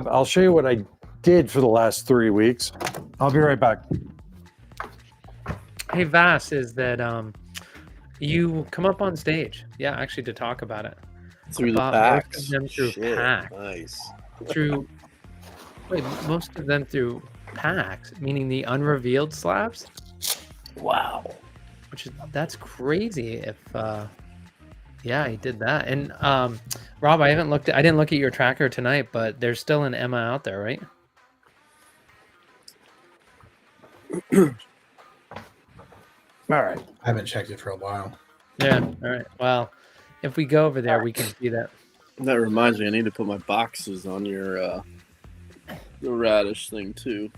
Speaker 2: I'll show you what I did for the last 3 weeks. I'll be right back.
Speaker 1: Hey, Vass, is that you come up on stage? Yeah, actually, to talk about it.
Speaker 3: Through the packs?
Speaker 1: Through packs.
Speaker 3: Nice.
Speaker 1: Most of them through packs, meaning the unrevealed slabs.
Speaker 3: Wow.
Speaker 1: That's crazy. If he did that. And Rob, I didn't look at your tracker tonight, but there's still an Emma out there, right?
Speaker 2: All right.
Speaker 9: I haven't checked it for a while.
Speaker 1: Yeah. All right. Well, if we go over there, we can see that.
Speaker 3: That reminds me, I need to put my boxes on your the Radish thing too.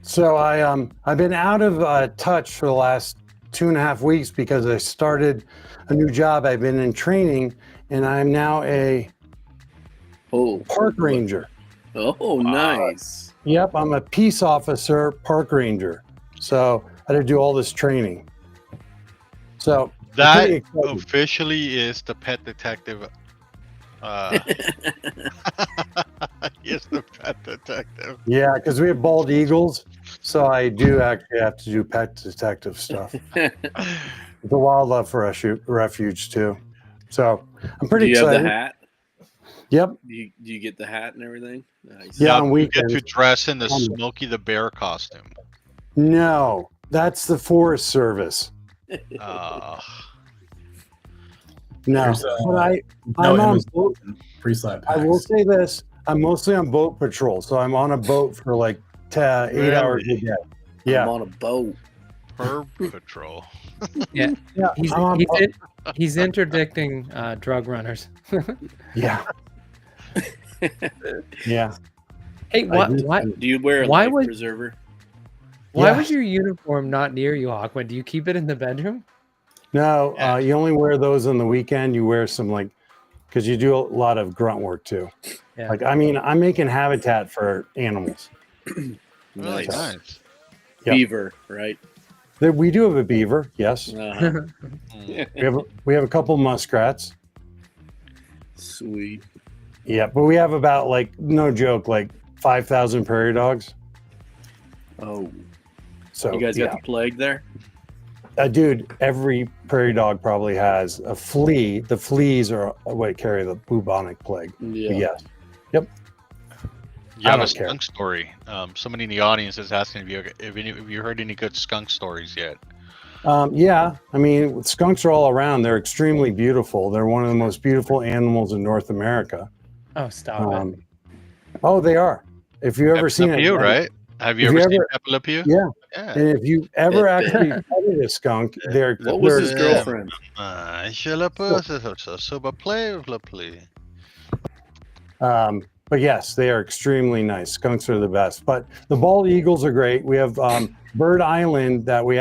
Speaker 2: So I've been out of touch for the last 2.5 weeks because I started a new job. I've been in training, and I'm now a park ranger.
Speaker 3: Oh, nice.
Speaker 2: Yep, I'm a peace officer park ranger. So I had to do all this training. So
Speaker 8: that officially is the pet detective. Yes, the pet detective.
Speaker 2: Yeah, because we have bald eagles, so I do actually have to do pet detective stuff. The wildlife refuge too. So I'm pretty excited.
Speaker 3: Do you have the hat?
Speaker 2: Yep.
Speaker 3: Do you get the hat and everything? Nice.
Speaker 2: Yeah,
Speaker 8: on weekends. You get to dress in the Smokey the Bear costume.
Speaker 2: No, that's the Forest Service. No, but I'm on boat.
Speaker 9: Pre-slap
Speaker 2: I will say this: I'm mostly on boat patrol, so I'm on a boat for like 8 hours a day. Yeah,
Speaker 3: I'm on a boat.
Speaker 8: Per patrol.
Speaker 1: Yeah, he's interdicting drug runners.
Speaker 2: Yeah. Yeah.
Speaker 1: Hey, what?
Speaker 3: Do you wear a life preserver?
Speaker 1: Why was your uniform not near you, Hawkwind? Do you keep it in the bedroom?
Speaker 2: No,
Speaker 7: Yeah.
Speaker 2: you only wear those on the weekend. You wear some because you do a lot of grunt work too.
Speaker 1: Yeah.
Speaker 2: Like, I mean, I'm making habitat for animals.
Speaker 3: Nice.
Speaker 8: Nice.
Speaker 2: Yep.
Speaker 3: Beaver, right?
Speaker 2: We do have a beaver, yes.
Speaker 3: Uh-huh.
Speaker 2: We have a couple muskrats.
Speaker 3: Sweet.
Speaker 2: Yeah, but we have about no joke, 5,000 prairie dogs.
Speaker 3: Oh,
Speaker 2: So
Speaker 3: you guys got the plague there?
Speaker 2: dude, every prairie dog probably has a flea. The fleas are what carry the bubonic plague.
Speaker 3: Yeah.
Speaker 2: But yes. Yep.
Speaker 8: You have a
Speaker 2: don't care.
Speaker 8: skunk story. Somebody in the audience is asking if you heard any good skunk stories yet.
Speaker 2: Yeah, I mean, skunks are all around. They're extremely beautiful. They're one of the most beautiful animals in North America.
Speaker 1: Oh, stop it.
Speaker 2: Oh, they are. If you ever seen
Speaker 8: Pepe
Speaker 2: it,
Speaker 8: Le Pew, right? Have you
Speaker 2: if
Speaker 8: ever
Speaker 2: you
Speaker 8: seen
Speaker 2: ever-
Speaker 8: Pepe Le Pew?
Speaker 2: Yeah.
Speaker 8: Yeah.
Speaker 2: And if you ever actually petted a skunk, they're
Speaker 3: What was his
Speaker 2: they're-
Speaker 3: girlfriend?
Speaker 8: Je le peux, ça va plaire, le plaît.
Speaker 2: But yes, they are extremely nice. Skunks are the best. But the bald eagles are great. We have Bird Island that we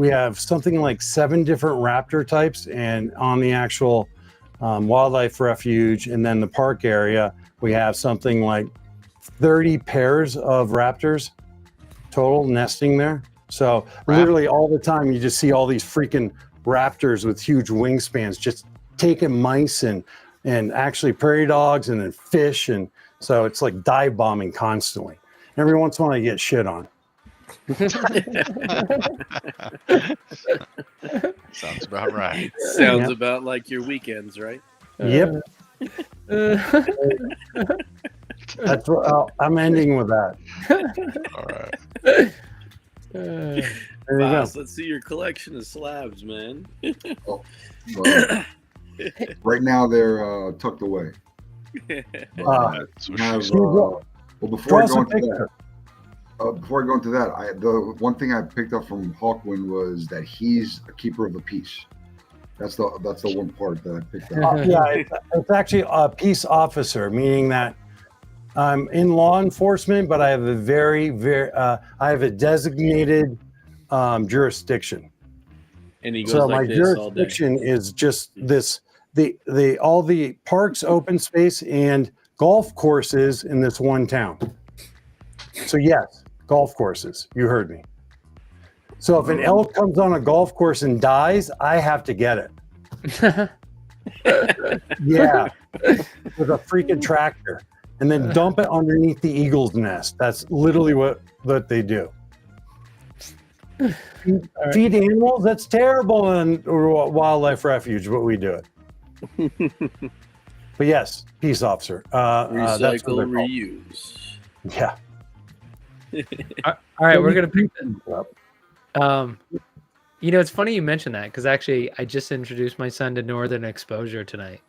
Speaker 2: have something like 7 different raptor types, and on the actual wildlife refuge and then the park area, we have something like 30 pairs of raptors total nesting there. So literally all the time you just see all these freaking raptors with huge wingspans just taking mice and actually prairie dogs and then fish, and so it's like dive bombing constantly. Every once in a while I get shit on.
Speaker 8: Sounds about right.
Speaker 3: Sounds
Speaker 2: Yep.
Speaker 3: about like your weekends, right?
Speaker 2: Yep. That's what I'm ending with that.
Speaker 8: All right.
Speaker 2: There you
Speaker 3: Boss,
Speaker 2: go.
Speaker 3: let's see your collection of slabs, man.
Speaker 11: Well, right now they're tucked away.
Speaker 8: So
Speaker 11: We have,
Speaker 8: she's-
Speaker 11: well, before
Speaker 2: Draw
Speaker 11: I go
Speaker 2: some
Speaker 11: into that,
Speaker 2: picture.
Speaker 11: the one thing I picked up from Hawkwind was that he's a keeper of the peace. That's the one part that I picked up.
Speaker 2: Yeah, it's actually a peace officer, meaning that I'm in law enforcement, but I have a I have a designated jurisdiction.
Speaker 3: And he goes
Speaker 2: So
Speaker 3: like
Speaker 2: my
Speaker 3: this all day.
Speaker 2: jurisdiction is just this: all the parks, open space, and golf courses in this one town. So yes, golf courses. You heard me. So if an elk comes on a golf course and dies, I have to get it. Yeah, with a freaking tractor, and then dump it underneath the eagle's nest. That's literally what they do. Feed animals? That's terrible in a wildlife refuge, but we do it. But yes, peace officer. That's what they're
Speaker 3: Recycle,
Speaker 2: called.
Speaker 3: reuse.
Speaker 2: Yeah.
Speaker 1: All right, we're gonna pick it's funny you mentioned that, because actually I just introduced my son to Northern Exposure tonight,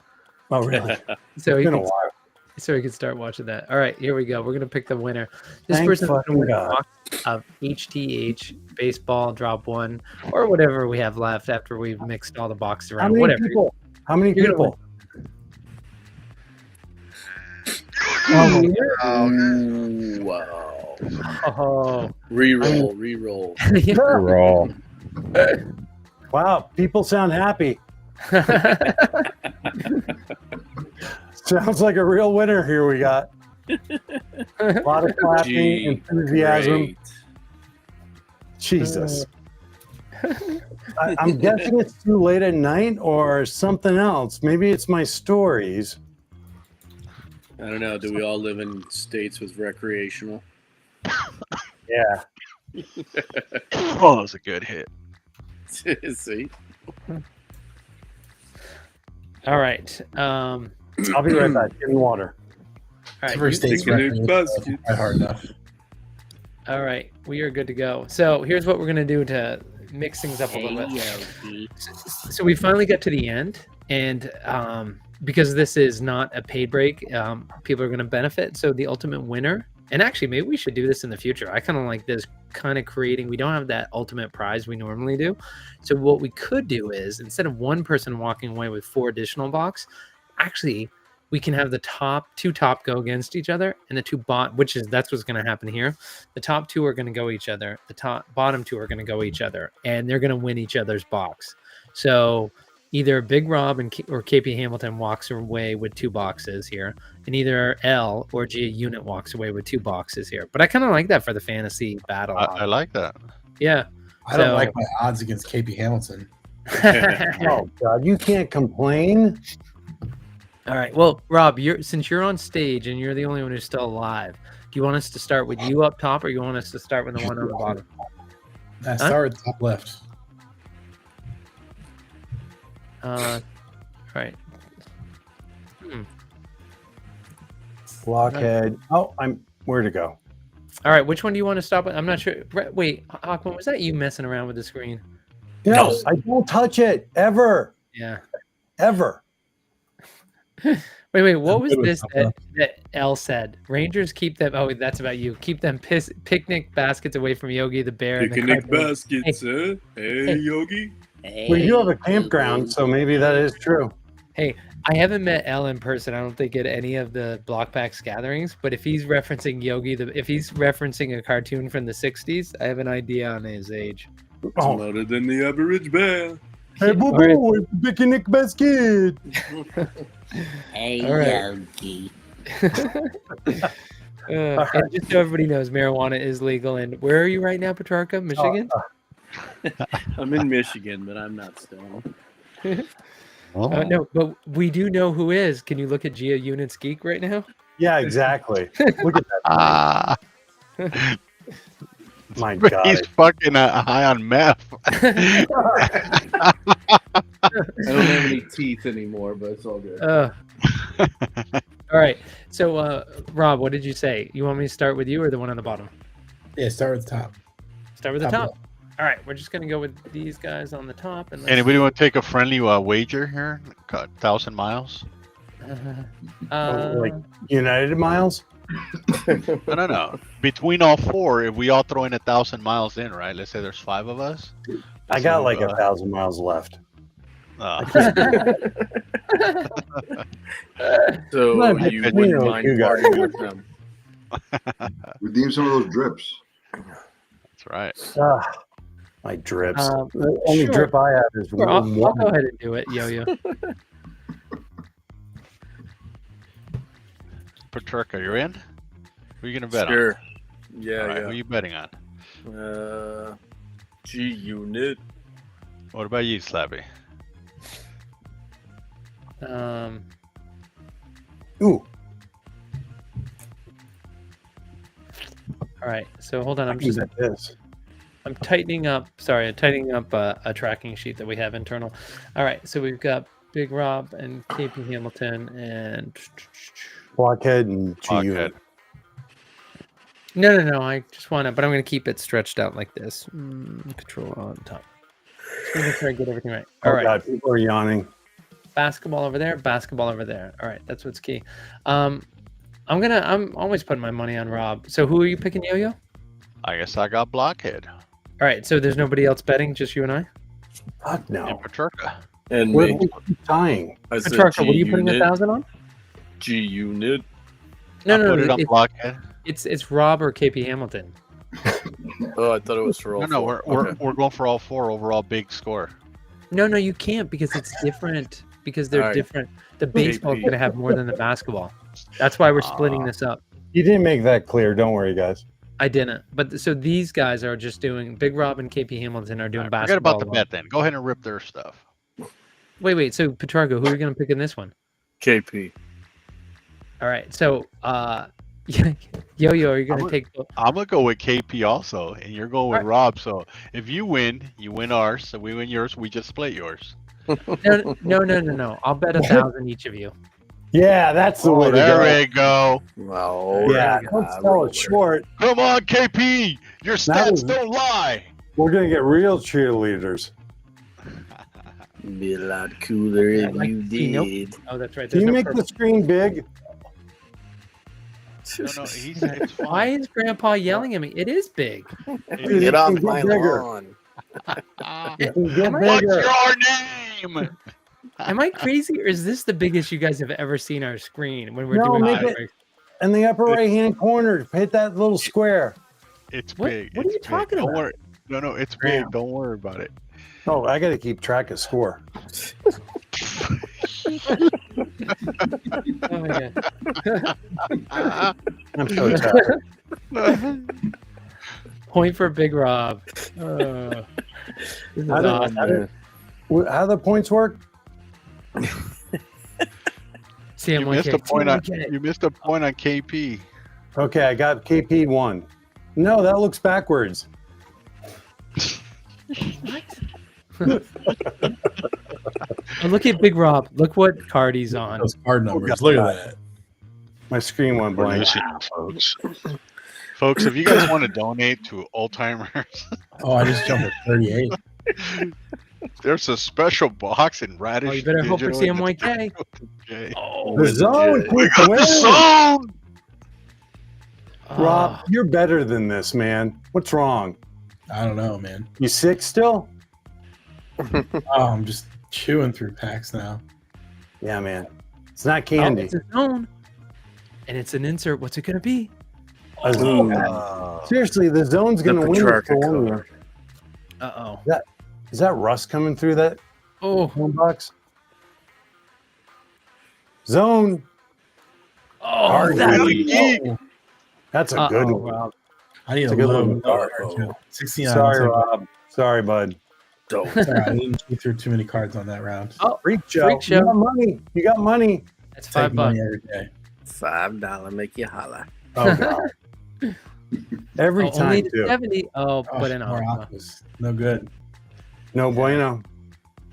Speaker 2: Oh, really?
Speaker 1: so
Speaker 2: It's
Speaker 1: he
Speaker 2: been a
Speaker 1: can,
Speaker 2: while.
Speaker 1: so he can start watching that. All right, here we go. We're gonna pick the winner. This
Speaker 2: Thank
Speaker 1: person's gonna
Speaker 2: fucking
Speaker 1: win a
Speaker 2: God.
Speaker 1: box of HTH baseball drop 1, or whatever we have left after we've mixed all the boxes
Speaker 2: How
Speaker 1: around.
Speaker 2: many
Speaker 1: Whatever.
Speaker 2: people? How many
Speaker 1: You're gonna
Speaker 2: people?
Speaker 3: Ooh, wow.
Speaker 1: Oh,
Speaker 3: Reroll.
Speaker 1: yeah.
Speaker 2: Wow, people sound happy. Sounds like a real winner here we got. A lot of clapping,
Speaker 3: Gee,
Speaker 2: enthusiasm.
Speaker 3: great.
Speaker 2: Jesus. I'm guessing it's too late at night or something else. Maybe it's my stories.
Speaker 3: I don't know. Do we all live in states with recreational?
Speaker 2: Yeah.
Speaker 8: Oh, that was a good hit.
Speaker 3: See?
Speaker 1: All right.
Speaker 2: I'll be right back. Getting water.
Speaker 1: All right.
Speaker 9: First state's
Speaker 3: Take a
Speaker 9: record,
Speaker 3: new bus.
Speaker 9: not hard enough.
Speaker 1: All right, we are good to go. So here's what we're gonna do to mix things up a little bit. So we finally got to the end, and because this is not a paid break, people are gonna benefit. So the ultimate winner, and actually maybe we should do this in the future. I kind of like this kind of creating. We don't have that ultimate prize we normally do. So what we could do is, instead of one person walking away with 4 additional box, actually we can have the two top go against each other, and the that's what's going to happen here. The top two are going to go each other. The bottom two are going to go each other, and they're going to win each other's box. So either Big Rob or KP Hamilton walks away with 2 boxes here, and either L or G Unit walks away with 2 boxes here. But I kind of like that for the fantasy battle.
Speaker 8: I like that.
Speaker 1: Yeah.
Speaker 9: I don't like my odds against KP Hamilton.
Speaker 2: Oh God, you can't complain.
Speaker 1: All right. Well, Rob, since you're on stage and you're the only one who's still alive, do you want us to start with you up top, or you want us to start with the one on the bottom?
Speaker 9: Start at the top left.
Speaker 1: Right.
Speaker 2: Blockhead. Oh, where to go?
Speaker 1: All right. Which one do you want to stop with? I'm not sure. Wait, Aquaman, was that you messing around with the screen?
Speaker 2: No, I don't touch it ever.
Speaker 1: Yeah.
Speaker 2: Ever.
Speaker 1: Wait. What was this that L said? Rangers keep them. Oh, that's about you. Keep them picnic baskets away from Yogi the bear.
Speaker 6: Picnic baskets, huh? Hey, Yogi.
Speaker 10: Hey,
Speaker 2: We do have a campground, so maybe that is true.
Speaker 1: Hey, I haven't met L in person. I don't think at any of the Blockpacks gatherings. But if he's referencing Yogi, if he's referencing a cartoon from the '60s, I have an idea on his age.
Speaker 6: Smarter than the average bear.
Speaker 2: Hey, boo boo, picnic basket.
Speaker 10: Hey,
Speaker 1: Right.
Speaker 10: Yogi.
Speaker 1: And just so everybody knows, marijuana is legal. And where are you right now, Petrarca? Michigan?
Speaker 3: I'm in Michigan, but I'm not stoned.
Speaker 1: No, but we do know who is. Can you look at Geo Units Geek right now?
Speaker 2: Yeah, exactly. Look at that. My God.
Speaker 8: He's fucking high on meth.
Speaker 3: I don't have any teeth anymore, but it's all good.
Speaker 1: All right. So, Rob, what did you say? You want me to start with you or the one on the bottom?
Speaker 9: Yeah, start with the top.
Speaker 1: Start with the top. All right. We're just going to go with these guys on the top. And
Speaker 8: Anybody want to take a friendly wager here? 1,000 miles?
Speaker 2: Like United Miles?
Speaker 8: No. Between all 4, if we all throw in 1,000 miles in, right? Let's say there's 5 of us.
Speaker 2: I got like 1,000 miles left.
Speaker 3: So you wouldn't mind partying with them?
Speaker 11: Redeem some of those drips.
Speaker 8: That's right.
Speaker 2: My drips. The only drip I have is
Speaker 1: I'll go ahead and do it, Yo-Yo.
Speaker 8: Petrarca, you're in? Who are you going to bet on?
Speaker 3: Sure. Yeah,
Speaker 8: Who are you betting on?
Speaker 3: G Unit.
Speaker 8: What about you, Slappy?
Speaker 2: Ooh.
Speaker 1: All right. So hold on. I'm tightening up. Sorry, I'm tightening up a tracking sheet that we have internal. All right. So we've got Big Rob and KP Hamilton and
Speaker 2: Blockhead and G Unit.
Speaker 1: No. I just want to, but I'm going to keep it stretched out like this. Control on top. Just make sure I get everything right. All right.
Speaker 2: God, people are yawning.
Speaker 1: Basketball over there. Basketball over there. All right. That's what's key. I'm always putting my money on Rob. So who are you picking, Yo-Yo?
Speaker 8: I guess I got Blockhead.
Speaker 1: All right. So there's nobody else betting, just you and I?
Speaker 2: Fuck no.
Speaker 8: And Petrarca.
Speaker 3: And
Speaker 2: We're tying.
Speaker 1: Petrarca, what are you putting 1,000 on?
Speaker 3: G Unit.
Speaker 1: No.
Speaker 8: Put it on Blockhead.
Speaker 1: It's Rob or KP Hamilton.
Speaker 3: Oh, I thought it was for all.
Speaker 8: No, we're going for all 4 overall big score.
Speaker 1: No, you can't because it's different. Because they're different. The baseball's going to have more than the basketball. That's why we're splitting this up.
Speaker 2: You didn't make that clear. Don't worry, guys.
Speaker 1: I didn't. But so these guys are just doing Big Rob and KP Hamilton are doing basketball.
Speaker 8: Forget about the bet then. Go ahead and rip their stuff.
Speaker 1: Wait. So Petrarca, who are you going to pick in this one?
Speaker 3: KP.
Speaker 1: All right. So Yo-Yo, are you going to take?
Speaker 8: I'm going to go with KP also, and you're going with Rob. So if you win ours. So we win yours. We just split yours.
Speaker 1: No. I'll bet 1,000 each of you.
Speaker 2: Yeah, that's the way to go.
Speaker 8: There we go.
Speaker 3: Wow.
Speaker 2: Yeah, don't sell it short.
Speaker 8: Come on, KP. Your stats don't lie.
Speaker 2: We're going to get real cheerleaders.
Speaker 3: Be a lot cooler if you did.
Speaker 1: Oh, that's right.
Speaker 2: Can you make the screen big?
Speaker 8: No, it's
Speaker 1: Why is Grandpa yelling at me? It is big.
Speaker 3: Get off my lawn.
Speaker 8: What's your name?
Speaker 1: Am I crazy, or is this the biggest you guys have ever seen our screen when we're
Speaker 2: No,
Speaker 1: doing
Speaker 2: make
Speaker 1: battle
Speaker 2: it
Speaker 1: breaks?
Speaker 2: in the upper right-hand corner. Hit that little square.
Speaker 8: It's
Speaker 1: What-
Speaker 8: big.
Speaker 1: what are
Speaker 8: it's
Speaker 1: you
Speaker 8: big.
Speaker 1: talking
Speaker 8: Don't
Speaker 1: about?
Speaker 8: worry. No, it's big. Don't worry about it.
Speaker 2: Oh, I got to keep track of score.
Speaker 1: Oh my god.
Speaker 2: I'm so tired.
Speaker 1: Point for Big Rob. This is
Speaker 2: How
Speaker 1: awesome.
Speaker 2: how the points work?
Speaker 1: CM1K.
Speaker 8: You missed a point on.
Speaker 1: CM1K.
Speaker 8: You missed a point on KP.
Speaker 2: Okay, I got KP 1. No, that looks backwards.
Speaker 1: Oh, look at Big Rob. Look what card he's on.
Speaker 9: Those card numbers. Look at that.
Speaker 2: My screen went
Speaker 8: We're
Speaker 2: blank.
Speaker 8: losing, folks. Folks, if you guys want to donate to old timers,
Speaker 9: Oh, I just jumped at 38.
Speaker 8: there's a special box in Radish.
Speaker 1: Oh, you better hope for
Speaker 8: Digital and
Speaker 1: CM1K.
Speaker 8: J.
Speaker 3: Oh,
Speaker 2: The zone.
Speaker 8: We got the zone.
Speaker 2: Rob, you're better than this, man. What's wrong?
Speaker 9: I don't know, man.
Speaker 2: You sick still?
Speaker 9: Oh, I'm just chewing through packs now.
Speaker 2: Yeah, man. It's not
Speaker 1: Oh,
Speaker 2: candy.
Speaker 1: it's a zone. And it's an insert. What's it going to be?
Speaker 2: A zone. Seriously, the zone's going to win it for 1 year.
Speaker 1: Uh-oh.
Speaker 2: Is that rust coming through that
Speaker 1: Oh.
Speaker 2: one box? Zone.
Speaker 1: Oh,
Speaker 2: Hard
Speaker 1: that's
Speaker 2: lead. That's a good one.
Speaker 1: Rob.
Speaker 9: I need
Speaker 2: It's
Speaker 9: a
Speaker 2: a good
Speaker 9: low
Speaker 2: one.
Speaker 9: card. 69.
Speaker 2: Sorry, Rob. Sorry, bud.
Speaker 9: Sorry, I didn't see through too many cards on that round.
Speaker 1: Oh,
Speaker 2: Freak show.
Speaker 1: Freak show.
Speaker 2: You got money. You got money.
Speaker 1: That's
Speaker 9: Take
Speaker 1: $5.
Speaker 9: money every day.
Speaker 3: $5 make you holla.
Speaker 2: Oh, God. Every
Speaker 1: Oh, only
Speaker 2: time,
Speaker 1: to
Speaker 2: too.
Speaker 1: 70. Oh,
Speaker 9: Oh,
Speaker 1: but in
Speaker 9: more
Speaker 1: Aqua.
Speaker 9: aquas. No good.
Speaker 2: No bueno.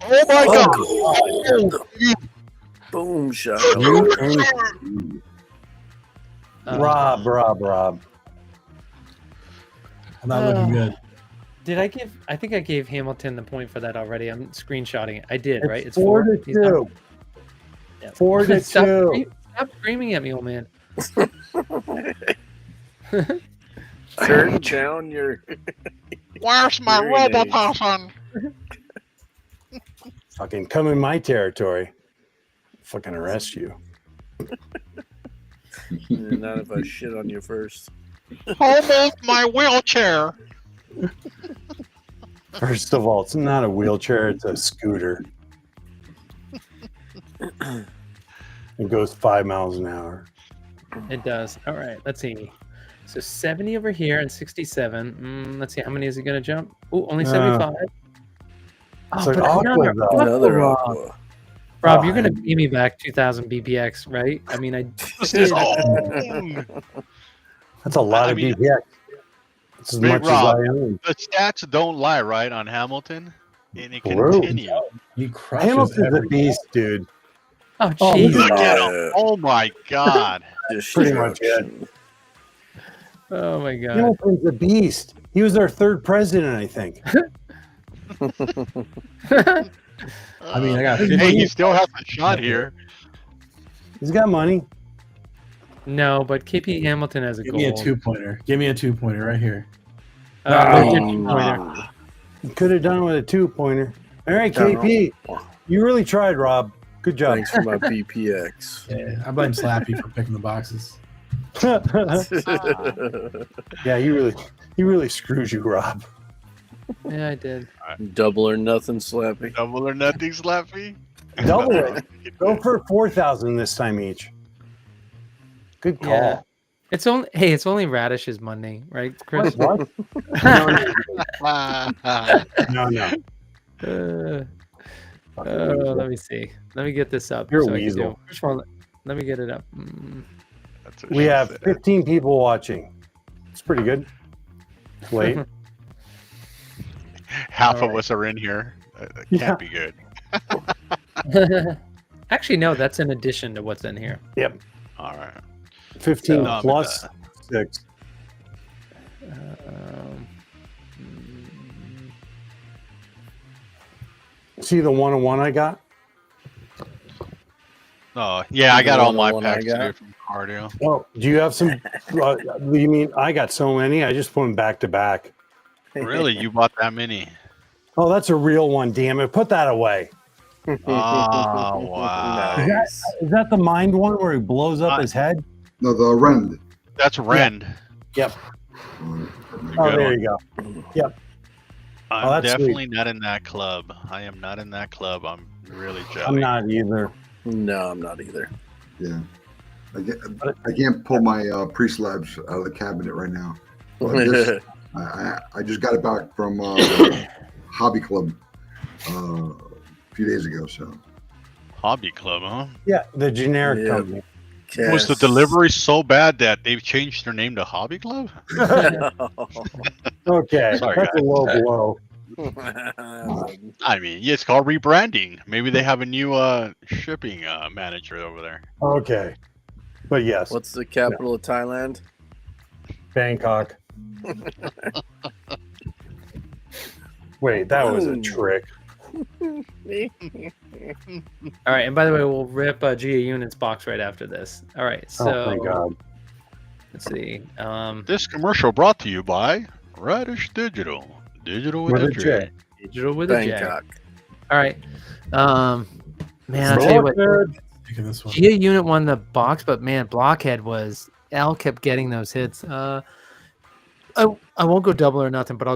Speaker 8: Oh my God!
Speaker 3: Boom shot.
Speaker 2: You and Rob.
Speaker 9: I'm not looking good.
Speaker 1: Did I give? I think I gave Hamilton the point for that already. I'm screenshotting it. I did, right? It's
Speaker 2: 4
Speaker 1: 4
Speaker 2: to
Speaker 1: He's not-
Speaker 2: 2.
Speaker 1: Yeah.
Speaker 2: 4 to
Speaker 1: Stop
Speaker 2: 2.
Speaker 1: Stop screaming at me, old man.
Speaker 3: Turn down your.
Speaker 8: Where's my
Speaker 3: Very nice.
Speaker 8: Robotossen?
Speaker 2: Fucking come in my territory. Fucking arrest you.
Speaker 3: Not if I shit on you first.
Speaker 8: Hold my wheelchair.
Speaker 2: First of all, it's not a wheelchair, it's a scooter. It goes 5 miles an hour.
Speaker 1: It does. All right. Let's see. So 70 over here and 67. Let's see. How many is he going to jump? Oh, only 75.
Speaker 2: It's
Speaker 1: Oh,
Speaker 2: like
Speaker 1: but
Speaker 2: awkward, though.
Speaker 3: Another
Speaker 1: Rob.
Speaker 3: aqua.
Speaker 1: Rob,
Speaker 2: Oh,
Speaker 1: you're going to pay me back 2,000 BPX, right? I mean, I
Speaker 8: This is
Speaker 1: did.
Speaker 2: That's a lot
Speaker 8: I
Speaker 2: of
Speaker 8: mean,
Speaker 2: BPX. That's as
Speaker 8: Big
Speaker 2: much
Speaker 8: Rob.
Speaker 2: as I own.
Speaker 8: The stats don't lie, right, on Hamilton? And it
Speaker 2: True.
Speaker 8: continues.
Speaker 9: He crushes
Speaker 2: Hamilton's a
Speaker 9: every
Speaker 2: beast, dude.
Speaker 1: Oh,
Speaker 2: Oh,
Speaker 1: jeez.
Speaker 2: look
Speaker 8: Look
Speaker 2: at
Speaker 8: at him. Oh my God.
Speaker 2: Pretty much it.
Speaker 1: Oh, my God.
Speaker 2: Hamilton's a beast. He was our third president, I think.
Speaker 9: I mean, I got
Speaker 8: Hey,
Speaker 9: 50.
Speaker 8: he still has a shot here.
Speaker 2: He's got money.
Speaker 1: No, but KP Hamilton has a
Speaker 9: Give
Speaker 1: goal.
Speaker 9: me a 2-pointer. Give me a 2-pointer right here.
Speaker 1: Where's your 2-pointer?
Speaker 2: You could have done it with a 2-pointer. All right, KP. You really tried, Rob. Good job.
Speaker 3: Thanks for my BPX.
Speaker 9: Yeah, I blame Slappy for picking the boxes.
Speaker 2: Yeah, he really screws you, Rob.
Speaker 1: Yeah, I did.
Speaker 3: Double or nothing, Slappy.
Speaker 8: Double or nothing, Slappy.
Speaker 2: Double it. Go for 4,000 this time each. Good call.
Speaker 1: Yeah. It's only Radish's Monday, right, Chris?
Speaker 2: What? No.
Speaker 1: Let me see. Let me get this up.
Speaker 2: You're a
Speaker 1: I can
Speaker 2: weasel.
Speaker 1: do- First one, let me get it up.
Speaker 8: That's what
Speaker 2: We
Speaker 8: she
Speaker 2: have
Speaker 8: said.
Speaker 2: 15 people watching. It's pretty good. It's late.
Speaker 8: Half of us are in here. That can't be good.
Speaker 1: Actually, no, that's in addition to what's in here.
Speaker 2: Yep.
Speaker 8: All right.
Speaker 2: 15
Speaker 8: No,
Speaker 2: plus 6. See the 101 I got?
Speaker 8: Oh, yeah, I got all my
Speaker 3: One I
Speaker 8: packs
Speaker 3: got.
Speaker 8: here from cardio.
Speaker 2: Oh, do you have some? You mean I got so many? I just put them back to back.
Speaker 8: Really? You bought that many?
Speaker 2: Oh, that's a real one. Damn it! Put that away.
Speaker 8: Oh, wow.
Speaker 3: Nice.
Speaker 2: Is that the mind one where he blows up his head?
Speaker 11: No, the Rend.
Speaker 8: That's Rend.
Speaker 2: Yep.
Speaker 11: Mm.
Speaker 2: Oh, there you go. Yep.
Speaker 8: I'm
Speaker 2: that's
Speaker 8: definitely not in that club. I am not in that club. I'm really jelly.
Speaker 2: I'm not either.
Speaker 3: No, I'm not either.
Speaker 11: Yeah. I can't pull my pre-slabs out of the cabinet right now. But this, I just got it back from Hobby Club a few days ago. So
Speaker 8: Hobby Club, huh?
Speaker 2: Yeah, the generic
Speaker 3: Yeah.
Speaker 2: company.
Speaker 8: Was the delivery so bad that they've changed their name to Hobby Club?
Speaker 2: Okay,
Speaker 8: Sorry,
Speaker 2: that's a
Speaker 8: guys.
Speaker 2: low blow.
Speaker 8: I mean, yeah, it's called rebranding. Maybe they have a new shipping manager over there.
Speaker 2: Okay, but yes,
Speaker 3: What's the capital of Thailand?
Speaker 2: Bangkok. Wait, that was a trick.
Speaker 1: All right, and by the way, we'll rip GA Unit's box right after this. All right, so
Speaker 2: Oh, thank God.
Speaker 1: let's see.
Speaker 8: This commercial brought to you by Radish Digital. Digital with a J.
Speaker 1: Digital with a J.
Speaker 3: Bangkok.
Speaker 1: All right. Man, I'll tell you what.
Speaker 9: Taking this one.
Speaker 1: GA Unit won the box, but man, Blockhead was Al kept getting those hits. I won't go double or nothing, but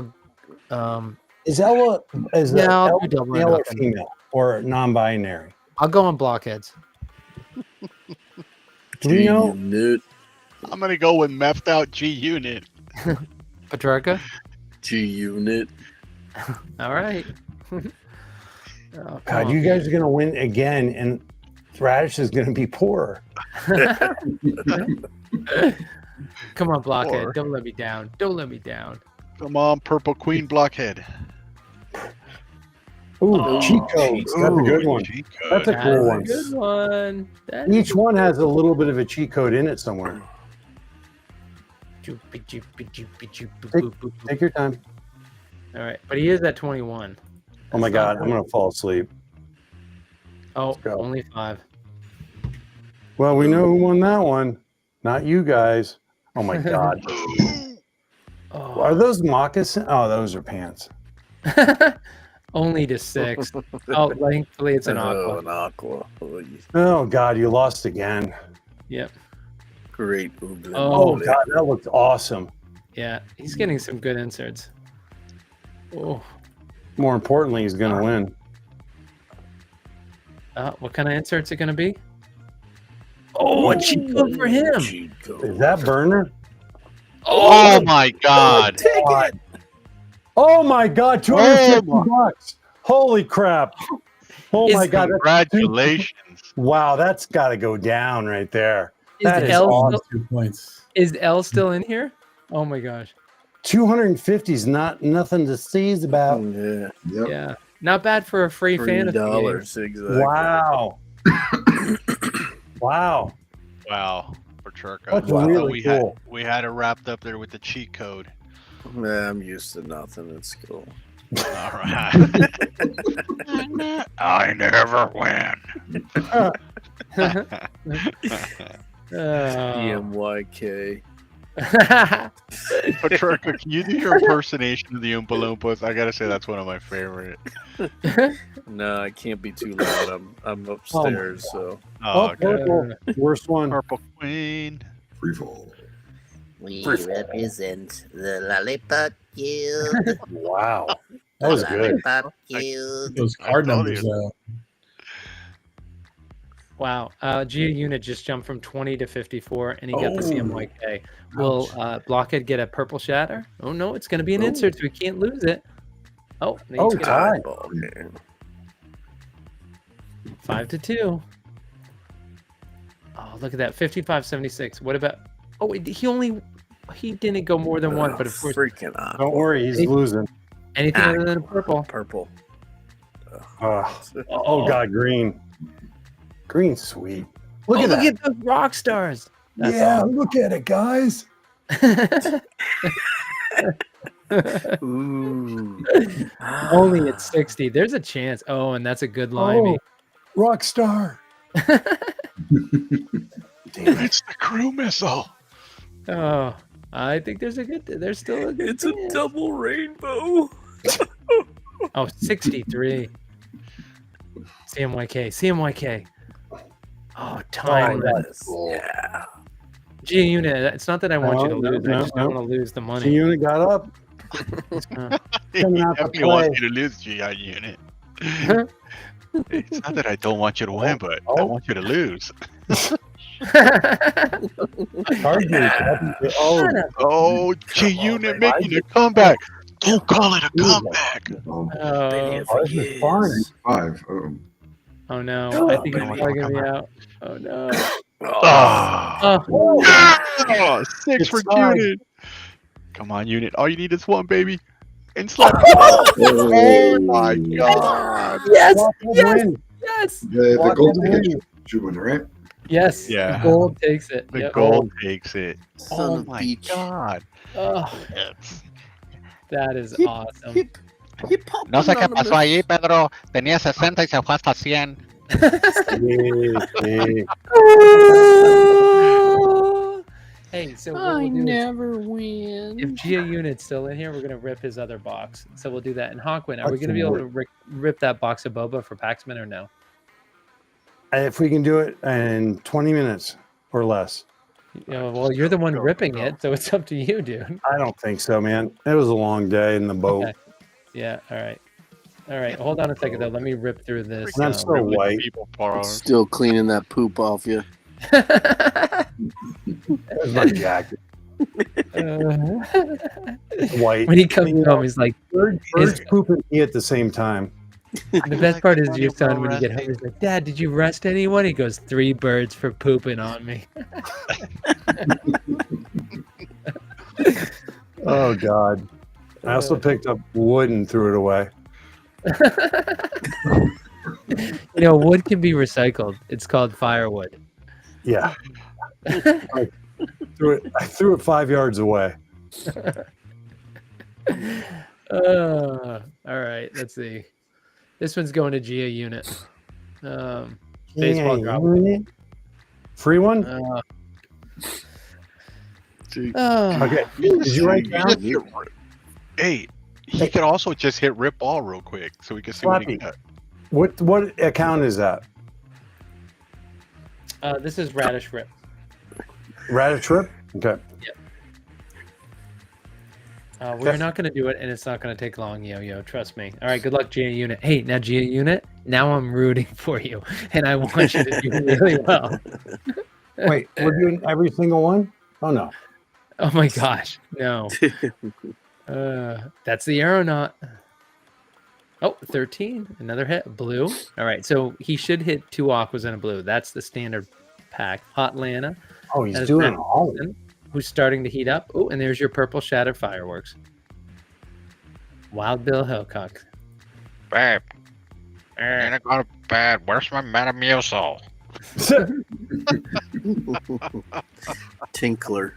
Speaker 1: I'll
Speaker 2: Is Ella
Speaker 1: Yeah, I'll
Speaker 2: Ella
Speaker 1: do double or
Speaker 2: male or
Speaker 1: nothing.
Speaker 2: female or non-binary?
Speaker 1: I'll go on Blockheads.
Speaker 2: Do we know?
Speaker 3: Unit.
Speaker 8: I'm gonna go with methed out G Unit.
Speaker 1: Patriarcha.
Speaker 3: G Unit.
Speaker 1: All right. Oh,
Speaker 2: God,
Speaker 1: come
Speaker 2: you
Speaker 1: on.
Speaker 2: guys are gonna win again, and Radish is gonna be poorer.
Speaker 1: Come on, Blockhead.
Speaker 8: Or-
Speaker 1: Don't let me down. Don't let me down.
Speaker 8: Come on, Purple Queen Blockhead.
Speaker 2: Ooh,
Speaker 1: Oh,
Speaker 2: cheat codes. That's a good one.
Speaker 8: Cheat code.
Speaker 2: That's a
Speaker 1: That
Speaker 2: cool
Speaker 1: is
Speaker 2: one.
Speaker 1: good one. That is
Speaker 2: Each one has a little bit of a cheat code in it somewhere. Take your time.
Speaker 1: All right, but he is at 21.
Speaker 2: Oh my
Speaker 1: That's
Speaker 2: God,
Speaker 1: not
Speaker 2: I'm gonna fall asleep.
Speaker 1: Oh,
Speaker 2: go.
Speaker 1: only 5.
Speaker 2: Well, we know who won that one. Not you guys. Oh my God.
Speaker 1: Oh.
Speaker 2: Are those moccasins? Oh, those are pants.
Speaker 1: Only to 6. Oh, thankfully it's an
Speaker 3: Oh,
Speaker 1: aqua.
Speaker 3: an aqua. Oh,
Speaker 2: Oh God, you lost again.
Speaker 1: Yep.
Speaker 3: great. Oogly
Speaker 2: Oh
Speaker 3: moogly.
Speaker 2: God, that looks awesome.
Speaker 1: Yeah, he's getting some good inserts. Oh,
Speaker 2: More importantly, he's gonna win.
Speaker 1: what kind of inserts are going to be? Oh, a cheat code for him.
Speaker 3: Cheat code.
Speaker 2: Is that burner?
Speaker 8: Oh my God.
Speaker 2: God. Oh my God, 250 bucks. Holy crap. Oh
Speaker 1: Is-
Speaker 2: my God. that's-
Speaker 8: Congratulations.
Speaker 2: Wow, that's got to go down right there.
Speaker 1: Is
Speaker 2: That is
Speaker 1: L
Speaker 2: awesome.
Speaker 1: still,
Speaker 9: 2 points.
Speaker 1: is L still in here? Oh my gosh.
Speaker 2: 250 is nothing to seize about.
Speaker 3: Yeah.
Speaker 11: Yep.
Speaker 1: Yeah. Not bad for a free fantasy game.
Speaker 3: $3 exactly.
Speaker 2: Wow. Wow.
Speaker 8: Wow. Patriarcha.
Speaker 2: That's
Speaker 8: I thought
Speaker 2: really cool.
Speaker 8: we had it wrapped up there with the cheat code.
Speaker 3: Nah, I'm used to nothing at school.
Speaker 8: All right. I never win.
Speaker 3: EMYK.
Speaker 8: Patriarcha, can you do your impersonation of the Oompa Loompas? I gotta say that's one of my favorite.
Speaker 3: No, I can't be too loud. I'm upstairs, so.
Speaker 2: Oh,
Speaker 8: okay.
Speaker 2: purple. Worst one.
Speaker 8: Purple Queen.
Speaker 11: Free fall.
Speaker 10: We represent the Lollipop Guild.
Speaker 2: Wow. That was good.
Speaker 10: Lollipop Guild.
Speaker 9: Those card
Speaker 8: I told
Speaker 9: numbers,
Speaker 8: you.
Speaker 1: Wow. GA Unit just jumped from 20 to 54, and he got the CMYK. Will Blockhead get a purple shatter? Oh, no, it's going to be an insert, so we can't lose it. Oh, he's
Speaker 2: Oh,
Speaker 1: gonna-
Speaker 2: tie.
Speaker 3: Okay.
Speaker 1: 5-2. Oh, look at that. 55-76. What about... Oh, wait, he didn't go more than one, but of course,
Speaker 3: Freaking aqua.
Speaker 2: Don't worry, he's losing.
Speaker 1: anything other than purple.
Speaker 3: Purple.
Speaker 2: Oh God, green. Green's sweet. Look
Speaker 1: Oh,
Speaker 2: at
Speaker 1: look
Speaker 2: that.
Speaker 1: at those rock stars. That's
Speaker 2: Yeah, look at it, guys.
Speaker 3: Ooh.
Speaker 1: Only at 60. There's a chance. Oh, and that's a good limey.
Speaker 2: Rock star.
Speaker 8: It's the crew missile.
Speaker 1: Oh, I think there's still a good
Speaker 3: It's a
Speaker 1: chance.
Speaker 3: double rainbow.
Speaker 1: Oh, 63. CMYK. Oh, timeless.
Speaker 3: Yeah.
Speaker 1: G Unit. It's not that I want you to lose. I just don't want to lose the money.
Speaker 2: G Unit got up.
Speaker 8: He definitely wants you to lose, GI Unit. It's not that I don't want you to win, but I want you to lose. Oh, G Unit making a comeback. Don't call it a comeback.
Speaker 11: Five.
Speaker 1: Oh no, I think he's plugging me out. Oh no.
Speaker 8: Oh, 6 for Unit. Come on, Unit. All you need is 1, baby. And slap. Oh my God.
Speaker 1: Yes.
Speaker 11: The gold should win, right?
Speaker 1: Yes.
Speaker 8: Yeah.
Speaker 1: The gold takes it.
Speaker 8: The gold takes it. Oh my
Speaker 3: beach.
Speaker 8: God.
Speaker 1: Oh, that is awesome.
Speaker 5: No sé qué pasó allí, Pedro. Tenía 60 y se fue hasta 100.
Speaker 1: Hey, so what we'll do
Speaker 6: never win.
Speaker 1: if Gia Unit's still in here, we're gonna rip his other box. So we'll do that. And Hawkwin, are we gonna be able to rip that box of boba for Paxman or no?
Speaker 2: If we can do it in 20 minutes or less.
Speaker 1: Well, you're the one ripping it, so it's up to you, dude.
Speaker 2: I don't think so, man. It was a long day in the boat.
Speaker 1: Okay. Yeah. All right. Hold on a second though. Let me rip through this.
Speaker 2: And I'm so white.
Speaker 3: Still cleaning that poop off you.
Speaker 2: There's my jacket. White.
Speaker 1: When he comes home, he's like,
Speaker 2: birds poop and pee at the same time.
Speaker 1: The best part is your son when you get home. He's like, "Dad, did you rest anyone?" He goes, 3 birds for pooping on me.
Speaker 2: Oh God! I also picked up wood and threw it away.
Speaker 1: Wood can be recycled. It's called firewood.
Speaker 2: Yeah. I threw it 5 yards away.
Speaker 1: All right. Let's see. This one's going to Gia Unit. Baseball drop.
Speaker 2: Free one?
Speaker 8: Okay.
Speaker 2: Did you write down?
Speaker 8: Hey, he could also just hit rip all real quick so we can see what he got.
Speaker 2: What account is that?
Speaker 1: This is Radish Rip.
Speaker 2: Radish Rip? Okay.
Speaker 1: Yep. We're not going to do it, and it's not going to take long, Yo-Yo. Trust me. All right, good luck, Gia Unit. Hey, now, Gia Unit, now I'm rooting for you, and I want you to do really well.
Speaker 2: Wait, we're doing every single one? Oh, no.
Speaker 1: Oh, my gosh. No. That's the aeronaut. Oh, 13. Another hit. Blue. All right, so he should hit 2 aquas and a blue. That's the standard pack. Hot Lana.
Speaker 2: Oh, he's doing it all.
Speaker 1: Who's starting to heat up. Oh, and there's your purple shattered fireworks. Wild Bill Hillcock.
Speaker 5: Babe. I ain't got a bad. Where's my Metamucil?
Speaker 3: Tinkler.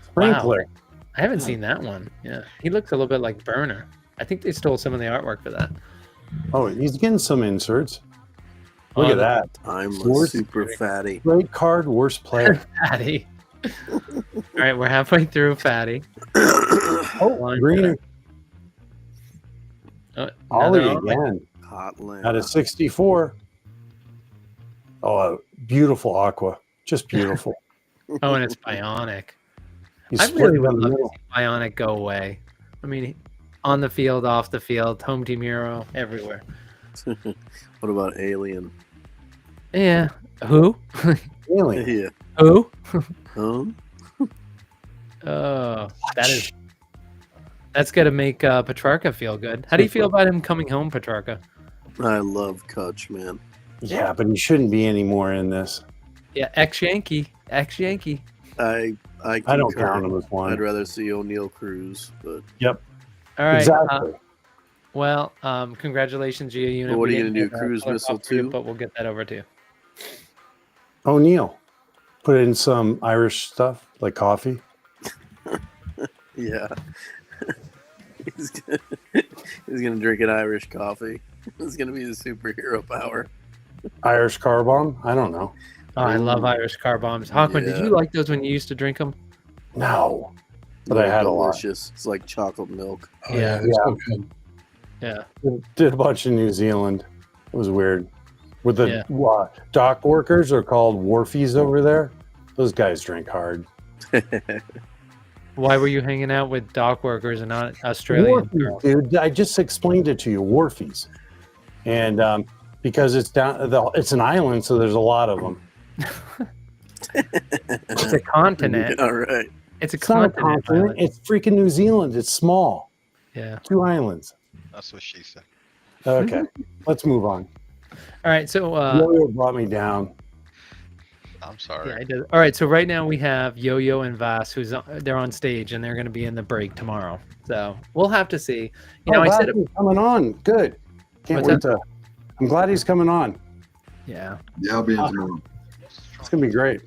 Speaker 2: Sprinkler.
Speaker 1: Wow. I haven't seen that one. Yeah. He looks a little bit like Burner. I think they stole some of the artwork for that.
Speaker 2: Oh, he's getting some inserts. Look at that.
Speaker 3: I'm super fatty.
Speaker 2: Great card, worst player.
Speaker 1: Fatty. All right, we're halfway through Fatty.
Speaker 2: Green. Ollie
Speaker 1: Another
Speaker 2: again.
Speaker 3: Hot Lana.
Speaker 2: Out of 64. Oh, beautiful aqua. Just beautiful.
Speaker 1: Oh, and it's Bionic.
Speaker 2: He's
Speaker 1: I really would
Speaker 2: split in the
Speaker 1: love to
Speaker 2: middle.
Speaker 1: see Bionic go away. I mean, on the field, off the field, home team hero, everywhere.
Speaker 3: What about Alien?
Speaker 1: Yeah. Who?
Speaker 2: Alien.
Speaker 3: Yeah.
Speaker 1: Who?
Speaker 3: Huh?
Speaker 1: Oh, that's gonna make Petrarca feel good. How do you feel about him coming home, Petrarca?
Speaker 3: I love Kutch, man.
Speaker 2: Yeah, but he shouldn't be anymore in this.
Speaker 1: Yeah, ex-Yankee. Ex-Yankee.
Speaker 3: I
Speaker 2: don't count him as one.
Speaker 3: I'd rather see O'Neal Cruz, but
Speaker 2: Yep.
Speaker 1: All right.
Speaker 2: Exactly.
Speaker 1: Well, congratulations, Gia Unit.
Speaker 3: But what are
Speaker 1: We
Speaker 3: you
Speaker 1: didn't
Speaker 3: gonna do,
Speaker 1: get,
Speaker 3: cruise
Speaker 1: color
Speaker 3: missile
Speaker 1: pop for you,
Speaker 3: too?
Speaker 1: But we'll get that over to you.
Speaker 2: O'Neal. Put in some Irish stuff like coffee.
Speaker 3: yeah. he's gonna drink an Irish coffee. It's gonna be the superhero power.
Speaker 2: Irish car bomb? I don't know.
Speaker 1: Oh, I love Irish car bombs. Hawkman, did you like those when you used to drink them?
Speaker 2: No. But I had a lot.
Speaker 3: Delicious. It's like chocolate milk.
Speaker 9: Oh, yeah,
Speaker 1: Yeah.
Speaker 9: so good.
Speaker 1: Yeah.
Speaker 2: Did a bunch in New Zealand. was weird. With the dock workers are called wharfies over there. Those guys drink hard.
Speaker 1: Why were you hanging out with dock workers and not Australian?
Speaker 2: Wharfies, dude, I just explained it to you. Wharfies, and because it's it's an island, so there's a lot of them.
Speaker 1: It's a continent.
Speaker 3: All right.
Speaker 1: It's a
Speaker 2: Not
Speaker 1: continent.
Speaker 2: continent. It's freaking New Zealand. It's small.
Speaker 1: Yeah.
Speaker 2: 2 islands.
Speaker 8: That's what she said.
Speaker 2: Okay, let's move on.
Speaker 1: All right. So
Speaker 2: Yo-Yo brought me down.
Speaker 8: I'm sorry.
Speaker 1: yeah, I did. All right. So right now we have Yo-Yo and Vass, they're on stage and they're going to be in the break tomorrow. So we'll have to see. You know, I said
Speaker 2: he's coming on. Good. Can't wait to. I'm glad he's coming on.
Speaker 1: Yeah.
Speaker 11: Yeah, I'll be in tomorrow.
Speaker 2: It's gonna be great.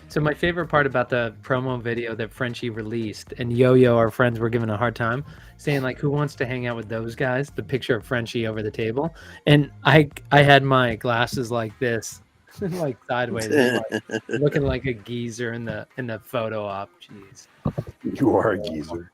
Speaker 1: So my favorite part about the promo video that Frenchie released, and Yo-Yo, our friends, were giving a hard time, saying like, "Who wants to hang out with those guys?" The picture of Frenchie over the table, and I had my glasses like this, like sideways, like, looking like a geezer in the photo op. Jeez,
Speaker 2: You are a geezer.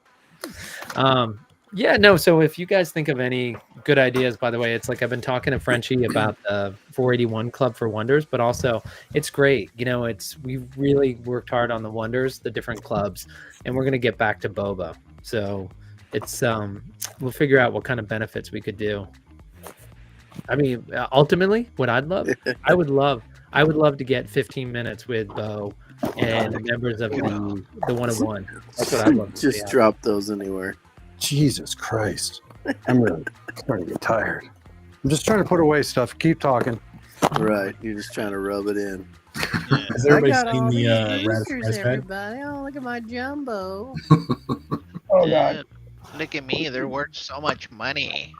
Speaker 1: Yeah, no. So if you guys think of any good ideas, by the way, it's like I've been talking to Frenchie about the 481 Club for Wonders, but also it's great. You know, we've really worked hard on the Wonders, the different clubs, and we're gonna get back to Boba. So it's we'll figure out what kind of benefits we could do. I mean, ultimately, what I would love to get 15 minutes with Bo and members of the 101. That's what I'd love to see.
Speaker 3: Just drop those anywhere.
Speaker 2: Jesus Christ. I'm really starting to get tired. I'm just trying to put away stuff. Keep talking.
Speaker 3: Right. You're just trying to rub it in.
Speaker 9: Has everybody seen the Radish Price Guide?
Speaker 10: Everybody. Oh, look at my jumbo.
Speaker 2: Oh, God.
Speaker 12: Look at me. They're worth so much money.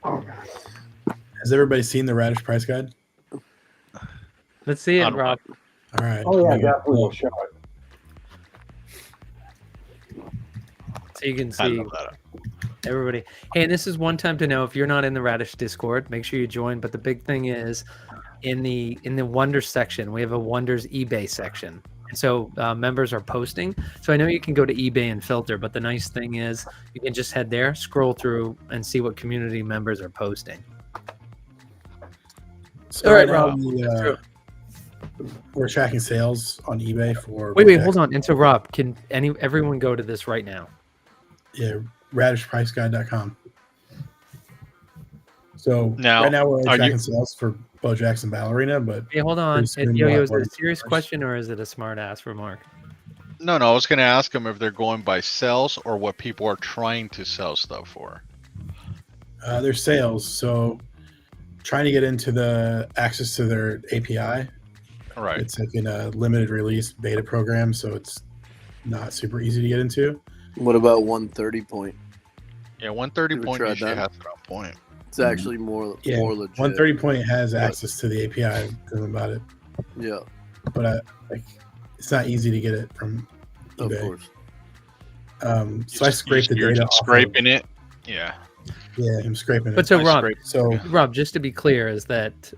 Speaker 9: Has everybody seen the Radish Price Guide?
Speaker 1: Let's see it, Rob.
Speaker 9: All right.
Speaker 2: Oh, yeah, definitely will show it.
Speaker 1: So you can see everybody. Hey, and this is one time to know if you're not in the Radish Discord, make sure you join. But the big thing is in the Wonders section, we have a Wonders eBay section. And so members are posting. So I know you can go to eBay and filter, but the nice thing is you can just head there, scroll through, and see what community members are posting.
Speaker 9: So
Speaker 1: All right,
Speaker 9: now
Speaker 1: Rob.
Speaker 9: we're tracking sales on eBay for.
Speaker 1: Wait, hold on. And so Rob, can everyone go to this right now?
Speaker 9: Yeah, radishpriceguide.com. So
Speaker 8: Now,
Speaker 9: right now we're only
Speaker 8: are
Speaker 9: tracking
Speaker 8: you-
Speaker 9: sales for Bo Jackson Ballerina, but
Speaker 1: Hey, hold on.
Speaker 9: pretty soon
Speaker 1: Yo-Yo,
Speaker 9: we'll
Speaker 1: is
Speaker 9: have
Speaker 1: it a
Speaker 9: more
Speaker 1: serious
Speaker 9: customers.
Speaker 1: question or is it a smart ass remark?
Speaker 8: No, I was going to ask them if they're going by sales or what people are trying to sell stuff for.
Speaker 9: Their sales. So trying to get into the access to their API.
Speaker 8: Right.
Speaker 9: It's like in a limited release beta program, so it's not super easy to get into.
Speaker 3: What about 130 point?
Speaker 8: Yeah, 130
Speaker 3: Ever
Speaker 8: point
Speaker 3: tried
Speaker 8: usually
Speaker 3: that?
Speaker 8: has it on point.
Speaker 3: It's actually more
Speaker 9: Yeah,
Speaker 3: more legit.
Speaker 9: 130 point has access to the API. Tell them about it,
Speaker 3: Yeah,
Speaker 9: but it's not easy to get it from
Speaker 3: of
Speaker 9: eBay.
Speaker 3: course.
Speaker 9: So I scraped the
Speaker 8: You're
Speaker 9: data.
Speaker 8: just
Speaker 9: off
Speaker 8: scraping it. Yeah.
Speaker 9: Yeah, I'm scraping it.
Speaker 1: But so Rob,
Speaker 9: So
Speaker 1: Rob, just to be clear, is that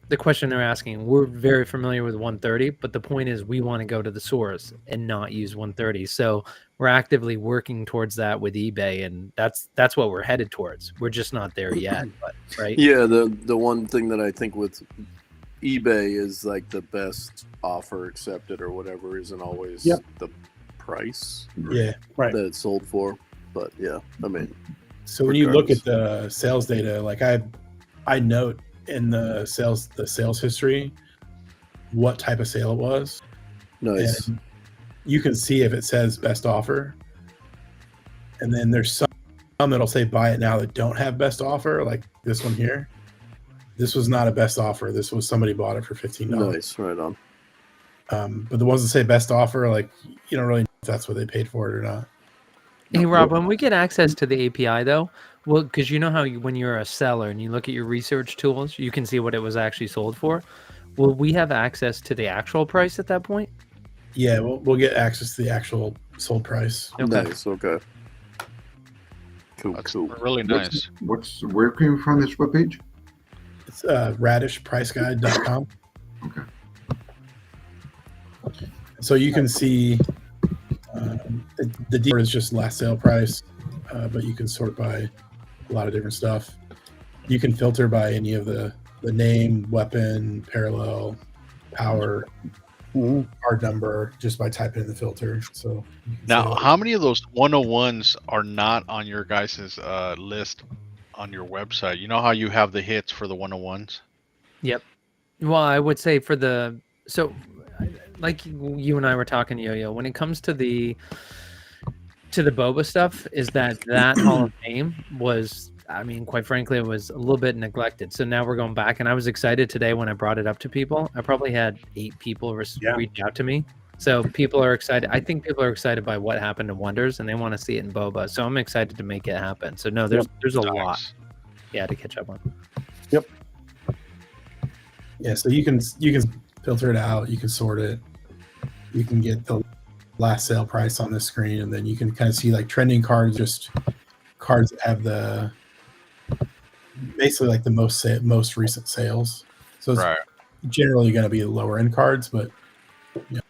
Speaker 1: the question they're asking, we're very familiar with 130, but the point is we want to go to the source and not use 130. So we're actively working towards that with eBay, and that's what we're headed towards. We're just not there yet, but, right?
Speaker 3: Yeah, the one thing that I think with eBay is like the best offer accepted or whatever isn't always the price
Speaker 9: yeah, right.
Speaker 3: that it's sold for. But yeah, I mean,
Speaker 9: So when you look at the sales data, like I note in the sales history what type of sale it was.
Speaker 3: nice.
Speaker 9: And you can see if it says best offer. And then there's some that'll say buy it now that don't have best offer, like this one here. This was not a best offer. This was somebody bought it for $15.
Speaker 3: Nice, right on.
Speaker 9: But the ones that say best offer, like you don't really know if that's what they paid for it or not.
Speaker 1: Hey, Rob, when we get access to the API, though, well, because you know how when you're a seller and you look at your research tools, you can see what it was actually sold for. Will we have access to the actual price at that point?
Speaker 9: Yeah, we'll get access to the actual sold price.
Speaker 1: Okay.
Speaker 3: Nice, okay. Cool,
Speaker 8: That's
Speaker 3: cool.
Speaker 8: really nice.
Speaker 11: Where can you find this webpage?
Speaker 9: It's radishpriceguide.com.
Speaker 11: Okay.
Speaker 9: So you can see the dealer is just last sale price, but you can sort by a lot of different stuff. you can filter by any of the name, weapon, parallel, power, card number just by typing in the filter. So
Speaker 8: now, how many of those 101s are not on your guys' list on your website? You know how you have the hits for the 101s?
Speaker 1: Yep. Well, I would say like you and I were talking, Yo-Yo, when it comes to the boba stuff, is that Hall of Fame was, I mean, quite frankly, it was a little bit neglected. So now we're going back, and I was excited today when I brought it up to people. I probably had 8 people reach out to me. So people are excited. I think people are excited by what happened to Wonders, and they want to see it in boba. So I'm excited to make it happen. So no, there's a lot, to catch up on.
Speaker 2: Yep.
Speaker 9: Yeah, so you can filter it out, you can sort it, you can get the last sale price on the screen, and then you can kind of see like trending cards, just cards that have the basically like the most recent sales. So it's generally going to be the lower end cards, but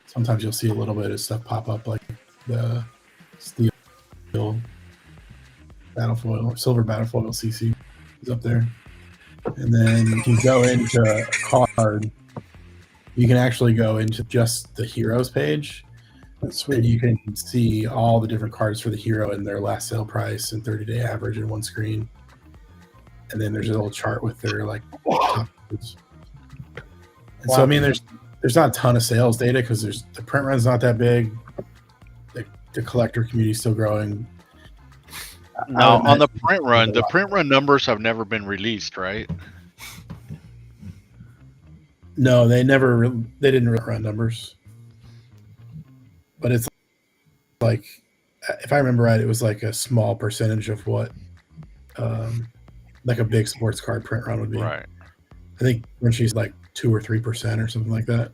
Speaker 9: sometimes you'll see a little bit of stuff pop up, like the steel battlefoil, silver battlefoil CC is up there. And then if you go into a card, you can actually go into just the heroes page. That's sweet. And you can see all the different cards for the hero and their last sale price and 30-day average in one screen. And then there's a little chart with their like top cards. And so I mean, there's not a ton of sales data because the print run's not that big. The collector community is still growing.
Speaker 8: Now, on the print run numbers have never been released, right?
Speaker 9: No, they didn't run numbers. But it's like, if I remember right, it was like a small percentage of what like a big sports card print run would be.
Speaker 8: Right.
Speaker 9: I think when she's like 2 or 3% or something like that.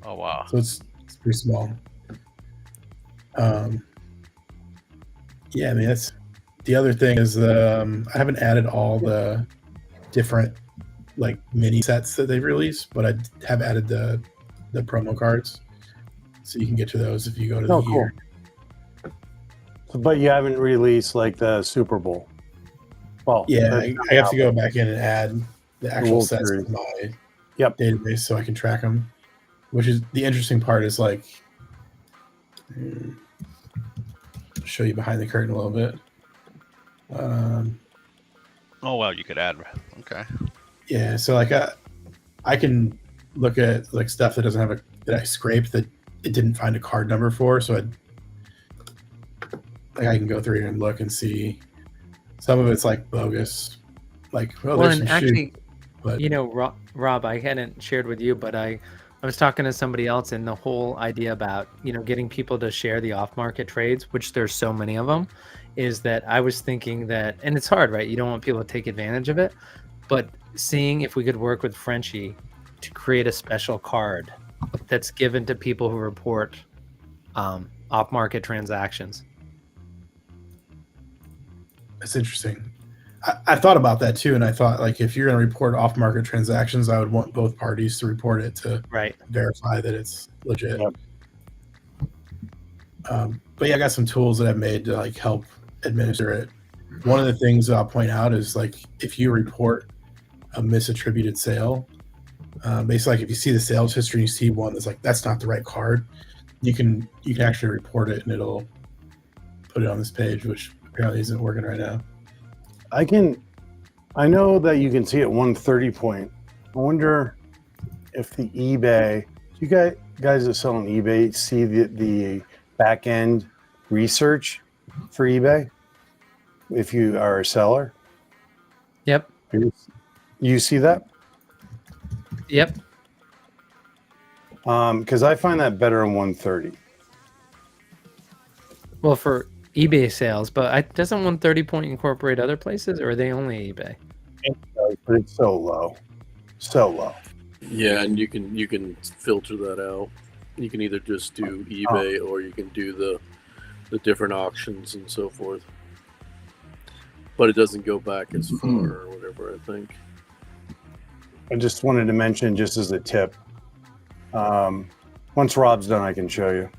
Speaker 8: Oh wow.
Speaker 9: So it's pretty small. Yeah, I mean, that's the other thing is I haven't added all the different like mini sets that they've released, but I have added the promo cards, so you can get to those if you go to the year.
Speaker 2: Cool. But you haven't released like the Super Bowl. Well,
Speaker 9: yeah, I have to go back in and add the actual sets to my database so I can track them. Which is the interesting part is like, show you behind the curtain a little bit.
Speaker 8: Oh well, you could add. Okay.
Speaker 9: Yeah, so like I can look at like stuff that doesn't have that I scraped that it didn't find a card number for, so I can go through here and look and see. Some of it's like bogus, like there's some
Speaker 1: actually,
Speaker 9: but
Speaker 1: Rob, I hadn't shared with you, but I was talking to somebody else, and the whole idea about getting people to share the off-market trades, which there's so many of them, is that I was thinking that, and it's hard, right? You don't want people to take advantage of it, but seeing if we could work with Frenchie to create a special card that's given to people who report off-market transactions.
Speaker 9: That's interesting. I thought about that too, and I thought like if you're going to report off-market transactions, I would want both parties to report it to verify that it's legit.
Speaker 2: Yep.
Speaker 9: But yeah, I got some tools that I've made to like help administer it. One of the things I'll point out is like if you report a misattributed sale, basically like if you see the sales history and you see one that's like that's not the right card, you can actually report it and it'll put it on this page, which apparently isn't working right now.
Speaker 2: I know that you can see at 130 point. I wonder if the eBay, you guys that sell on eBay see the back end research for eBay if you are a seller.
Speaker 1: Yep.
Speaker 2: You see that?
Speaker 1: Yep.
Speaker 2: Because I find that better on 130.
Speaker 1: Well, for eBay sales, but doesn't 130 point incorporate other places, or are they only eBay?
Speaker 2: It does, but it's so low.
Speaker 3: Yeah, and you can filter that out. You can either just do eBay or you can do the different auctions and so forth. But it doesn't go back as far or whatever, I think.
Speaker 2: I just wanted to mention, just as a tip, once Rob's done, I can show you.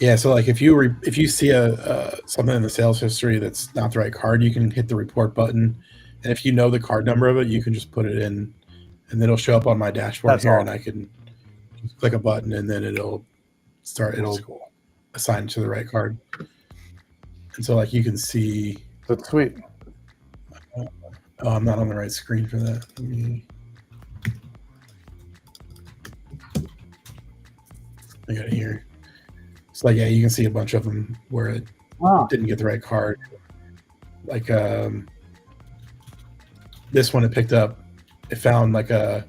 Speaker 9: Yeah, so like if you see a something in the sales history that's not the right card, you can hit the report button, and if you know the card number of it, you can just put it in, and it'll show up on my dashboard here, and I can just click a button, and then it'll assign to the right card. And so like you can see.
Speaker 2: That's sweet.
Speaker 9: Oh, I'm not on the right screen for that. Let me. I got it here. So like, yeah, you can see a bunch of them where it didn't get the right card. Like this one it picked up, it found like a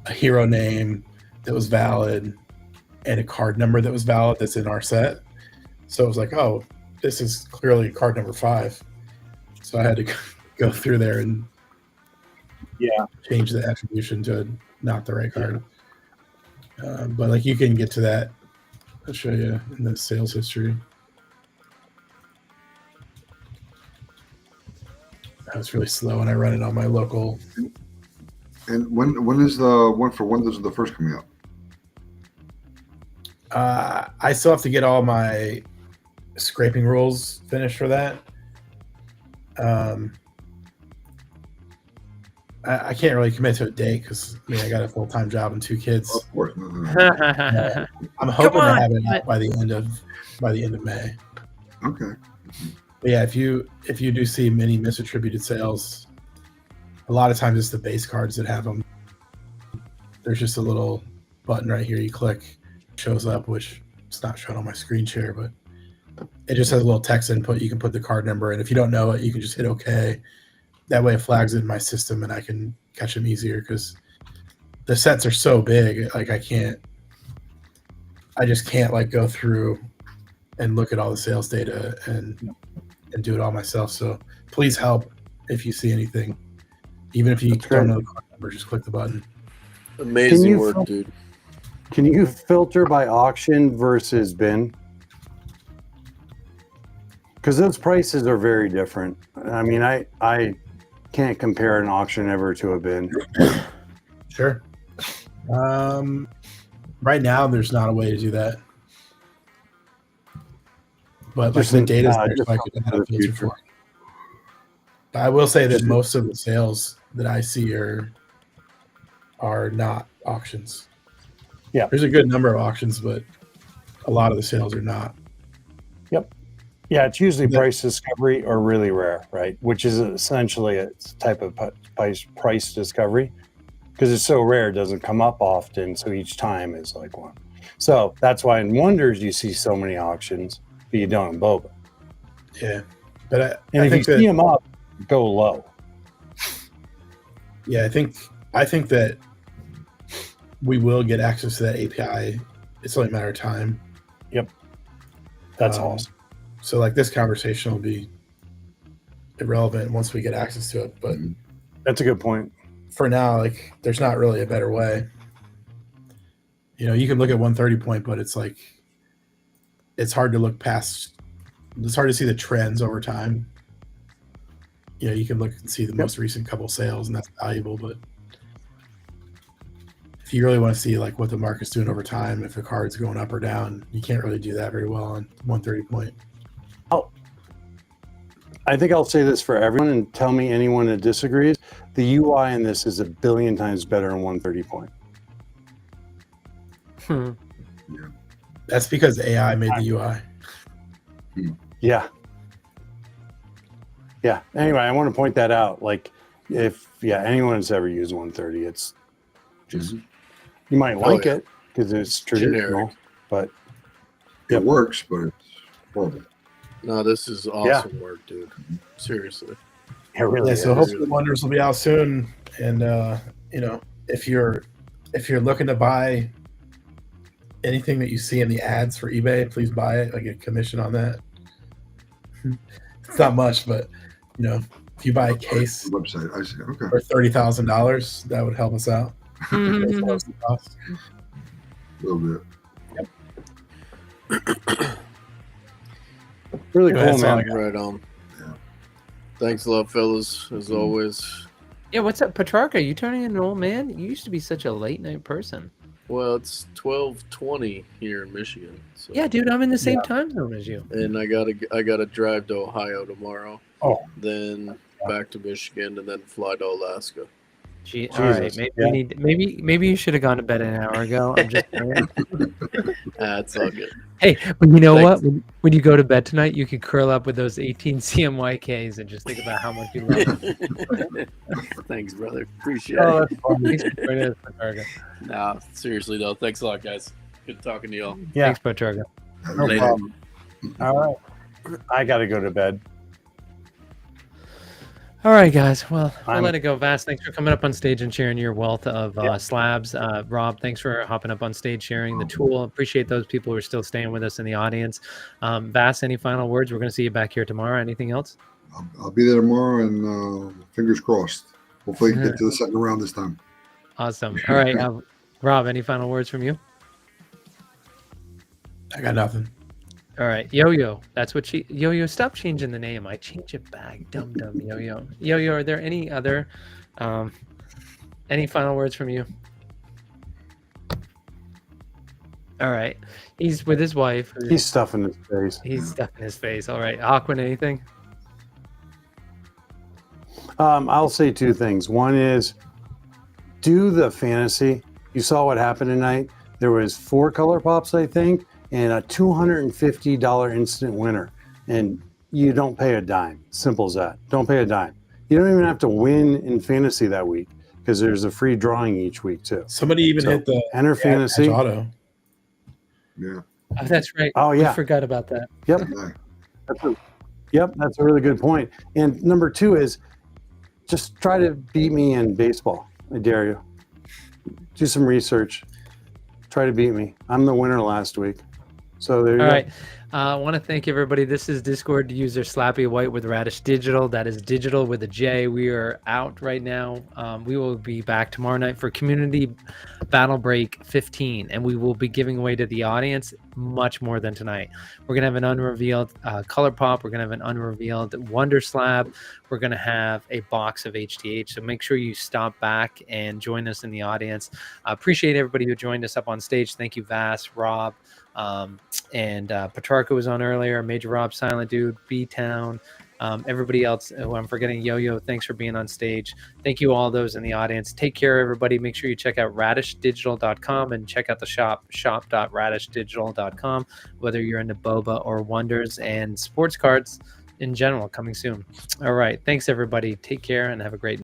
Speaker 9: hero name that was valid and a card number that was valid that's in our set. So it was like, oh, this is clearly card number 5. So I had to go through there and change the attribution to not the right card. But like you can get to that. I'll show you in the sales history. That was really slow, and I run it on my local.
Speaker 11: And when is the one for when is the first coming out?
Speaker 9: I still have to get all my scraping rules finished for that. I can't really commit to a date because I got a full-time job and 2 kids.
Speaker 11: Of course.
Speaker 9: I'm hoping to have it out by the end of May.
Speaker 11: Okay.
Speaker 9: But yeah, if you do see many misattributed sales, a lot of times it's the base cards that have them. There's just a little button right here you click, shows up, which it's not shown on my screen share, but it just has a little text input. You can put the card number, and if you don't know it, you can just hit OK. That way it flags it in my system, and I can catch them easier because the sets are so big. Like I just can't like go through and look at all the sales data and do it all myself. So please help if you see anything, even if you don't know the card number, just click the button.
Speaker 3: Amazing work, dude.
Speaker 2: Can you filter by auction versus bin? Because those prices are very different. I mean, I can't compare an auction ever to a bin.
Speaker 9: Sure. Right now, there's not a way to do that. But like the data is there, so I could have a filter for it. But I will say that most of the sales that I see are not auctions.
Speaker 2: Yeah.
Speaker 9: There's a good number of auctions, but a lot of the sales are not.
Speaker 2: Yep. Yeah, it's usually price discovery or really rare, right? Which is essentially a type of price discovery because it's so rare, it doesn't come up often. So each time is like one. So that's why in Wonders you see so many auctions, but you don't in Boba.
Speaker 9: Yeah. But
Speaker 2: if you see them up, go low.
Speaker 9: Yeah, I think that we will get access to that API. It's only a matter of time.
Speaker 2: Yep. That's awesome.
Speaker 9: So like this conversation will be irrelevant once we get access to it. But
Speaker 2: that's a good point.
Speaker 9: For now, like there's not really a better way. You can look at 130 point, but it's like it's hard to look past. It's hard to see the trends over time. You can look and see the most recent couple sales, and that's valuable. But if you really want to see like what the market's doing over time, if a card's going up or down, you can't really do that very well on 130 point.
Speaker 2: I think I'll say this for everyone and tell me anyone that disagrees. The UI in this is a billion times better in 130 point.
Speaker 11: Yeah.
Speaker 9: That's because AI made the UI.
Speaker 2: Yeah. Yeah. Anyway, I want to point that out. Like if anyone has ever used 130, it's just you might like it because it's traditional, but
Speaker 11: it works, but it's horrible.
Speaker 3: No, this is awesome work, dude. Seriously.
Speaker 2: It really is.
Speaker 9: So hopefully Wonders will be out soon. And if you're looking to buy anything that you see in the ads for eBay, please buy it. I get a commission on that. It's not much, but if you buy a case
Speaker 11: website, I see. Okay.
Speaker 9: For $30,000, that would help us out.
Speaker 11: A little bit.
Speaker 2: Yep. Really cool, man.
Speaker 3: Right on. Yeah. Thanks a lot, fellas, as always.
Speaker 1: Yeah, what's up, Petrarca? You turning into an old man? You used to be such a late night person.
Speaker 3: Well, it's 12:20 here in Michigan. So.
Speaker 1: Yeah, dude, I'm in the same time zone as you.
Speaker 3: And I gotta drive to Ohio tomorrow.
Speaker 2: Oh.
Speaker 3: Then back to Michigan, and then fly to Alaska.
Speaker 1: Gee, all right, maybe you should have gone to bed an hour ago. I'm just saying.
Speaker 3: That's all good.
Speaker 1: Hey, but you know what? When you go to bed tonight, you can curl up with those 18 CMYKs and just think about how much you love them.
Speaker 3: Thanks, brother. Appreciate it.
Speaker 1: That's fun. Thanks for joining us, Patarga.
Speaker 3: Nah, seriously though. Thanks a lot, guys. Good talking to y'all.
Speaker 2: Yeah.
Speaker 1: Thanks, Patarga.
Speaker 2: No problem. All right. I got to go to bed.
Speaker 1: All right, guys. Well, we'll let it go. Vass, thanks for coming up on stage and sharing your wealth of slabs. Rob, thanks for hopping up on stage, sharing the tool. Appreciate those people who are still staying with us in the audience. Vass, any final words? We're going to see you back here tomorrow. Anything else?
Speaker 11: I'll be there tomorrow, and fingers crossed. Hopefully, get to the second round this time.
Speaker 1: Awesome. All right, Rob, any final words from you?
Speaker 9: I got nothing.
Speaker 1: All right, Yo-Yo. That's what Yo-Yo, stop changing the name. I change it back. Dumb Yo-Yo. Yo-Yo, are there any other any final words from you? All right. He's with his wife.
Speaker 2: He's stuffing his face.
Speaker 1: He's stuffing his face. All right. Aquan, anything?
Speaker 2: I'll say two things. One is do the fantasy. You saw what happened tonight. There was 4 color pops, I think, and a $250 instant winner. And you don't pay a dime. Simple as that. Don't pay a dime. You don't even have to win in fantasy that week because there's a free drawing each week too.
Speaker 9: Somebody even hit the
Speaker 2: enter fantasy
Speaker 9: auto.
Speaker 11: Yeah.
Speaker 1: Oh, that's right.
Speaker 2: Oh yeah.
Speaker 1: I forgot about that.
Speaker 2: Yep. That's a really good point. And number 2 is just try to beat me in baseball. I dare you. Do some research. Try to beat me. I'm the winner last week. So there you go.
Speaker 1: All right. I want to thank everybody. This is Discord user Slappy White with Radish Digital. That is digital with a J. We are out right now. We will be back tomorrow night for Community Battle Break 15, and we will be giving away to the audience much more than tonight. We're going to have an unrevealed color pop. We're going to have an unrevealed Wonder Slab. We're going to have a box of HTH. So make sure you stop back and join us in the audience. I appreciate everybody who joined us up on stage. Thank you, Vass, Rob, and Petrarca was on earlier, Major Rob, Silent Dude, B-Town, everybody else who I'm forgetting, Yo-Yo, thanks for being on stage. Thank you all those in the audience. Take care, everybody. Make sure you check out radishdigital.com and check out the shop.radishdigital.com, whether you're into boba or wonders and sports cards in general, coming soon. All right. Thanks, everybody. Take care and have a great